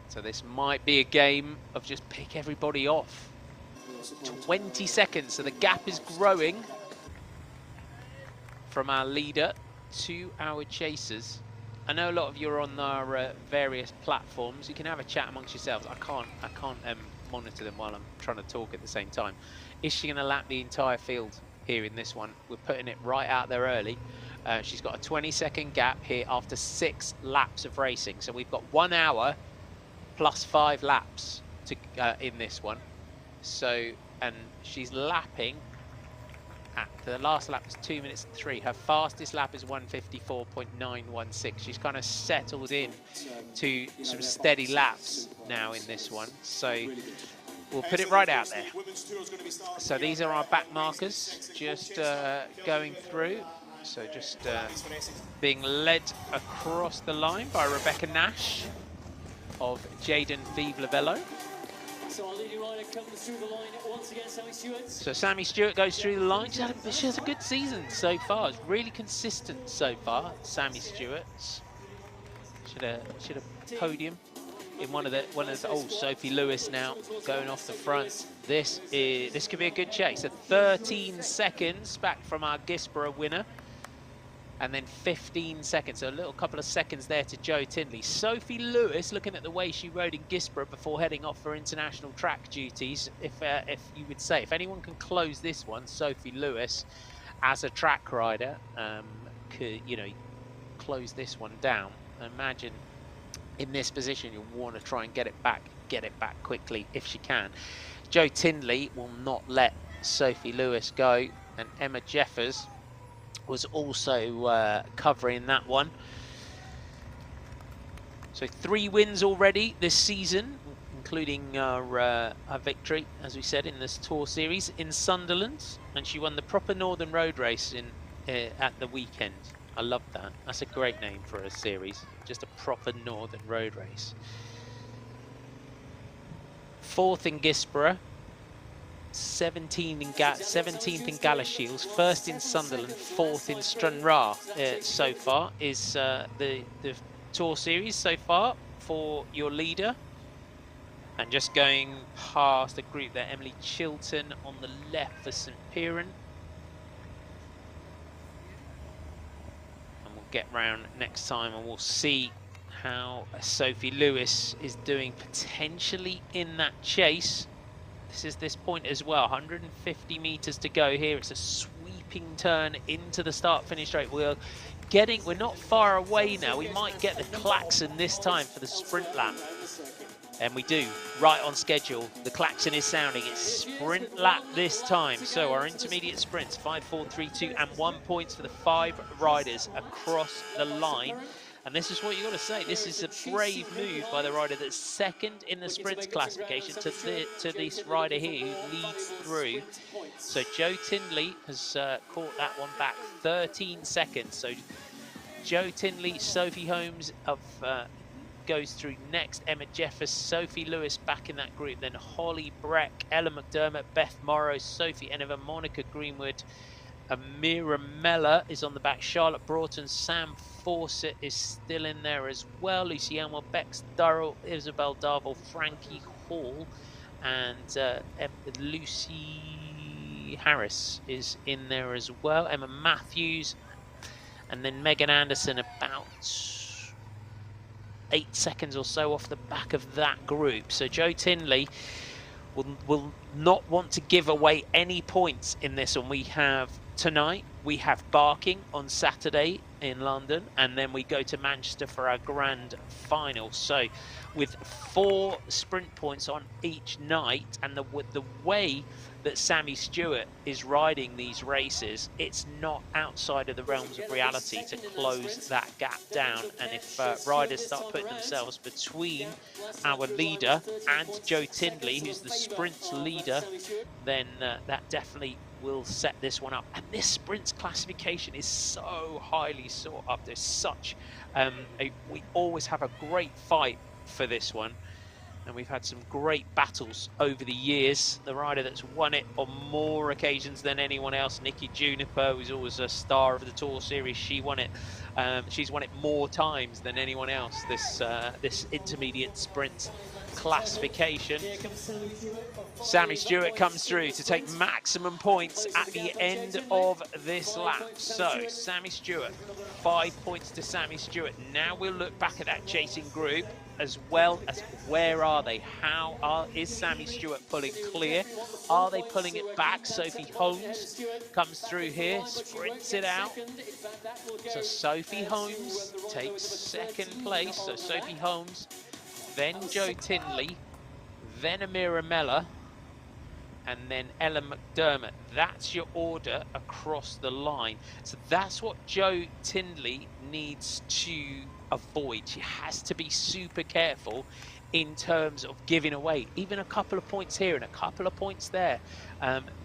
S1: So this might be a game of just pick everybody off. 20 seconds, so the gap is growing from our leader to our chasers. I know a lot of you are on our various platforms. You can have a chat amongst yourselves. I can't monitor them while I'm trying to talk at the same time. Is she going to lap the entire field here in this one. We're putting it right out there early. She's got a 20-second gap here after 6 laps of racing. So we've got 1 hour plus 5 laps to in this one. So, and she's lapping at the last lap was 2 minutes and 3. Her fastest lap is 1:54.916. She's kind of settled in to some steady laps now in this one. So we'll put it right out there. So these are our back markers just going through. So just being led across the line by Rebecca Nash of Jaden Vive Lavello.
S2: So our leading rider comes through the line once again, Sammy Stewart.
S1: So Sammy Stewart goes through the line. She has a good season so far. It's really consistent so far. Sammy Stewart should have podium in one of the Sophie Lewis now going off the front. This could be a good chase. So 13 seconds back from our Gisborough winner. And then 15 seconds, so a little couple of seconds there to Joe Tindley. Sophie Lewis, looking at the way she rode in Gisborough before heading off for international track duties, if you would say, if anyone can close this one, Sophie Lewis, as a track rider, could, you know, close this one down. Imagine in this position, you want to try and get it back quickly if she can. Joe Tindley will not let Sophie Lewis go, and Emma Jeffers was also covering that one. So 3 wins already this season, including our victory, as we said, in this Tour Series in Sunderland, and she won the proper Northern Road Race in at the weekend. I love that. That's a great name for a series, just a proper Northern Road Race. 4th in Gisborough, 17th in Galashiels, 1st in Sunderland, 4th in Stranraer so far is the Tour Series so far for your leader. And just going past the group there, Emily Chilton on the left for St Piran. And we'll get round next time and we'll see how Sophie Lewis is doing potentially in that chase. This is this point as well, 150 meters to go here. It's a sweeping turn into the start-finish straight. We're not far away now. We might get the klaxon this time for the sprint lap. And we do, right on schedule. The klaxon is sounding. It's sprint lap this time. So our intermediate sprints, 5, 4, 3, 2, and 1 points for the 5 riders across the line. And this is what you got to say. This is a brave move by the rider that's 2nd in the sprints classification to this rider here who leads through. So Joe Tindley has caught that one back, 13 seconds. So Joe Tindley, Sophie Holmes goes through next. Emma Jeffers, Sophie Lewis back in that group. Then Holly Breck, Ella McDermott, Beth Morrow, Sophie Enever, Monica Greenwood, Amira Mella is on the back. Charlotte Broughton, Sam Fawcett is still in there as well. Lucy Elmore, Bex Durrell, Isabel Darville, Frankie Hall, and Lucy Harris is in there as well. Emma Matthews, and then Megan Anderson about 8 seconds or so off the back of that group. So Joe Tindley will not want to give away any points in this one. We have tonight, we have Barking on Saturday in London, and then we go to Manchester for our grand final. So with 4 sprint points on each night, and the way that Sammy Stewart is riding these races, it's not outside of the realms of reality to close that gap down. And if riders start putting themselves between our leader and Joe Tindley, who's the sprint leader, then that definitely will set this one up. And this sprints classification is so highly sought after. Such we always have a great fight for this one, and we've had some great battles over the years. The rider that's won it on more occasions than anyone else, Nikki Juniper, who's always a star of the Tour Series, she won it. She's won it more times than anyone else, this intermediate sprint classification. Sammy Stewart comes through to take maximum points at the end of this lap. So Sammy Stewart, 5 points to Sammy Stewart. Now we'll look back at that chasing group, as well as where are they? Is Sammy Stewart pulling clear? Are they pulling it back? Sophie Holmes comes through here, sprints it out. So Sophie Holmes takes second place. So Sophie Holmes, then Joe Tindley, then Amira Mella, and then Ellen McDermott. That's your order across the line. So that's what Joe Tindley needs to avoid. She has to be super careful in terms of giving away even a couple of points here and a couple of points there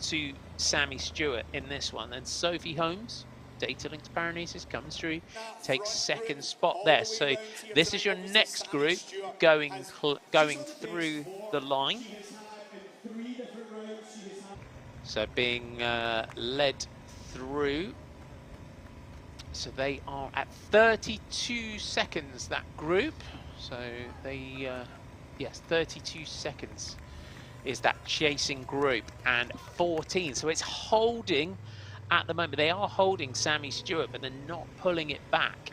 S1: to Sammy Stewart in this one. And Sophie Holmes, Data Links Paranesis, comes through, takes second spot there. So this is your next group going through the line. So being led through. So they are at 32 seconds, that group. So they, yes, 32 seconds is that chasing group, and 14. So it's holding at the moment. They are holding Sammy Stewart, but they're not pulling it back.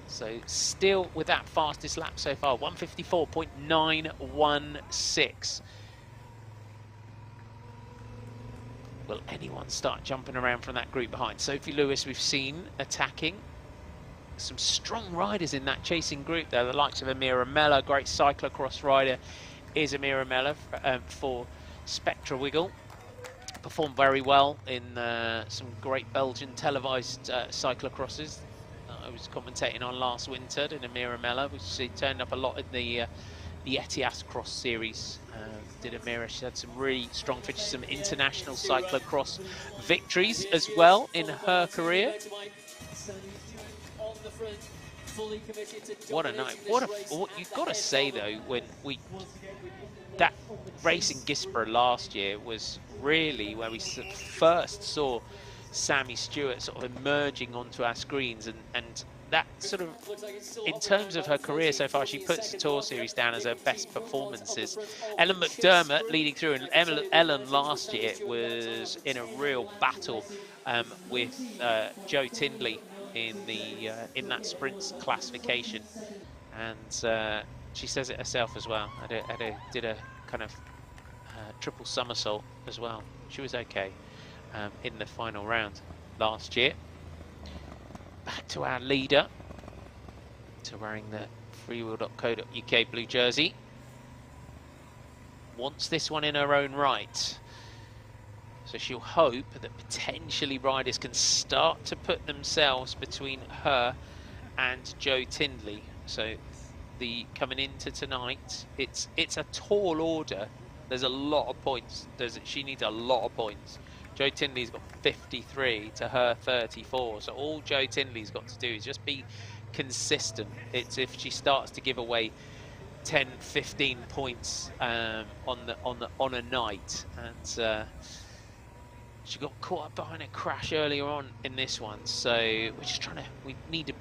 S1: So still with that fastest lap so far, 154.916. Will anyone start jumping around from that group behind? Sophie Lewis, we've seen attacking. Some strong riders in that chasing group there, the likes of Amira Mella, great cyclocross rider is Amira Mella for Spectra Wiggle. Performed very well in some great Belgian televised cyclocrosses I was commentating on last winter in Amira Mella, which she turned up a lot in the Etias Cross series. Did Amira, she had some really strong finishes, some international cyclocross victories as well in her career. What a night! What you've got to say though, when that race in Guisborough last year was really where we first saw Sammy Stewart sort of emerging onto our screens, and that sort of, in terms of her career so far, she puts the Tour Series down as her best performances. Ellen McDermott leading through, and Ellen last year was in a real battle with Joe Tindley in that sprints classification, and she says it herself as well. Did a kind of triple somersault as well. She was okay in the final round last year. Back to our leader, to wearing the freewheel.co.uk blue jersey. Wants this one in her own right. So she'll hope that potentially riders can start to put themselves between her and Joe Tindley. So coming into tonight, it's a tall order. There's a lot of points. She needs a lot of points. Joe Tindley's got 53 to her 34. So all Joe Tindley's got to do is just be consistent. It's if she starts to give away 10, 15 points on a night, and she got caught up behind a crash earlier on in this one. So we're just trying to, we need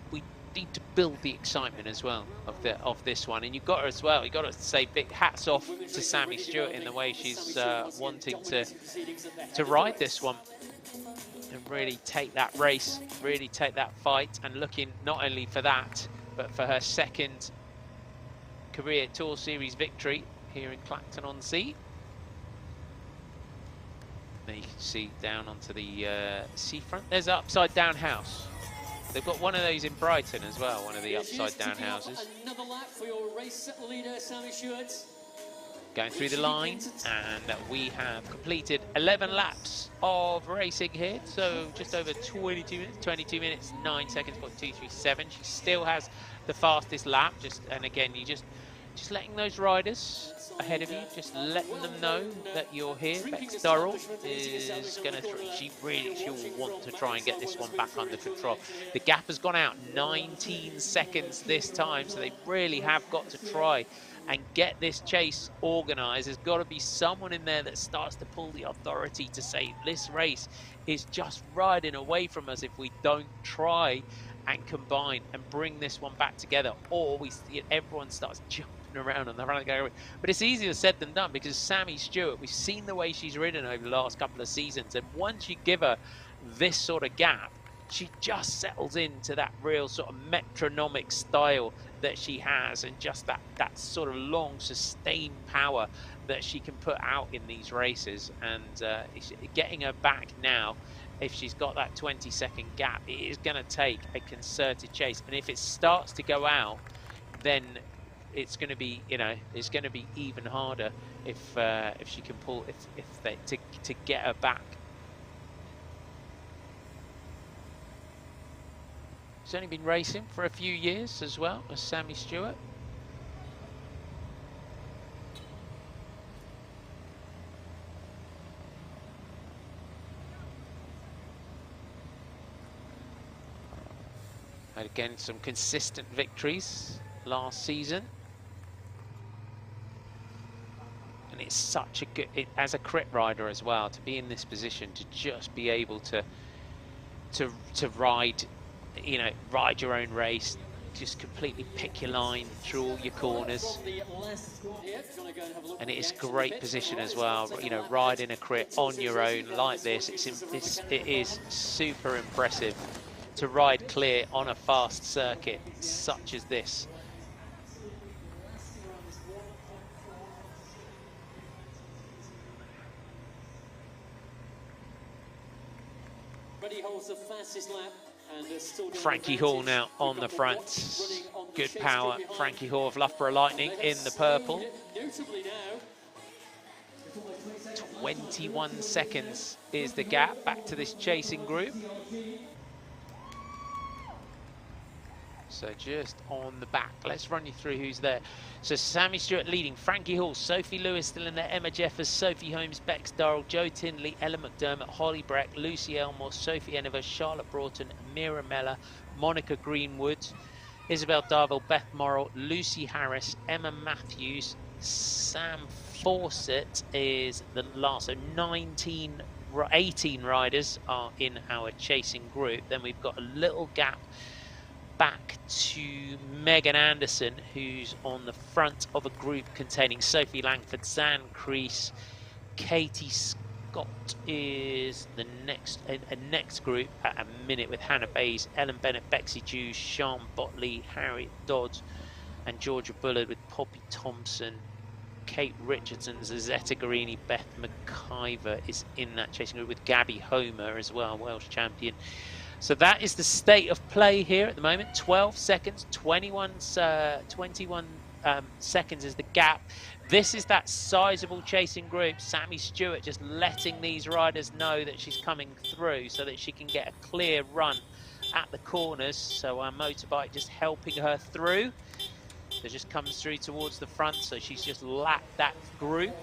S1: to build the excitement as well of this one. And you've got her as well. You've got to say big hats off to Sammy Stewart in the way she's wanting to ride this one and really take that race, really take that fight, and looking not only for that, but for her second career Tour Series victory here in Clacton-on-Sea. There you can see down onto the seafront. There's an upside down house. They've got one of those in Brighton as well, one of the upside down houses.
S2: Another lap for your race leader, Sammy Stewart.
S1: Going through the line, and we have completed 11 laps of racing here. So just over 22 minutes, 9 seconds, 0.237. She still has the fastest lap. And again, you just letting those riders ahead of you, just letting them know that you're here. Bex Durrell is going to, she'll want to try and get this one back under control. The gap has gone out 19 seconds this time, so they really have got to try and get this chase organised. There's got to be someone in there that starts to pull the authority to say this race is just riding away from us if we don't try and combine and bring this one back together, or everyone starts jumping floating around on the front of the gallery. But it's easier said than done, because Sammy Stewart, we've seen the way she's ridden over the last couple of seasons, and once you give her this sort of gap, she just settles into that real sort of metronomic style that she has, and just that sort of long sustained power that she can put out in these races. And getting her back now, if she's got that 20-second gap, it is going to take a concerted chase. And if it starts to go out, then it's going to be, it's going to be even harder if she can pull, to get her back. She's only been racing for a few years as well as Sammy Stewart. And again, some consistent victories last season. And it's such a good, as a crit rider as well, to be in this position, to just be able to ride, ride your own race, just completely pick your line through all your corners. And it is great position as well, riding a crit on your own like this. It is super impressive to ride clear on a fast circuit such as this. Frankie Hall now on the front. Good power. Frankie Hall of Loughborough Lightning in the purple. 21 seconds is the gap back to this chasing group. So just on the back, let's run you through who's there. So Sammy Stewart leading, Frankie Hall, Sophie Lewis still in there, Emma Jeffers, Sophie Holmes, Bex Durrell, Joe Tinley, Ella McDermott, Holly Breck, Lucy Elmore, Sophie Eniver, Charlotte Broughton, Mira Meller, Monica Greenwood, Isabel Darville, Beth Morrill, Lucy Harris, Emma Matthews, Sam Fawcett is the last. So 18 riders are in our chasing group. Then we've got a little gap back to Megan Anderson, who's on the front of a group containing Sophie Langford, Zan Crease, Katie Scott is the next group at a minute, with Hannah Bays, Ellen Bennett, Bexy Jews, Sean Botley, Harriet Dodds, and Georgia Bullard, with Poppy Thompson, Kate Richardson, Zazetta Guarini, Beth McIver is in that chasing group, with Gabby Homer as well, Welsh champion. So that is the state of play here at the moment. 12 seconds, 21 seconds is the gap. This is that sizable chasing group. Sammy Stewart just letting these riders know that she's coming through so that she can get a clear run at the corners. So our motorbike just helping her through. So just comes through towards the front. So she's just lapped that group.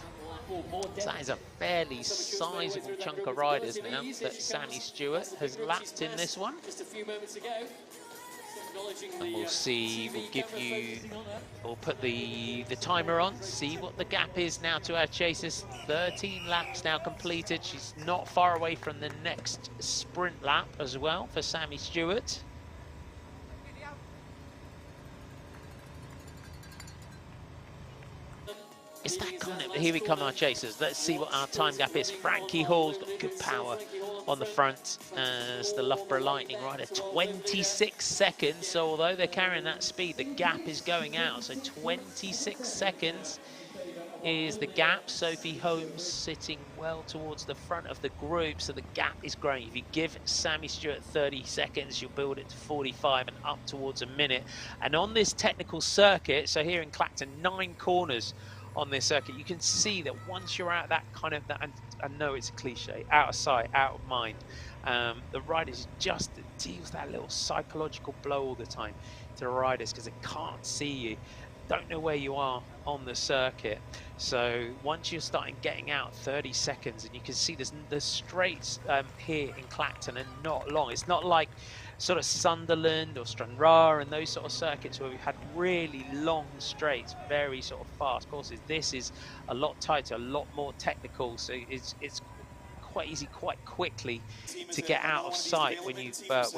S1: So that is a fairly sizable chunk of riders now that Sammy Stewart has lapped in this one. And we'll see, we'll put the timer on, see what the gap is now to our chasers. 13 laps now completed. She's not far away from the next sprint lap as well for Sammy Stewart. It's that kind of, here we come, our chasers. Let's see what our time gap is. Frankie Hall's got good power on the front as the Loughborough Lightning rider. 26 seconds, so although they're carrying that speed, the gap is going out. So 26 seconds is the gap. Sophie Holmes sitting well towards the front of the group, so the gap is growing. If you give Sammy Stewart 30 seconds, you'll build it to 45 and up towards a minute. And on this technical circuit, so here in Clacton, 9 corners on this circuit, you can see that once you're out that kind of, and I know it's a cliche, out of sight, out of mind, the riders just deals that little psychological blow all the time to the riders because they can't see you, don't know where you are on the circuit. So once you're starting getting out 30 seconds, and you can see the straights here in Clacton are not long. It's not like sort of Sunderland or Stranraer and those sort of circuits where we've had really long straights, very sort of fast courses. This is a lot tighter, a lot more technical, so it's quite easy quite quickly to get out of sight when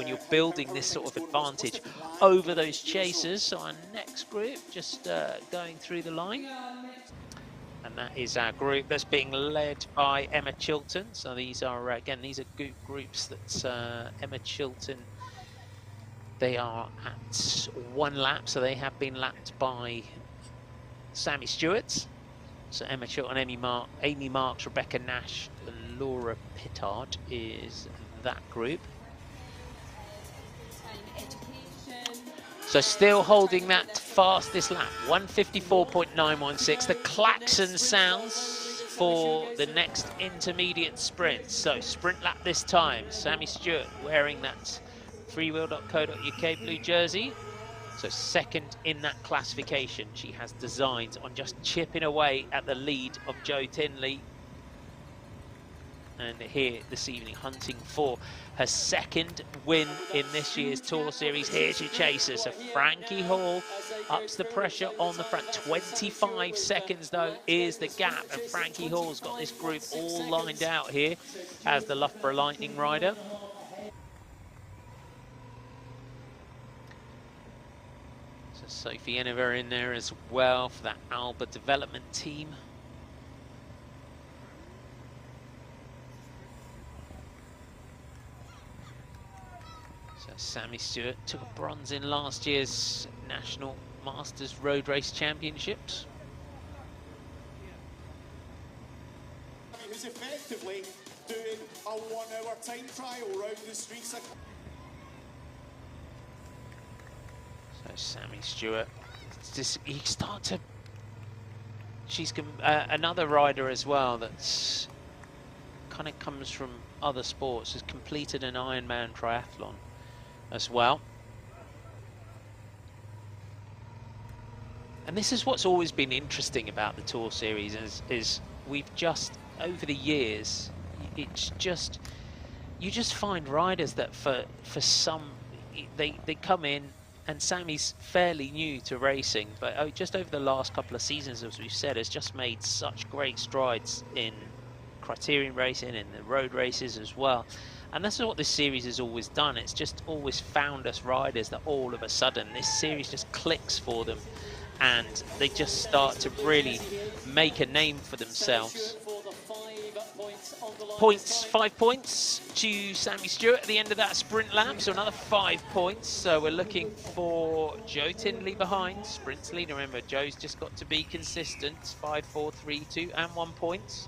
S1: you're building this sort of advantage over those chasers. So our next group just going through the line. And that is our group that's being led by Emma Chilton. So these are, again, these are groups that Emma Chilton, they are at 1 lap. So they have been lapped by Sammy Stewart. So Emma Chilton, Amy Marks, Rebecca Nash, and Laura Pittard is that group. So still holding that fastest lap, 154.916. The klaxon sounds for the next intermediate sprint. So sprint lap this time. Sammy Stewart wearing that freewheel.co.uk blue jersey. So second in that classification. She has designs on just chipping away at the lead of Jo Tinley. And here this evening, hunting for her second win in this year's Tour Series. Here's your chaser. So Frankie Hall ups the pressure on the front. 25 seconds, though, is the gap. And Frankie Hall's got this group all lined out here as the Loughborough Lightning rider. So Sophie Eniver in there as well for that Alba development team. Sammy Stewart took a bronze in last year's National Masters Road Race Championships.
S3: Who's effectively doing a 1-hour time trial round the streets.
S1: So Sammy Stewart, you start to. She's another rider as well that's kind of comes from other sports. Has completed an Ironman triathlon as well. And this is what's always been interesting about the Tour Series is we've just, over the years, it's just, you just find riders that for some, they come in, and Sammy's fairly new to racing, but just over the last couple of seasons, as we've said, has just made such great strides in criterium racing and the road races as well. And that's what this series has always done. It's just always found us riders that all of a sudden this series just clicks for them and they just start to really make a name for themselves. 5 points to Sammy Stewart at the end of that sprint lap, so another 5 points. So we're looking for Jo Tinley behind, sprint's leader. Remember, Jo's just got to be consistent. 5, 4, 3, 2 and 1 points.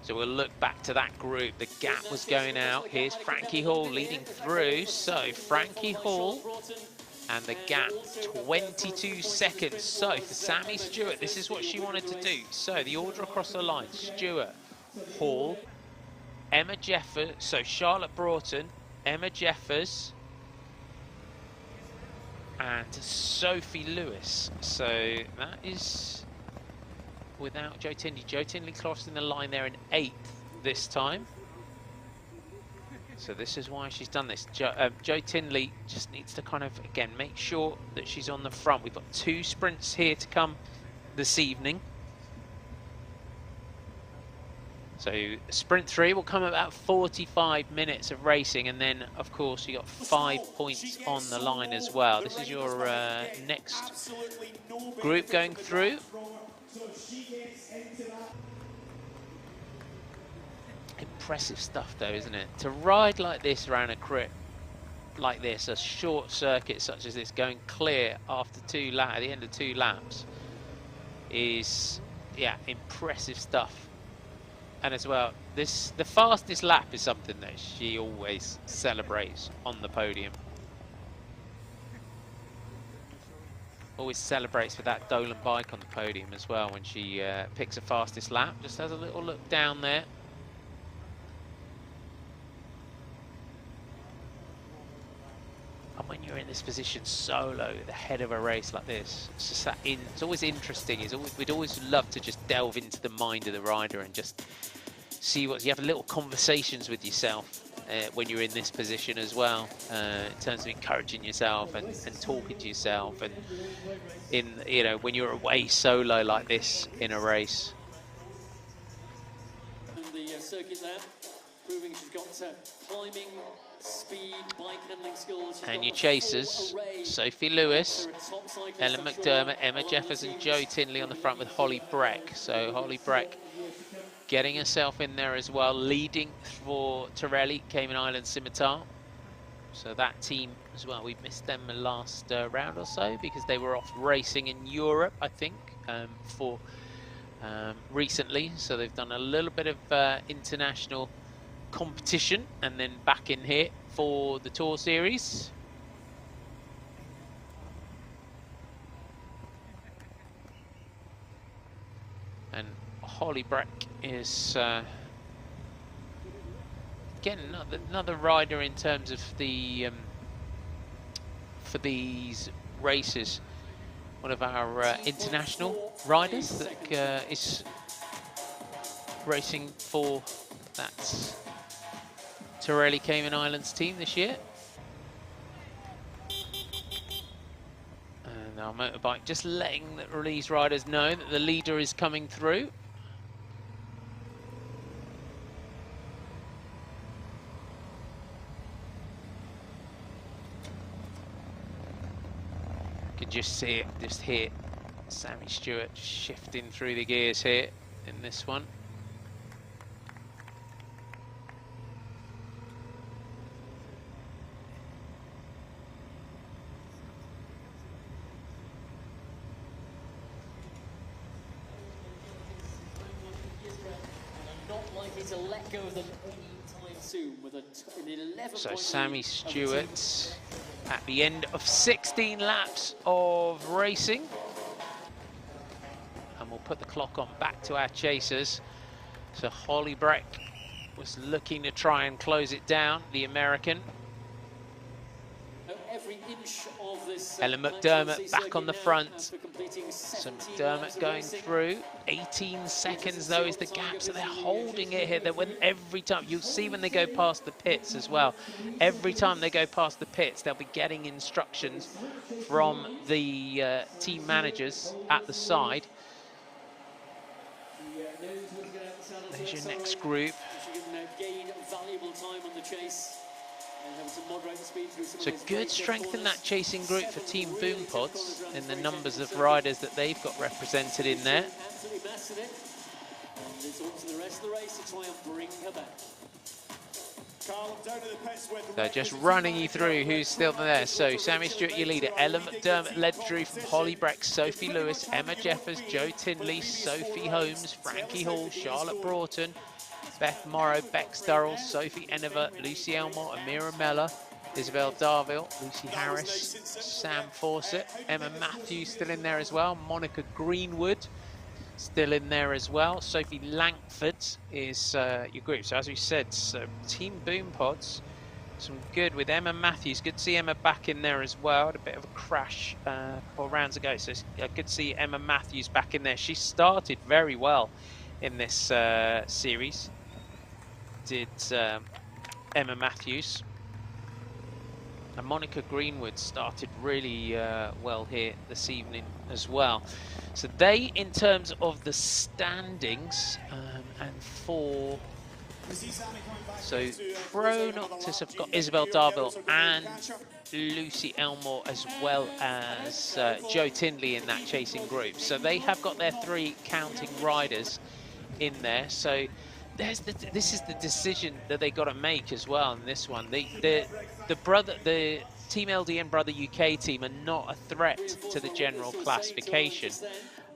S1: So we'll look back to that group. The gap was going out. Here's Frankie Hall leading through. So Frankie Hall and the gap, 22 seconds. So for Sammy Stewart, this is what she wanted to do. So the order across the line: Stewart, Hall, Emma Jeffers, so Charlotte Broughton, Emma Jeffers, and Sophie Lewis. So that is without Jo Tinley. Jo Tinley crossing the line there in 8th this time. So this is why she's done this. Jo Tinley just needs to kind of, again, make sure that she's on the front. We've got 2 sprints here to come this evening. So sprint 3 will come about 45 minutes of racing, and then of course you got 5 points on the line as well. This is your next group going through. Impressive stuff though, isn't it? To ride like this around a crit like this, a short circuit such as this, going clear after at the end of 2 laps is, yeah, impressive stuff. And as well, the fastest lap is something that she always celebrates on the podium. Always celebrates with that Dolan bike on the podium as well when she picks a fastest lap. Just has a little look down there. And when you're in this position solo at the head of a race like this, it's just that it's always interesting. We'd always love to just delve into the mind of the rider and just see what you have little conversations with yourself when you're in this position as well, in terms of encouraging yourself and talking to yourself, and when you're away solo like this in a race.
S2: The circuit there, proving she's got climbing, speed, bike handling skills.
S1: And your chasers, Sophie Lewis, Ellen McDermott, Emma Jeffers and Jo Tinley on the front with Holly Breck. So Holly Breck getting herself in there as well, leading for Torelli, Cayman Islands Scimitar. So that team as well, we missed them the last round or so because they were off racing in Europe, I think, for recently. So they've done a little bit of international competition and then back in here for the Tour Series. And Holly Breck is again another rider in terms of the for these races, one of our international riders that is racing for that Torelli Cayman Islands team this year. And our motorbike just letting these riders know that the leader is coming through. You can just see it, just hear Sammy Stewart shifting through the gears here in this one.
S2: To let go of them anytime soon with an 11.
S1: So Sammy Stewart at the end of 16 laps of racing. And we'll put the clock on back to our chasers. So Holly Breck was looking to try and close it down, the American.
S2: Every inch of this,
S1: Ellen McDermott back on the front. So McDermott going through. 18 seconds though is the gap, so they're holding it here. When every time, you'll see when they go past the pits as well, every time they go past the pits, they'll be getting instructions from the team managers at the side. There's your next group. So good strength in that chasing group for Team Boom Pods in the numbers of riders that they've got represented in there. So just running you through who's still there. So Sammy Stewart, your leader. Ellen McDermott led through from Holly Breck, Sophie Lewis, Emma Jeffers, Jo Tinley, Sophie Holmes, Frankie Hall, Charlotte Broughton, Beth Morrow, Bex Durrell, Sophie Enever, Lucy Elmore, Amira Mellor, Isabel Darville, Lucy Harris, Sam Fawcett, Emma Matthews still in there as well, Monica Greenwood still in there as well, Sophie Langford is your group. So as we said, so Team Boom Pods, some good with Emma Matthews. Good to see Emma back in there as well. Had a bit of a crash a couple of rounds ago, so it's good to see Emma Matthews back in there. She started very well in this series. Did Emma Matthews. And Monica Greenwood started really well here this evening as well. So they, in terms of the standings, and for... So Pro Noctis have got Isabel Darville and Lucy Elmore, as well as Jo Tinley in that chasing group. So they have got their 3 counting riders in there. So this is the decision that they got to make as well in this one. The Team LDN Brother UK team are not a threat to the general classification.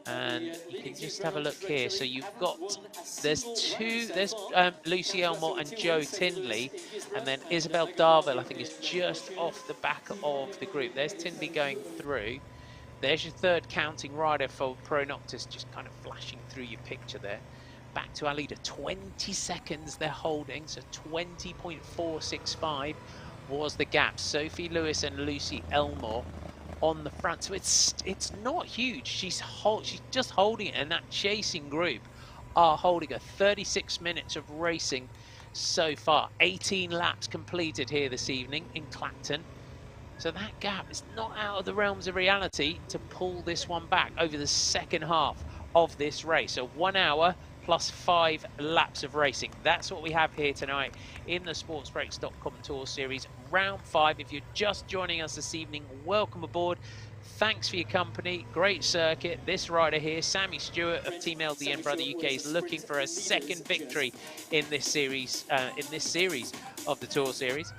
S1: And you can just have a look here. So you've got, there's Lucy Elmore and Jo Tinley, and then Isabel Darville, I think, is just off the back of the group. There's Tinley going through. There's your 3rd counting rider for Pro Noctis, just kind of flashing through your picture there. Back to our leader, 20 seconds they're holding, so 20.465 was the gap. Sophie Lewis and Lucy Elmore on the front, so it's not huge. She's just holding it, and that chasing group are holding her. 36 minutes of racing so far. 18 laps completed here this evening in Clacton. So that gap is not out of the realms of reality to pull this one back over the second half of this race. So 1 hour plus 5 laps of racing. That's what we have here tonight in the sportsbreaks.com Tour Series, round 5. If you're just joining us this evening, welcome aboard. Thanks for your company. Great circuit. This rider here, Sammy Stewart of Team LDN Brother UK, is looking for a second victory in this series of the Tour Series.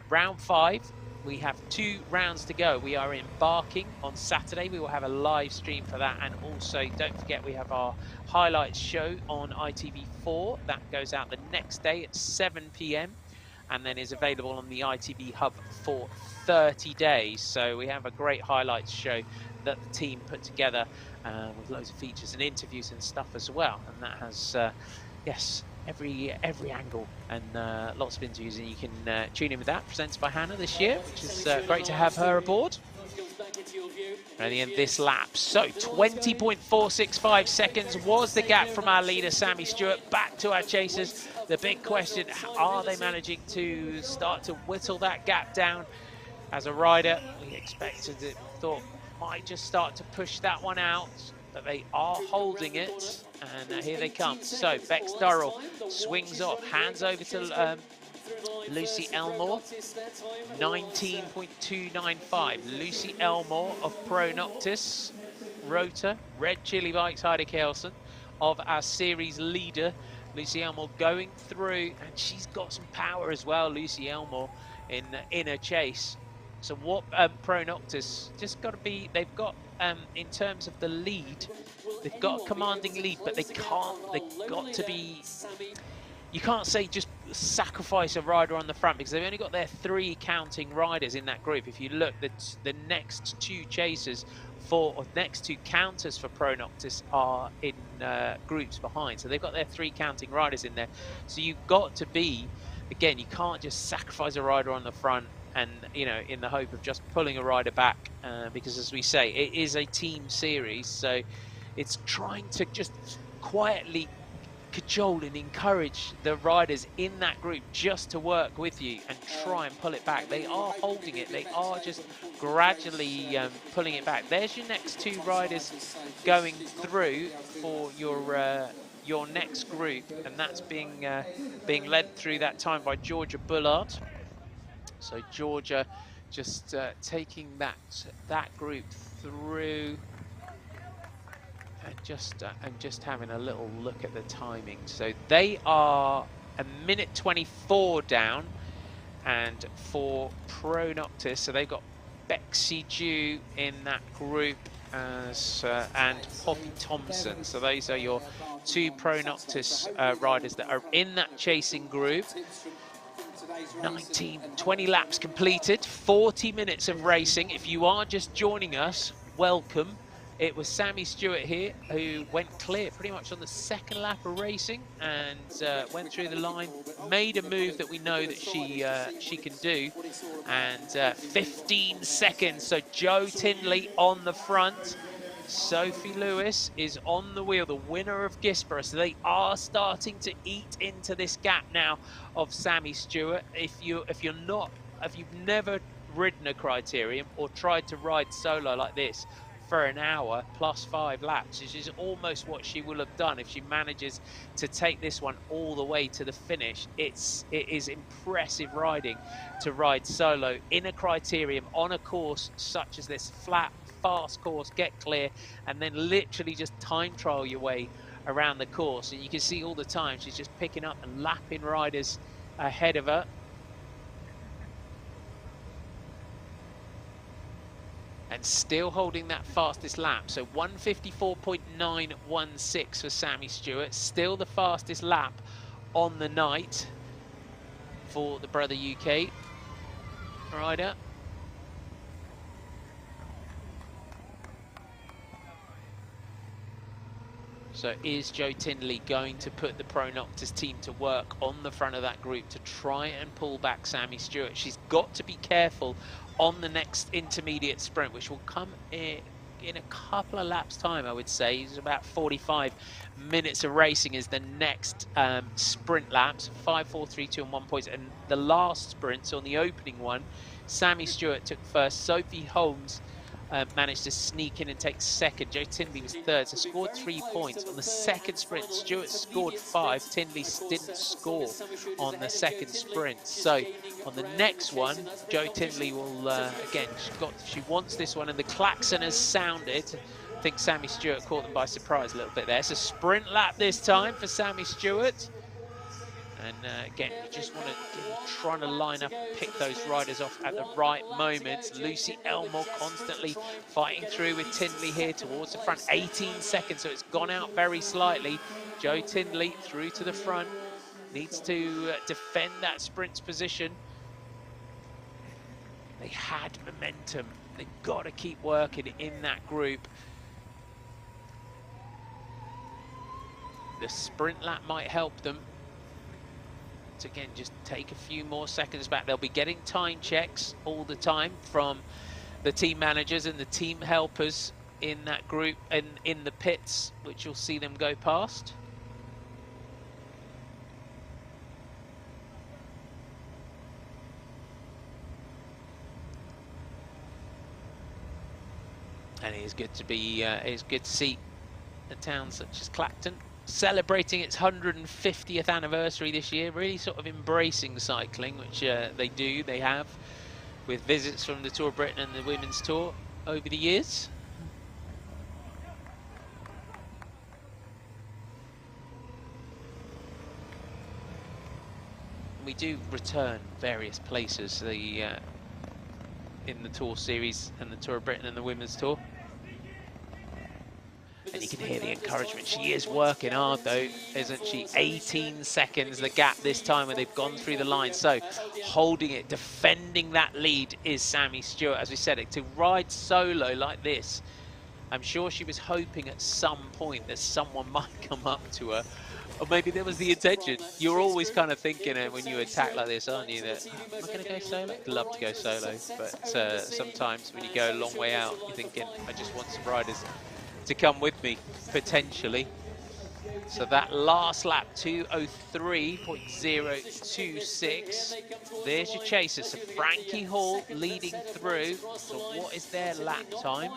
S1: Round 5. We have 2 rounds to go. We are embarking on Saturday. We will have a live stream for that. And also, don't forget, we have our highlights show on ITV4. That goes out the next day at 7 p.m. and then is available on the ITV Hub for 30 days. So we have a great highlights show that the team put together with loads of features and interviews and stuff as well. And that has, yes, every angle and lots of interviews, and you can tune in with that, presented by Hannah this year, which is great to have her aboard. At the end of this lap, so 20.465 seconds was the gap from our leader Sammy Stewart. Back to our chasers. The big question, are they managing to start to whittle that gap down? As a rider, we expected it, thought might just start to push that one out, but they are holding it, and here they come. So Bex Durrell swings off, hands over to Lucy Elmore, 19.295. Lucy Elmore of Pro Noctis, Rota, Red Chili Bikes, Heidi Kelson, of our series leader, Lucy Elmore, going through, and she's got some power as well, Lucy Elmore, in her chase. So what Pro Noctis just got to be, they've got, in terms of the lead, they've got a commanding lead, but they've got to be, you can't say just sacrifice a rider on the front, because they've only got their 3 counting riders in that group. If you look, the next 2 chasers or next 2 counters for Pro Noctis are in groups behind. So they've got their 3 counting riders in there. So you've got to be, again, you can't just sacrifice a rider on the front and, you know, in the hope of just pulling a rider back, because as we say, it is a team series. So it's trying to just quietly cajole and encourage the riders in that group just to work with you and try and pull it back. They are holding it. They are just gradually pulling it back. There's your next 2 riders going through for your next group, and that's being led through that time by Georgia Bullard. So Georgia just taking that group through. And just having a little look at the timing. So they are 1:24 down, and for Pro Noctis, so they've got Bexy Dew in that group as and Poppy Thompson. So those are your 2 Pro Noctis riders that are in that chasing group. 20 laps completed, 40 minutes of racing. If you are just joining us, welcome. It was Sammy Stewart here who went clear pretty much on the 2nd lap of racing and went through the line, made a move that we know that she can do, and 15 seconds. So Joe Tinley on the front. Sophie Lewis is on the wheel, the winner of Gisborough. So they are starting to eat into this gap now of Sammy Stewart. If you've never ridden a Criterium or tried to ride solo like this for an hour plus 5 laps, which is almost what she will have done if she manages to take this one all the way to the finish. It is impressive riding to ride solo in a Criterium on a course such as this, flat, fast course, get clear, and then literally just time trial your way around the course. And you can see all the time she's just picking up and lapping riders ahead of her. And still holding that fastest lap. So 1:54.916 for Sammy Stewart. Still the fastest lap on the night for the Brother UK rider. So is Joe Tinley going to put the Pro Noctis team to work on the front of that group to try and pull back Sammy Stewart? She's got to be careful on the next intermediate sprint, which will come in in a couple of laps time, I would say. It's about 45 minutes of racing is the next sprint laps, 5, 4, 3, 2 and 1 points. And the last sprints on the opening one, Sammy Stewart took first, Sophie Holmes managed to sneak in and take second. Joe Tindley was third, so scored 3 points. On the second sprint, Stewart scored 5. Tindley didn't score on the second sprint. So on the next one, Joe Tindley will, again, she wants this one, and the klaxon has sounded. I think Sammy Stewart caught them by surprise a little bit there. It's a sprint lap this time for Sammy Stewart. And again, you just want to trying to line up and pick those riders off at the right moments. Lucy Elmore constantly fighting through with Tindley here towards the front. 18 seconds, so it's gone out very slightly. Joe Tindley through to the front. Needs to defend that sprint's position. They had momentum. They've got to keep working in that group. The sprint lap might help them to, again, just take a few more seconds back. They'll be getting time checks all the time from the team managers and the team helpers in that group and in the pits, which you'll see them go past. And it is good to be, it's good to see a town such as Clacton celebrating its 150th anniversary this year, really sort of embracing cycling, which they do. They have, with visits from the Tour of Britain and the Women's Tour over the years. We do return various places in the Tour Series and the Tour of Britain and the Women's Tour. And you can hear the encouragement. She is working hard, though, isn't she? 18 seconds, the gap this time when they've gone through the line. So holding it, defending that lead is Sammy Stewart. As we said, to ride solo like this, I'm sure she was hoping at some point that someone might come up to her. Or maybe that was the intention. You're always kind of thinking when you attack like this, aren't you, that, am I going to go solo? I'd love to go solo. But sometimes when you go a long way out, you're thinking, I just want some riders to come with me, potentially. So that last lap, 2:03.026. There's your chasers. So Frankie Hall leading through. So what is their lap time?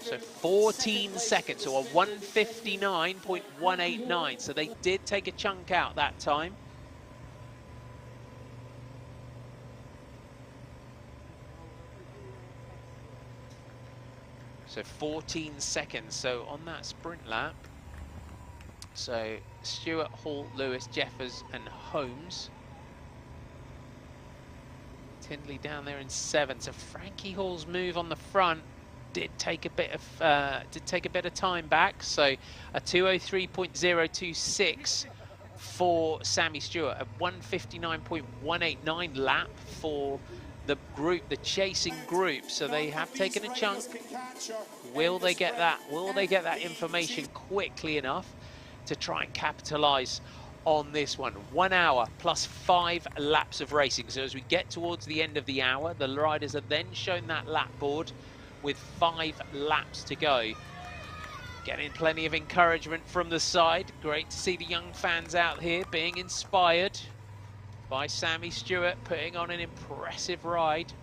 S1: So 14 seconds, so a 1:59.189. So they did take a chunk out that time. So 14 seconds. So on that sprint lap, so Stewart, Hall, Lewis, Jeffers and Holmes. Tindley down there in 7th. So Frankie Hall's move on the front did take a bit of time back. So a 2:03.026 for Sammy Stewart, a 1:59.189 lap for the group, the chasing group. So they have taken a chunk. Will they get that? Will they get that information quickly enough to try and capitalize on this one? 1 hour plus 5 laps of racing. So as we get towards the end of the hour, the riders are then shown that lap board with 5 laps to go. Getting plenty of encouragement from the side. Great to see the young fans out here being inspired by Sammy Stewart, putting on an impressive ride.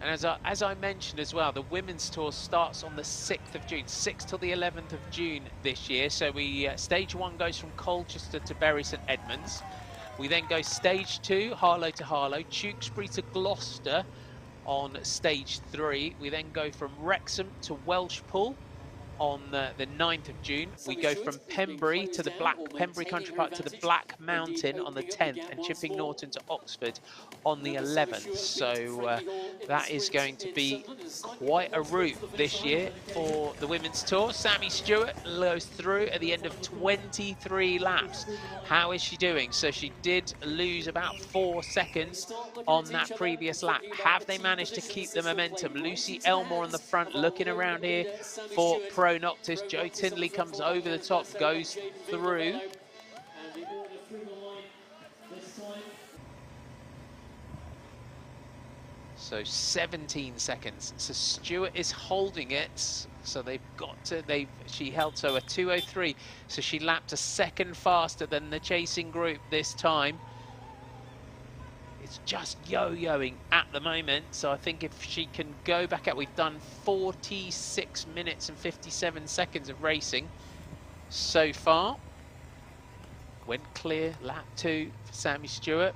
S1: And as I mentioned as well, the Women's Tour starts on the 6th of June, 6th till the 11th of June this year. So stage 1 goes from Colchester to Bury St Edmunds. We then go stage 2, Harlow to Harlow, Tewkesbury to Gloucester on stage 3. We then go from Wrexham to Welshpool on the 9th of June. We go from Pembury to the Pembury Country Park to the Black Mountain on the 10th, and Chipping Norton to Oxford on the 11th. So that is going to be quite a route this year for the Women's Tour. Sammy Stewart goes through at the end of 23 laps. How is she doing? So she did lose about 4 seconds on that previous lap. Have they managed to keep the momentum? Lucy Elmore on the front, looking around here for Pro Noctis. Joe Tindley comes over the top, goes through. So 17 seconds. So Stewart is holding it. So they've got to, she held so a 2:03. So she lapped a second faster than the chasing group this time. It's just yo-yoing at the moment. So I think if she can go back out, we've done 46 minutes and 57 seconds of racing so far. Went clear, lap 2 for Sammy Stewart.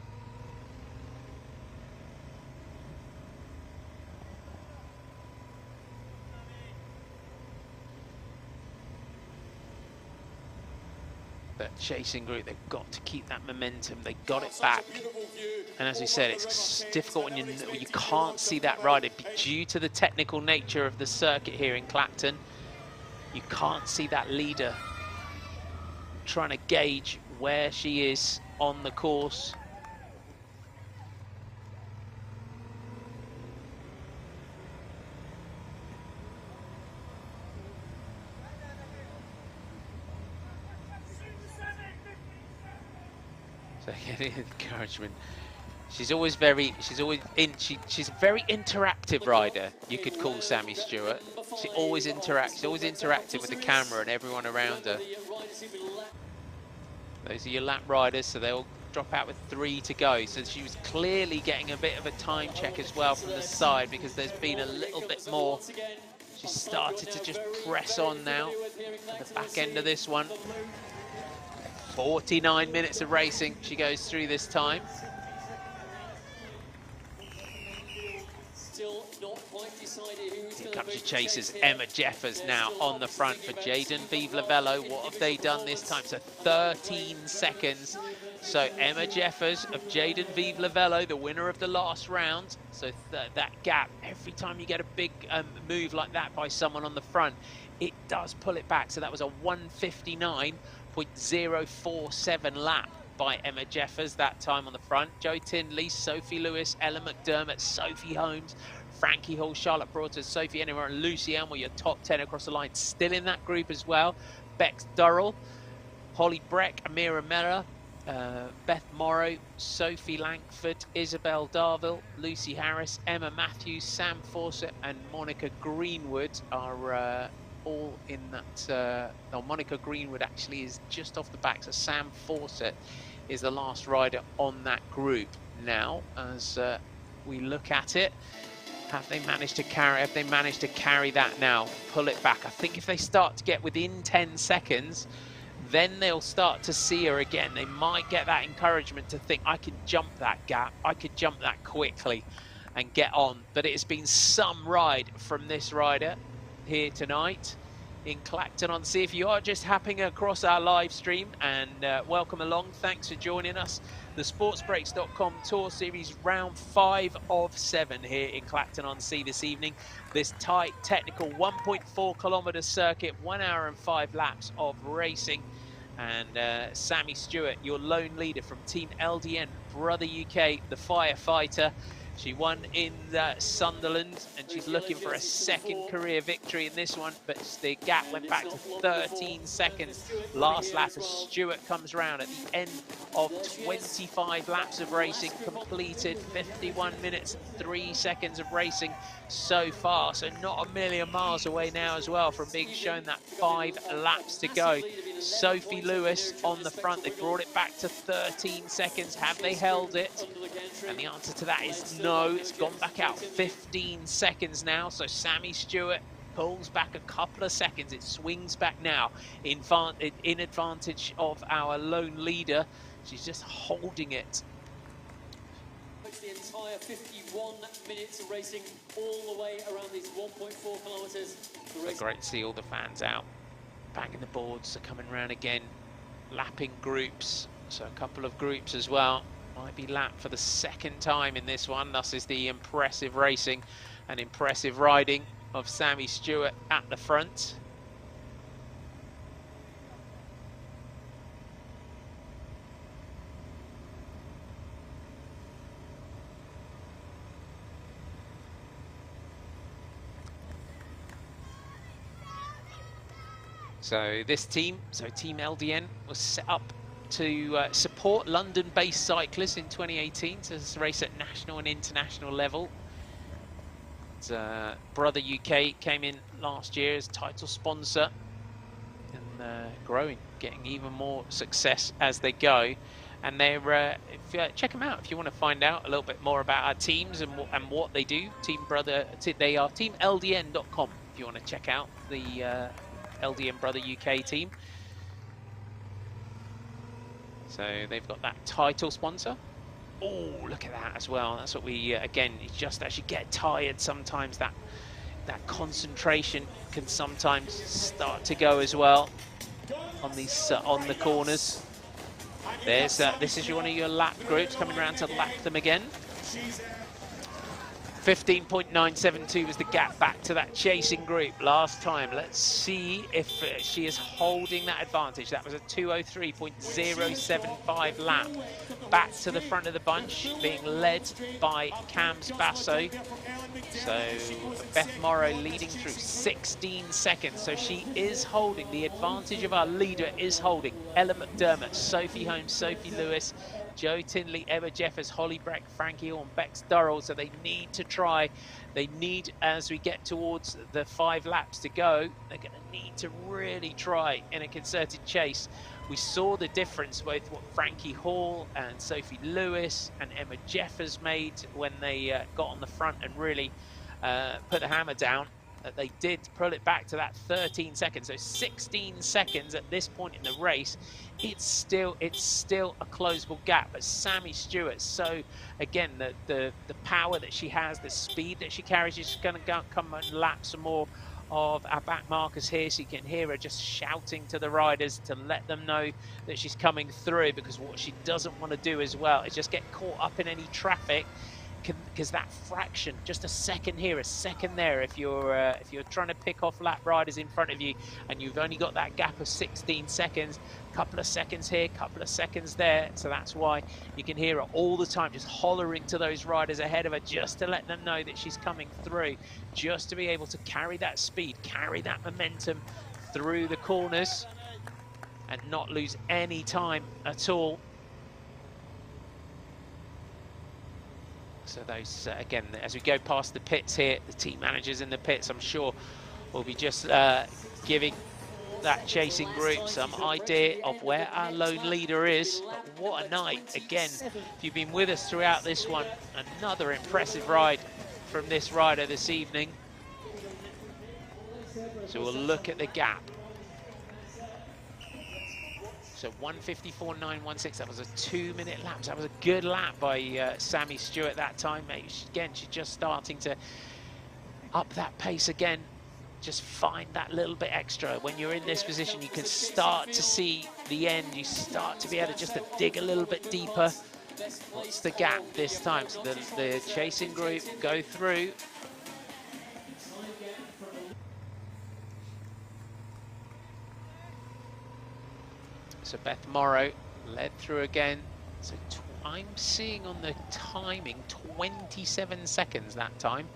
S1: That chasing group, they've got to keep that momentum. They got it back. And as we said, it's difficult when you can't see that rider due to the technical nature of the circuit here in Clacton. You can't see that leader trying to gauge where she is on the course. So getting encouragement. She's a very interactive rider, you could call Sammy Stewart. She always interacts, she's always interactive with the camera and everyone around her. Those are your lap riders, so they'll drop out with 3 to go. So she was clearly getting a bit of a time check as well from the side because there's been a little bit more. She started to just press on now at the back end of this one. 49 minutes of racing she goes through this time. Here comes your chasers. Emma Jeffers now on the front for Jayden Vivlavello. What have they done this time? So 13 seconds. So Emma Jeffers of Jayden Vivlavello, the winner of the last round. So that gap, every time you get a big move like that by someone on the front, it does pull it back. So that was a 1:59.047 lap by Emma Jeffers that time on the front. Joe Tindley, Sophie Lewis, Ella McDermott, Sophie Holmes, Frankie Hall, Charlotte Broaders, Sophie Enema and Lucy Elm were your top 10 across the line. Still in that group as well. Bex Durrell, Holly Breck, Amira Miller, Beth Morrow, Sophie Langford, Isabel Darville, Lucy Harris, Emma Matthews, Sam Fawcett and Monica Greenwood are all in that. Monica Greenwood actually is just off the back, so Sam Fawcett is the last rider on that group. Now, as we look at it, have they managed to carry that now, pull it back? I think if they start to get within 10 seconds, then they'll start to see her again. They might get that encouragement to think, I can jump that gap, I could jump that quickly and get on. But it has been some ride from this rider here tonight in Clacton-on-Sea. If you are just hopping across our live stream, and welcome along, thanks for joining us. The sportsbreaks.com Tour Series round 5 of 7 here in Clacton-on-Sea this evening. This tight, technical 1.4 kilometre circuit, 1 hour and 5 laps of racing. And Sammy Stewart, your lone leader from Team LDN, Brother UK, the firefighter. She won in Sunderland, and she's looking for a second career victory in this one, but the gap went back to 13 seconds. Last lap as Stewart comes round at the end of 25 laps of racing, completed 51 minutes, 3 seconds of racing so far. So not a million miles away now as well from being shown that 5 laps to go. Sophie Lewis on the front. They brought it back to 13 seconds. Have they held it? And the answer to that is no. It's gone back out 15 seconds now. So Sammy Stewart pulls back a couple of seconds. It swings back now in advantage of our lone leader. She's just holding it.
S2: The entire 51 minutes of racing all the way around these 1.4 kilometres.
S1: So great to see all the fans out. Banging the boards are coming around again. Lapping groups. So a couple of groups as well. Might be lapped for the second time in this one. Thus is the impressive racing and impressive riding of Sammy Stewart at the front. So this team, Team LDN, was set up to support London-based cyclists in 2018 to race at national and international level. Brother UK came in last year as title sponsor, and growing, getting even more success as they go. And they're check them out if you want to find out a little bit more about our teams and what they do. They are teamldn.com if you want to check out the LDN Brother UK team. So they've got that title sponsor. Oh, look at that as well. That's what we again. You just actually get tired sometimes. That concentration can sometimes start to go as well on these on the corners. There's this is one of your lap groups coming around to lap them again. 15.972 was the gap back to that chasing group last time. Let's see if she is holding that advantage. That was a 203.075 lap. Back to the front of the bunch, being led by Cam's Basso. So Beth Morrow leading through 16 seconds. So she is holding. The advantage of our leader is holding. Ella McDermott, Sophie Holmes, Sophie Lewis, Joe Tinley, Emma Jeffers, Holly Breck, Frankie Horn, Bex Durrell. So they need to try. They need, as we get towards the 5 laps to go, they're going to need to really try in a concerted chase. We saw the difference both what Frankie Hall and Sophie Lewis and Emma Jeffers made when they got on the front and really put the hammer down. They did pull it back to that 13 seconds. So 16 seconds at this point in the race. It's still a closable gap. But Sammy Stewart, so again, the power that she has, the speed that she carries, she's going to come and lap some more of our back markers here, so you can hear her just shouting to the riders to let them know that she's coming through, because what she doesn't want to do as well is just get caught up in any traffic, because that fraction, just a second here, a second there, if you're trying to pick off lap riders in front of you and you've only got that gap of 16 seconds, couple of seconds here, couple of seconds there. So that's why you can hear her all the time just hollering to those riders ahead of her, just to let them know that she's coming through, just to be able to carry that speed, carry that momentum through the corners and not lose any time at all. So those, again, as we go past the pits here, the team managers in the pits, I'm sure, will be just giving that chasing group some idea of where our lone leader is. But what a night. Again, if you've been with us throughout this one, another impressive ride from this rider this evening. So we'll look at the gap. So 1:54.916, that was a 2-minute lap. So that was a good lap by Sammy Stewart that time. Again, she's just starting to up that pace again. Just find that little bit extra. When you're in this position, you can start to see the end. You start to be able to just dig a little bit deeper. What's the gap this time? So the chasing group go through. So Beth Morrow led through again. So I'm seeing on the timing 27 seconds that time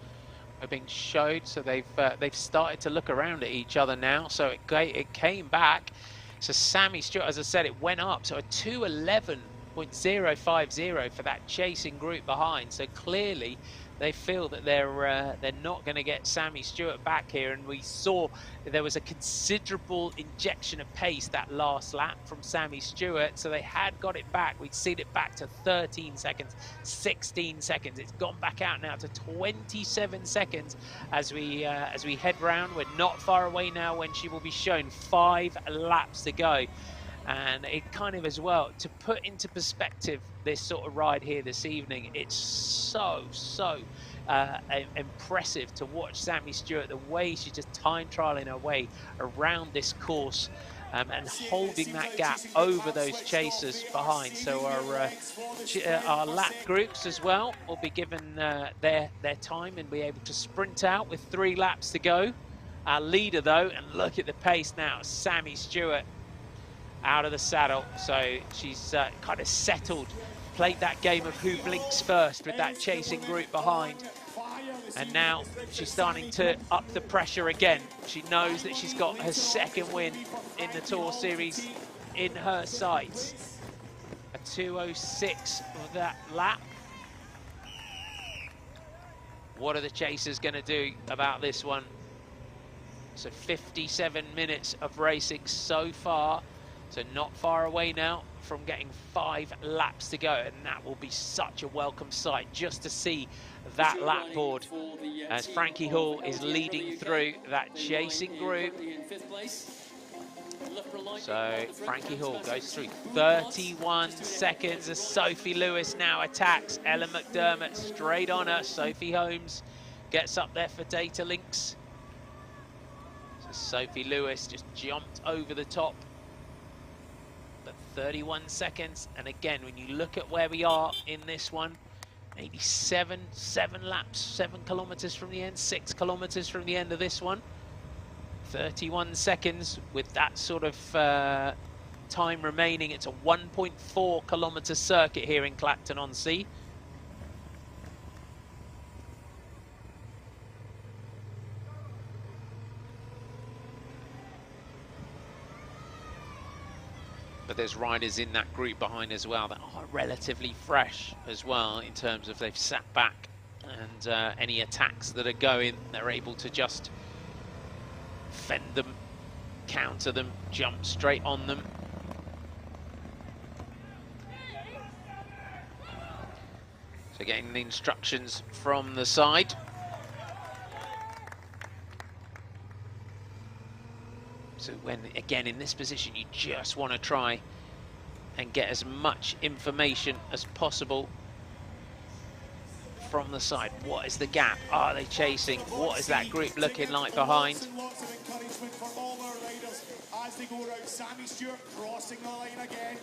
S1: are being showed. So they've started to look around at each other now. So it came back. So Sammy Stewart, as I said, it went up. So a 2:11.050 for that chasing group behind. So clearly they feel that they're not going to get Sammy Stewart back here, and we saw there was a considerable injection of pace that last lap from Sammy Stewart, so they had got it back. We'd seen it back to 13 seconds, 16 seconds. It's gone back out now to 27 seconds as we head round. We're not far away now when she will be shown 5 laps to go. And it kind of, as well, to put into perspective this sort of ride here this evening, it's so impressive to watch Sammy Stewart, the way she's just time trialing her way around this course and holding that gap over those chasers behind. So our lap groups as well will be given their time and be able to sprint out with 3 laps to go. Our leader, though, and look at the pace now, Sammy Stewart, out of the saddle. So she's kind of settled, played that game of who blinks first with that chasing group behind, and now she's starting to up the pressure again. She knows that she's got her 2nd win in the Tour Series in her sights. A 2:06 of that lap. What are the chasers going to do about this one? So 57 minutes of racing so far. So not far away now from getting 5 laps to go. And that will be such a welcome sight just to see that lap board as Frankie Hall is leading through that chasing group. So Frankie Hall goes through 31 seconds as Sophie Lewis now attacks. Ellen McDermott straight on her. Sophie Holmes gets up there for data links. So Sophie Lewis just jumped over the top. But 31 seconds. And again, when you look at where we are in this one, maybe seven laps, 7 kilometers from the end, 6 kilometers from the end of this one. 31 seconds with that sort of time remaining. It's a 1.4 kilometer circuit here in Clacton-on-Sea. But there's riders in that group behind as well that are relatively fresh as well, in terms of they've sat back, and any attacks that are going, they're able to just fend them, counter them, jump straight on them. So getting the instructions from the side. So when, again, in this position, you just want to try and get as much information as possible from the side. What is the gap? Are they chasing? What is that group looking like behind?
S3: Lots of encouragement for all our riders as they go around. Sammy Stewart crossing the line again.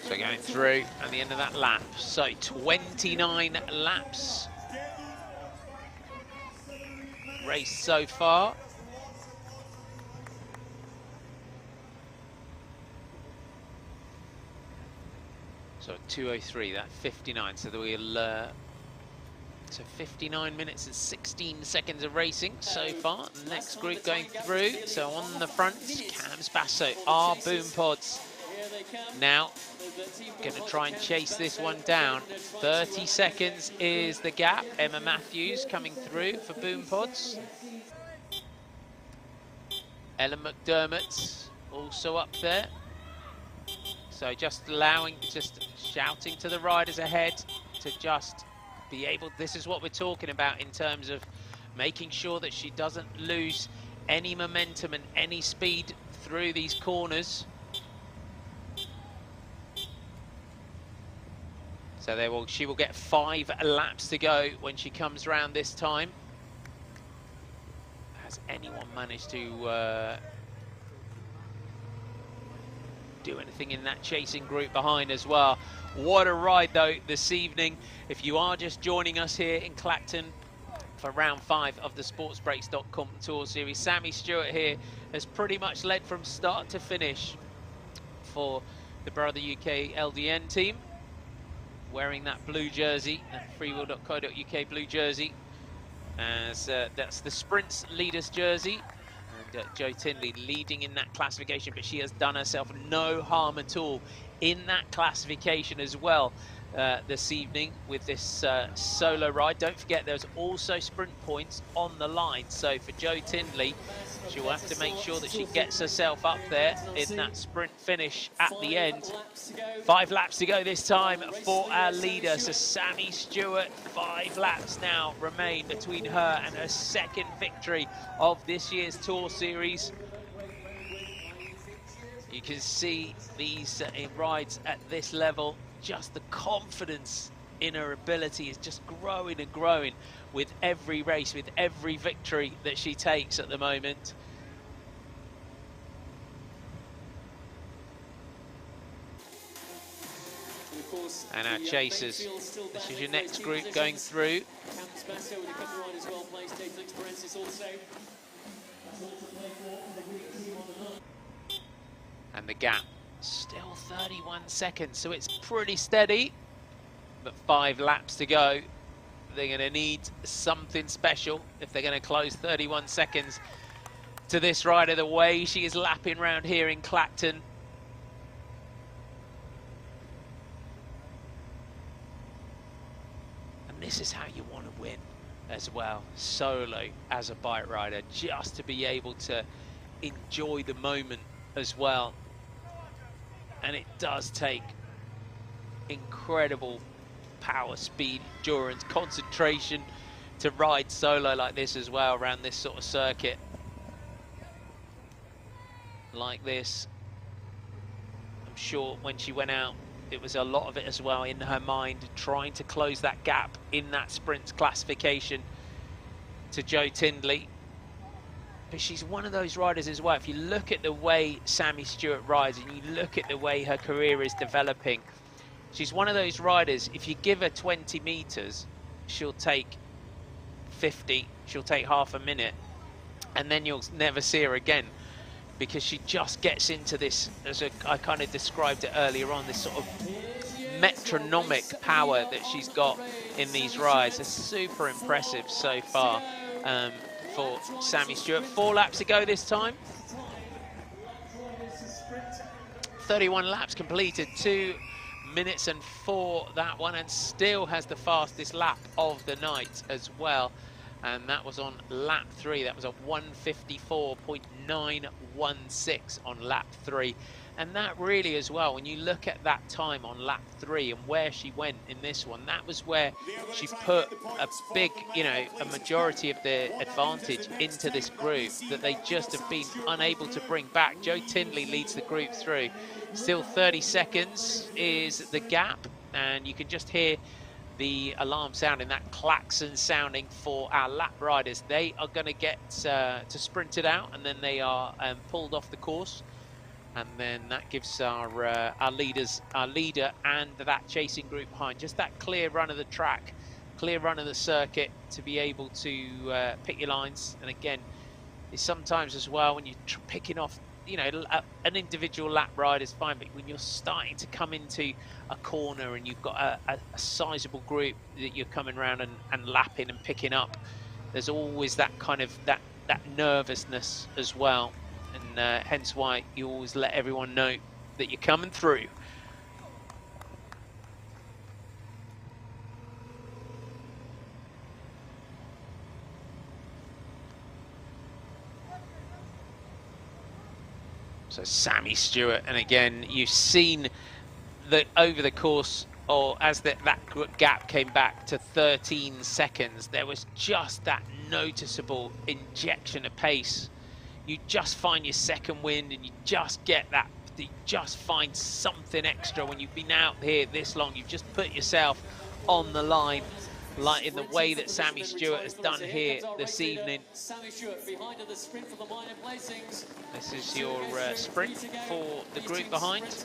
S1: So going through at the end of that lap. So 29 laps raced so far. So 2:03, that 59. So that we'll so 59 minutes and 16 seconds of racing so far. Next group going through. So on the front, Cams Basso, our boom pods. Now, going to try and chase this one down. 30 seconds is the gap. Emma Matthews coming through for boom pods. Ellen McDermott also up there. So just shouting to the riders ahead to just be able, this is what we're talking about in terms of making sure that she doesn't lose any momentum and any speed through these corners. So she will get 5 laps to go when she comes round this time. Has anyone managed to do anything in that chasing group behind as well? What a ride though this evening. If you are just joining us here in Clacton for round 5 of the sportsbreaks.com Tour Series, Sammy Stewart here has pretty much led from start to finish for the Brother UK LDN team, wearing that blue jersey, that freewheel.co.uk blue jersey, as that's the Sprints leaders jersey. And Jo Tinley leading in that classification, but she has done herself no harm at all in that classification as well this evening with this solo ride. Don't forget there's also sprint points on the line, so for Jo Tinley, she will have to make sure that she gets herself up there in that sprint finish at the end. 5 laps to go this time for our leader. So Sammy Stewart, 5 laps now remain between her and her second victory of this year's Tour Series. You can see these rides at this level, just the confidence in her ability is just growing and growing with every race, with every victory that she takes at the moment. And our chasers, this is your next group going through. And the gap still 31 seconds, so it's pretty steady, but 5 laps to go. They're going to need something special if they're going to close 31 seconds to this rider the way she is lapping around here in Clacton. And this is how you want to win. as well, solo as a bike rider, just to be able to enjoy the moment as well. And it does take incredible power, speed, endurance, concentration to ride solo like this as well around this sort of circuit like this. I'm sure when she went out, it was a lot of it as well in her mind, trying to close that gap in that sprint classification to Joe Tindley. But she's one of those riders as well. If you look at the way Sammy Stewart rides and you look at the way her career is developing, she's one of those riders, if you give her 20 meters, she'll take 50, she'll take half a minute, and then you'll never see her again, because she just gets into this, as I kind of described it earlier on, this sort of metronomic power that she's got in these rides. It's super impressive so far for Sammy Stewart. 4 laps to go this time. 31 laps completed, 2 minutes and 4 that one, and still has the fastest lap of the night as well. And that was on lap 3. That was a 1:54.916 on lap 3. And that really as well, when you look at that time on lap 3 and where she went in this one, that was where she put a big, you know, a majority of the advantage into this group that they just have been unable to bring back. Joe Tindley leads the group through. Still 30 seconds is the gap, and you can just hear the alarm sounding, that klaxon sounding for our lap riders. They are going to get to sprint it out, and then they are pulled off the course. And then that gives our leader and that chasing group behind just that clear run of the track, clear run of the circuit to be able to pick your lines. And again, it's sometimes as well when you're picking off, you know, an individual lap ride is fine, but when you're starting to come into a corner and you've got a sizable group that you're coming around and lapping and picking up, there's always that kind of that nervousness as well. And hence why you always let everyone know that you're coming through. So Sammy Stewart, and again, you've seen that over the course, or as that gap came back to 13 seconds, there was just that noticeable injection of pace. You just find your second wind, and you just get that, you just find something extra when you've been out here this long. You've just put yourself on the line, like in the way that Sammy Stewart has done here this evening. This is your sprint for the group behind. So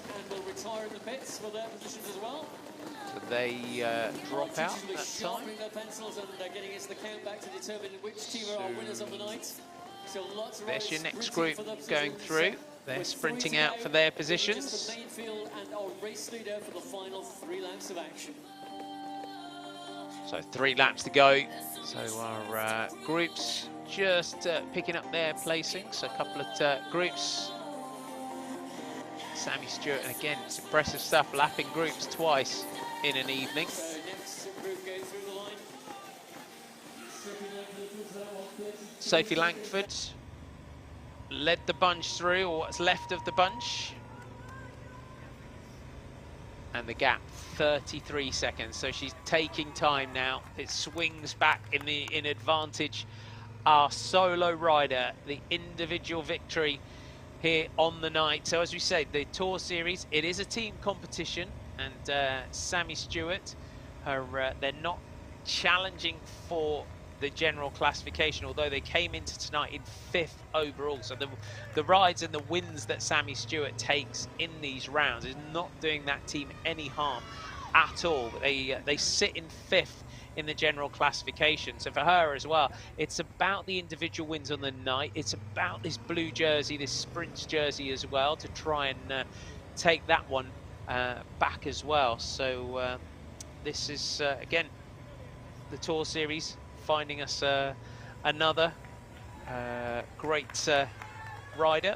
S1: they drop out that time. So there's your next group going through. They're sprinting out for their positions. So 3 laps to go. So our groups just picking up their placings. So a couple of groups. Sammy Stewart, and again, it's impressive stuff, lapping groups twice in an evening. Sophie Langford led the bunch through, or what's left of the bunch. And the gap, 33 seconds. So she's taking time now. It swings back in advantage. Our solo rider, the individual victory here on the night. So as we said, the Tour Series, it is a team competition, and Sammy Stewart, they're not challenging for the general classification, although they came into tonight in 5th overall. So the rides and the wins that Sammy Stewart takes in these rounds is not doing that team any harm at all. They sit in 5th in the general classification. So for her as well, it's about the individual wins on the night. It's about this blue jersey, this sprint jersey as well, to try and take that one back as well. So this is, again, the Tour Series finding us another great rider.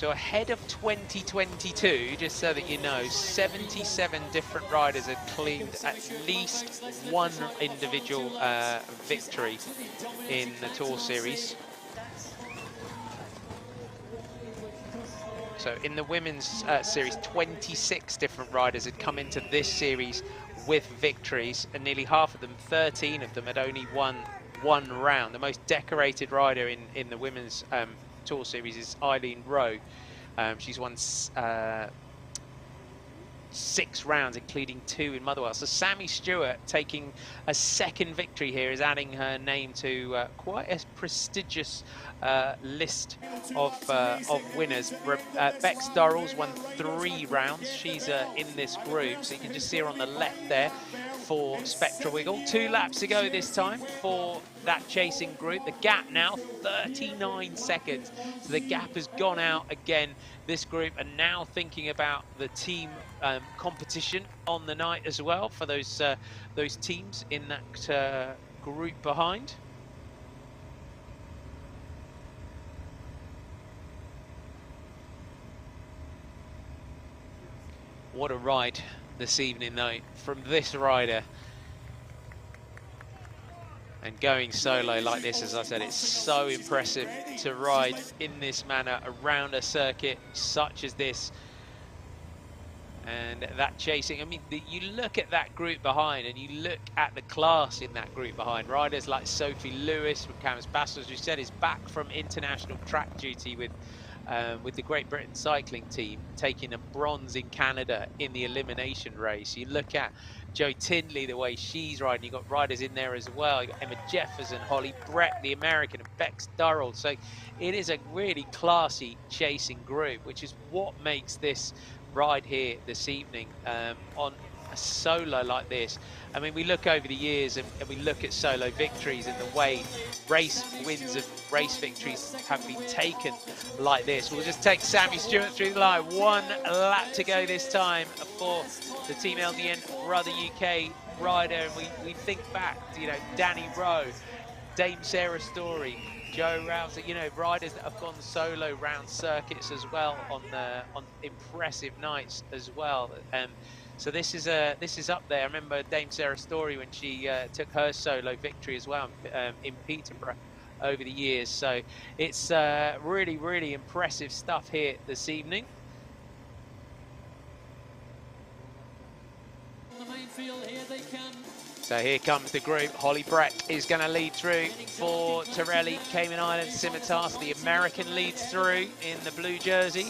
S1: So ahead of 2022, just so that you know, 77 different riders had claimed at least one individual victory in the Tour Series. So in the women's series, 26 different riders had come into this series with victories, and nearly half of them, 13 of them, had only won one round. The most decorated rider in the women's Tour Series is Eileen Rowe. She's won 6 rounds, including 2 in Motherwell. So Sammy Stewart taking a second victory here is adding her name to quite a prestigious list of winners. Bex Durrell's won 3 rounds. She's in this group, so you can just see her on the left there for Spectra Wiggle. 2 laps to go this time for that chasing group. The gap now 39 seconds, so the gap has gone out again. This group are now thinking about the team competition on the night as well for those teams in that group behind. What a ride this evening though from this rider. And going solo like this, as I said, it's so impressive to ride in this manner around a circuit such as this. And that chasing, I mean, you look at that group behind and you look at the class in that group behind. Riders like Sophie Lewis from Camas Bastos, who said is back from international track duty with the Great Britain cycling team, taking a bronze in Canada in the elimination race. You look at Jo Tindley, the way she's riding. You've got riders in there as well. You've got Emma Jefferson, Holly Brett, the American, and Bex Durrell. So it is a really classy chasing group, which is what makes this ride here this evening on a solo like this. I mean, we look over the years and we look at solo victories and the way race wins and race victories have been taken like this. We'll just take Sammy Stewart through the line. 1 lap to go this time for the Team LDN Brother UK rider. And we think back to, you know, Danny Rowe, Dame Sarah Story, Joe Rouse, you know, riders that have gone solo round circuits as well on impressive nights as well. So this is up there. I remember Dame Sarah Story when she took her solo victory as well in Peterborough over the years. So it's really, really impressive stuff here this evening.
S2: On the main field, here they come.
S1: So here comes the group. Holly Brett is going to lead through for Torelli, Cayman Islands, Scimitas. The American leads through in the blue jersey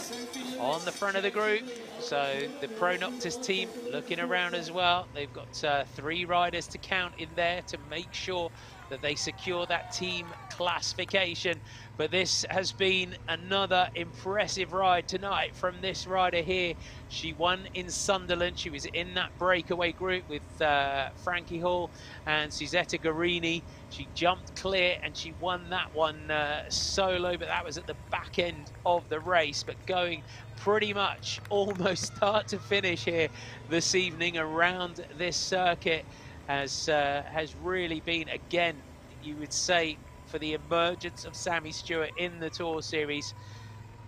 S1: on the front of the group. So the Pro Noctis team looking around as well. They've got 3 riders to count in there to make sure that they secure that team classification. But this has been another impressive ride tonight from this rider here. She won in Sunderland. She was in that breakaway group with Frankie Hall and Suzetta Guarini. She jumped clear and she won that one solo, but that was at the back end of the race. But going pretty much almost start to finish here this evening around this circuit has really been, again, you would say, for the emergence of Sammy Stewart in the Tour Series,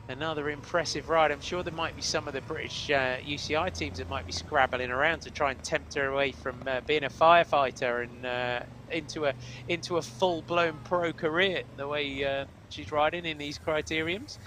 S1: another impressive ride. I'm sure there might be some of the British UCI teams that might be scrabbling around to try and tempt her away from being a firefighter and into a full-blown pro career, the way she's riding in these criteriums.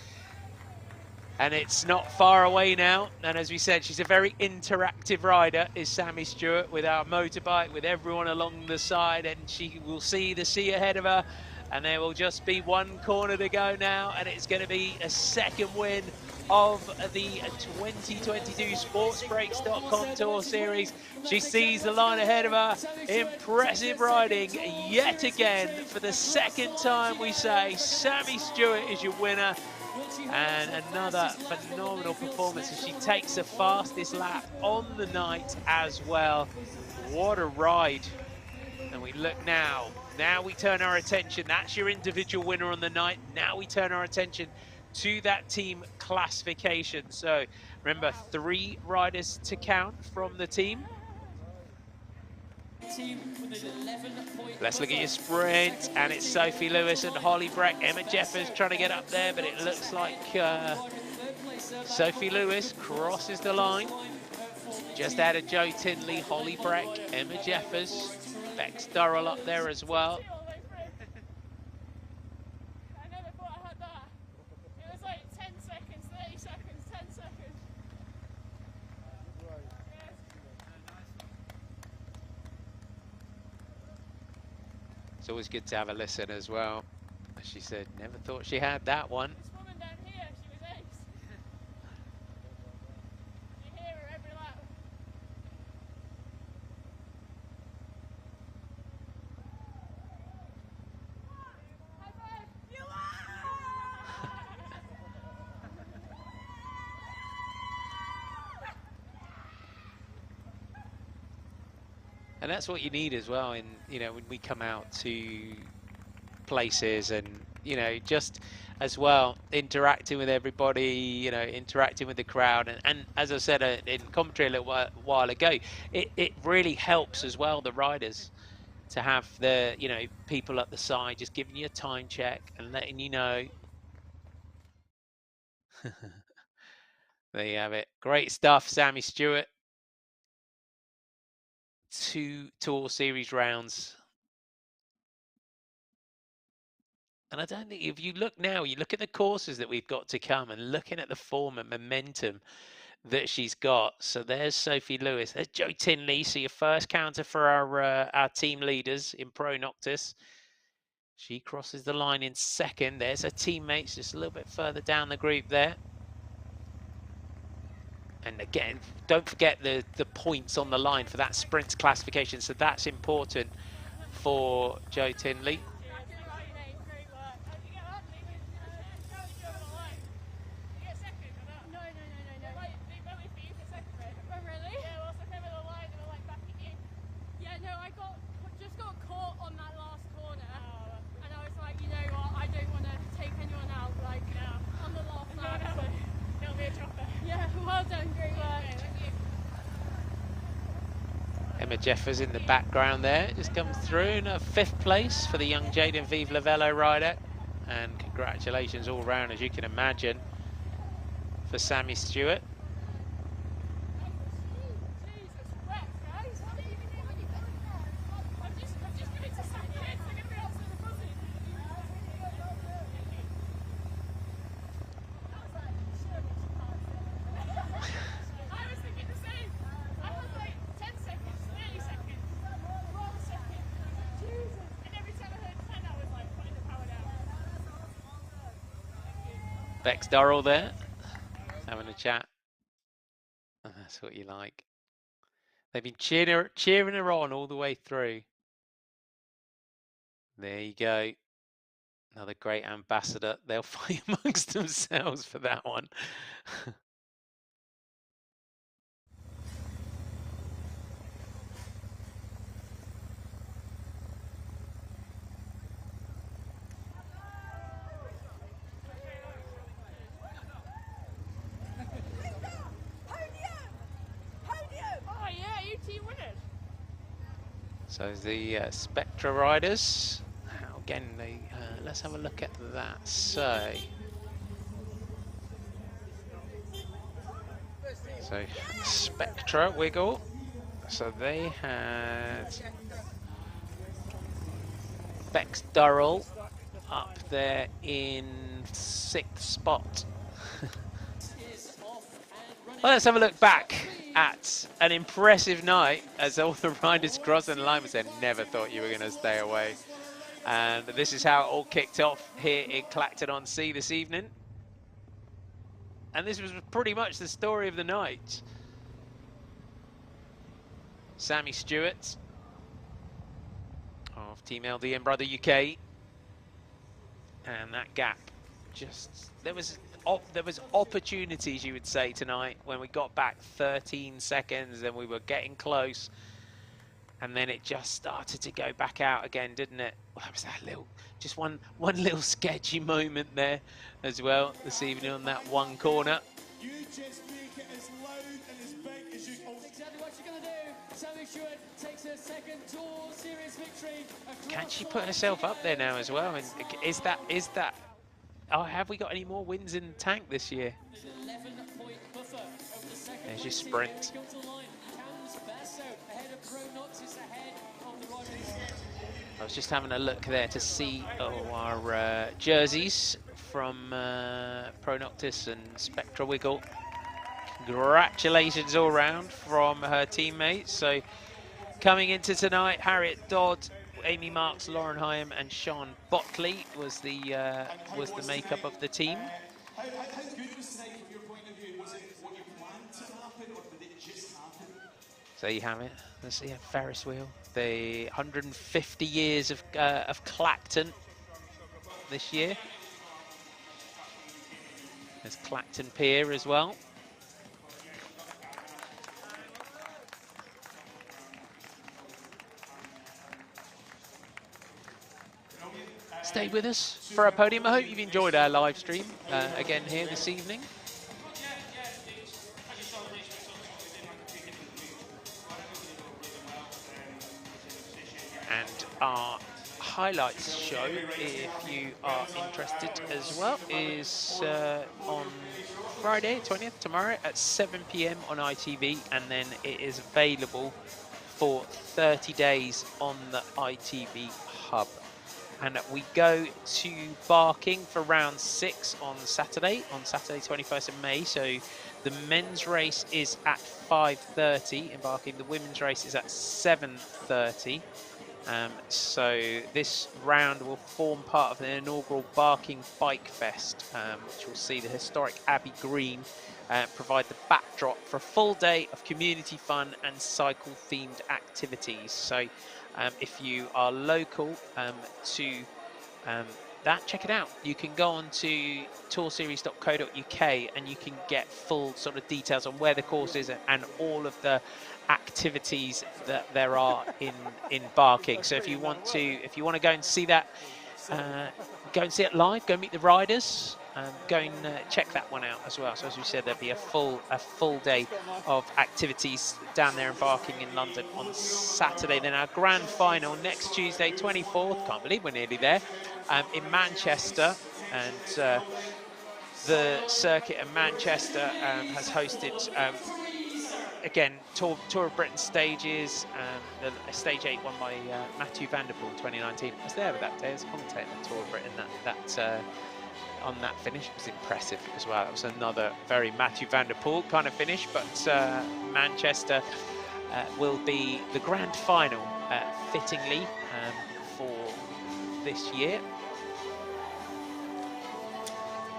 S1: And it's not far away now. And as we said, she's a very interactive rider, is Sammy Stewart, with our motorbike, with everyone along the side. And she will see the sea ahead of her. And there will just be 1 corner to go now. And it's going to be a second win of the 2022 SportsBreaks.com Tour Series. She sees the line ahead of her. Impressive riding yet again. For the second time, we say Sammy Stewart is your winner. And another phenomenal performance as she takes the fastest lap on the night as well. What a ride. And we look now we turn our attention, that's your individual winner on the night. Now we turn our attention to that team classification. So remember, 3 riders to count from the team. Let's look at your sprint, and it's Sophie Lewis and Holly Brett. Emma Jeffers trying to get up there, but it looks like Sophie Lewis crosses the line. Just out of Joe Tinley, Holly Breck, Emma Jeffers, Bex Durrell up there as well.
S4: I never thought I had that. It was like 10 seconds, 30 seconds, 10 seconds.
S1: It's always good to have a listen as well. As she said, never thought she had that one.
S4: This woman down here, she was ace. You hear her every lap. High five! You are!
S1: And that's what you need as well in, you know, when we come out to places and, you know, just as well interacting with everybody, you know, interacting with the crowd. And as I said in commentary a little while ago, it really helps as well the riders to have the, you know, people at the side just giving you a time check and letting you know. There you have it. Great stuff, Sammy Stewart. 2 Tour Series rounds. And I don't think, if you look now, you look at the courses that we've got to come and looking at the form and momentum that she's got. So there's Sophie Lewis, there's Joe Tinley. So your first counter for our team leaders in Pro Noctis. She crosses the line in second. There's her teammates just a little bit further down the group there. And again, don't forget the points on the line for that sprints classification. So that's important for Joe Tinley. Emma Jeffers in the background there, just comes through in a 5th place for the young Jaden Vive Lavello rider. And congratulations all round, as you can imagine, for Sammy Stewart. Bex Durrell there, having a chat. Oh, that's what you like. They've been cheering her on all the way through. There you go. Another great ambassador. They'll fight amongst themselves for that one. So the Spectra riders, again, let's have a look at that. So Spectra Wiggle, so they had Bex Durrell up there in 6th spot. Well, let's have a look back at an impressive night as all the riders crossing the line. I never thought you were going to stay away. And this is how it all kicked off here in Clacton-on-Sea this evening. And this was pretty much the story of the night. Sammy Stewart of Team LD and Brother UK. And that gap, just, there was opportunities, you would say, tonight when we got back 13 seconds and we were getting close, and then it just started to go back out again, didn't it? Well, that was that little, just one little sketchy moment there as well this evening on that one corner.
S3: You just make it as loud and as big as you can.
S2: Exactly what you're going to do. Sammy Stewart takes her second Tour Series victory.
S1: Can she put herself up there now as well? And is that? Oh, have we got any more wins in the tank this year?
S2: 11
S1: There's your sprint. I was just having a look there to see our jerseys from Pro Noctis and Spectra Wiggle. Congratulations all round from her teammates. So coming into tonight, Harriet Dodd, Amy Marks, Lauren Hyam, and Sean Botley was the makeup of the team.
S3: How good was tonight from your point of view? Was it what you planned to happen, or did it just happen?
S1: So you have it. Let's see a Ferris wheel. The 150 years of Clacton this year. There's Clacton Pier as well. Stay with us for our podium. I hope you've enjoyed our live stream again here this evening. And our highlights show, if you are interested as well, is on Friday 20th, tomorrow at 7 PM on ITV, and then it is available for 30 days on the ITV hub. And we go to Barking for round 6 on Saturday 21st of May. So the men's race is at 5:30 in Barking. The women's race is at 7:30. So this round will form part of the inaugural Barking Bike Fest, which will see the historic Abbey Green provide the backdrop for a full day of community fun and cycle-themed activities. So if you are local to that, check it out. You can go on to tourseries.co.uk and you can get full sort of details on where the course is and all of the activities that there are in Barking. So if you want to go and see that, go and see it live, go meet the riders, go and check that one out as well. So as we said, there'll be a full day of activities down there in Barking in London on Saturday. Then our grand final next Tuesday 24th, can't believe we're nearly there, in Manchester. And the circuit in Manchester has hosted again, Tour of Britain stages. The stage 8 won by Matthew van der Poel in 2019. I was there with that day as a commentator on Tour of Britain. On that finish, it was impressive as well. It was another very Matthew van der Poel kind of finish, but Manchester will be the grand final, fittingly, for this year.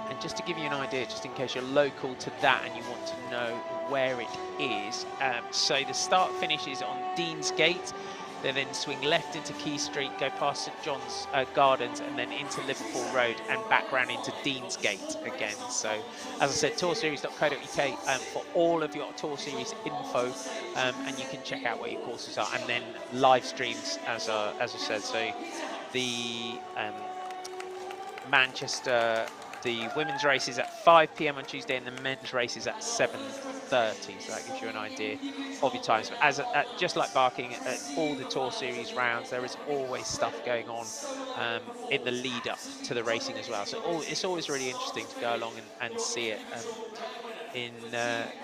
S1: And just to give you an idea, just in case you're local to that and you want to know where it is, so the start finishes on Deansgate. They then swing left into Key Street, go past St John's Gardens, and then into Liverpool Road and back round into Deansgate again. So, as I said, tourseries.co.uk for all of your Tour Series info, and you can check out where your courses are, and then live streams, as I said. So, the Manchester, the women's race is at 5 PM on Tuesday, and the men's race is at 7:30. So that gives you an idea of your times. As just like Barking, at all the Tour Series rounds, there is always stuff going on in the lead up to the racing as well. So it's always really interesting to go along and see it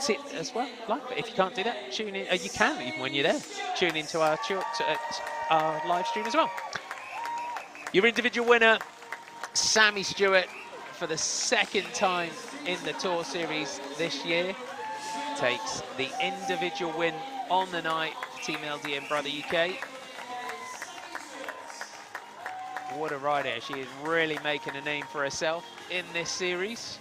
S1: see it as well live. But if you can't do that, tune in. You can, even when you're there, tune into our live stream as well. Your individual winner, Sammy Stewart, for the second time in the Tour Series this year, takes the individual win on the night for Team LDN Brother UK. What a rider. She is really making a name for herself in this series.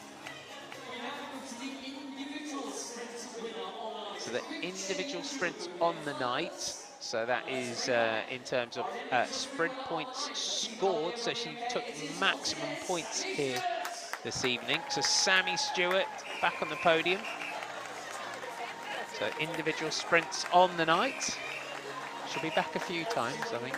S1: So the individual sprints on the night, so that is in terms of sprint points scored, so she took maximum points here this evening. So Sammy Stewart back on the podium. So individual sprints on the night. She'll be back a few times, I think.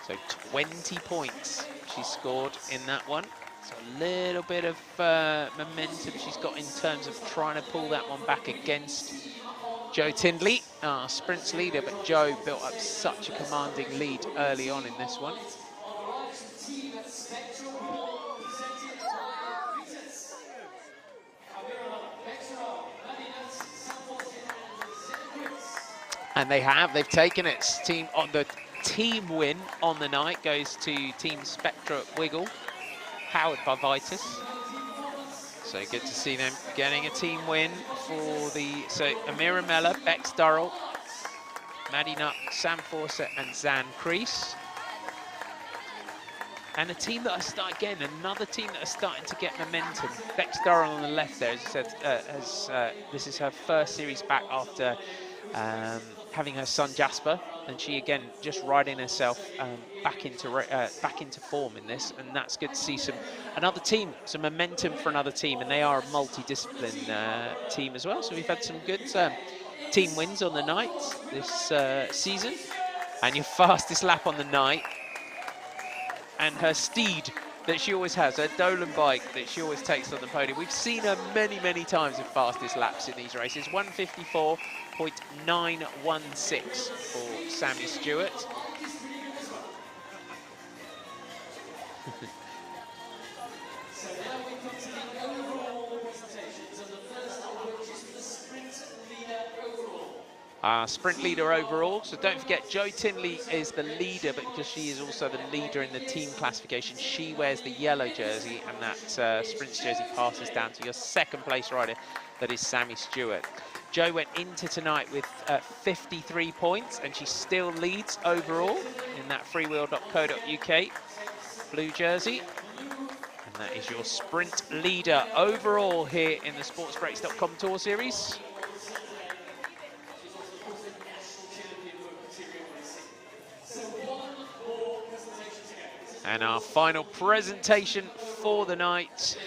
S1: So 20 points she scored in that one. So a little bit of momentum she's got in terms of trying to pull that one back against Joe Tindley, our sprints leader, but Joe built up such a commanding lead early on in this one. And they've taken it. Team on the team win on the night goes to Team Spectra Wiggle, powered by Vitus. So good to see them getting a team win for so Amira Mella, Bex Durrell, Maddie Nutt, Sam Fawcett and Zan Crease. And a team that another team that are starting to get momentum. Bex Durrell on the left there, as I said, this is her first series back after having her son Jasper, and she again just riding herself back into form in this, and that's good to see some momentum for another team, and they are a multi-discipline team as well. So we've had some good team wins on the night this season, and your fastest lap on the night. And her steed that she always has, her Dolan bike that she always takes on the podium. We've seen her many, many times in fastest laps in these races. 1:54.916 for Sammy Stewart.
S2: So now we come to the overall presentations, and the first of which is the sprint leader overall.
S1: Sprint leader overall. So don't forget, Jo Tinley is the leader, but because she is also the leader in the team classification, she wears the yellow jersey, and that sprint jersey passes down to your second place rider, that is Sammy Stewart. Jo went into tonight with 53 points, and she still leads overall in that freewheel.co.uk blue jersey. And that is your sprint leader overall here in the sportsbreaks.com Tour Series. And our final presentation for the night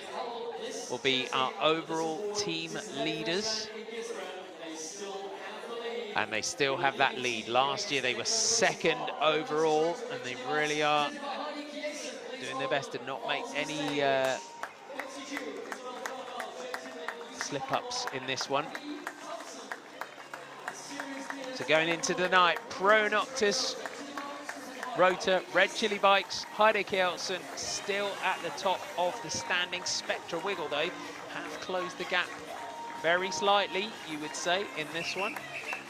S1: will be our overall team leaders. And they still have that lead. Last year they were second overall, and they really are doing their best to not make any slip-ups in this one. So going into the night, Pro Noctis, Rota, Red Chili Bikes, Heide Kjeldsen still at the top of the standing. Spectra Wiggle, though, have closed the gap very slightly, you would say, in this one.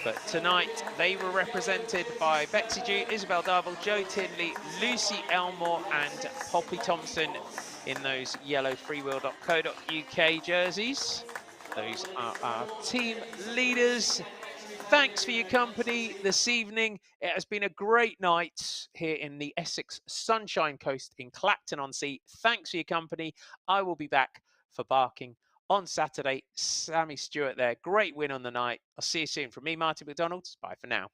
S1: But tonight, they were represented by Betsy Ju, Isabel Darville, Jo Tinley, Lucy Elmore and Poppy Thompson in those yellow freewheel.co.uk jerseys. Those are our team leaders. Thanks for your company this evening. It has been a great night here in the Essex Sunshine Coast in Clacton-on-Sea. Thanks for your company. I will be back for Barking on Saturday. Sammy Stewart there. Great win on the night. I'll see you soon. From me, Martin McDonald. Bye for now.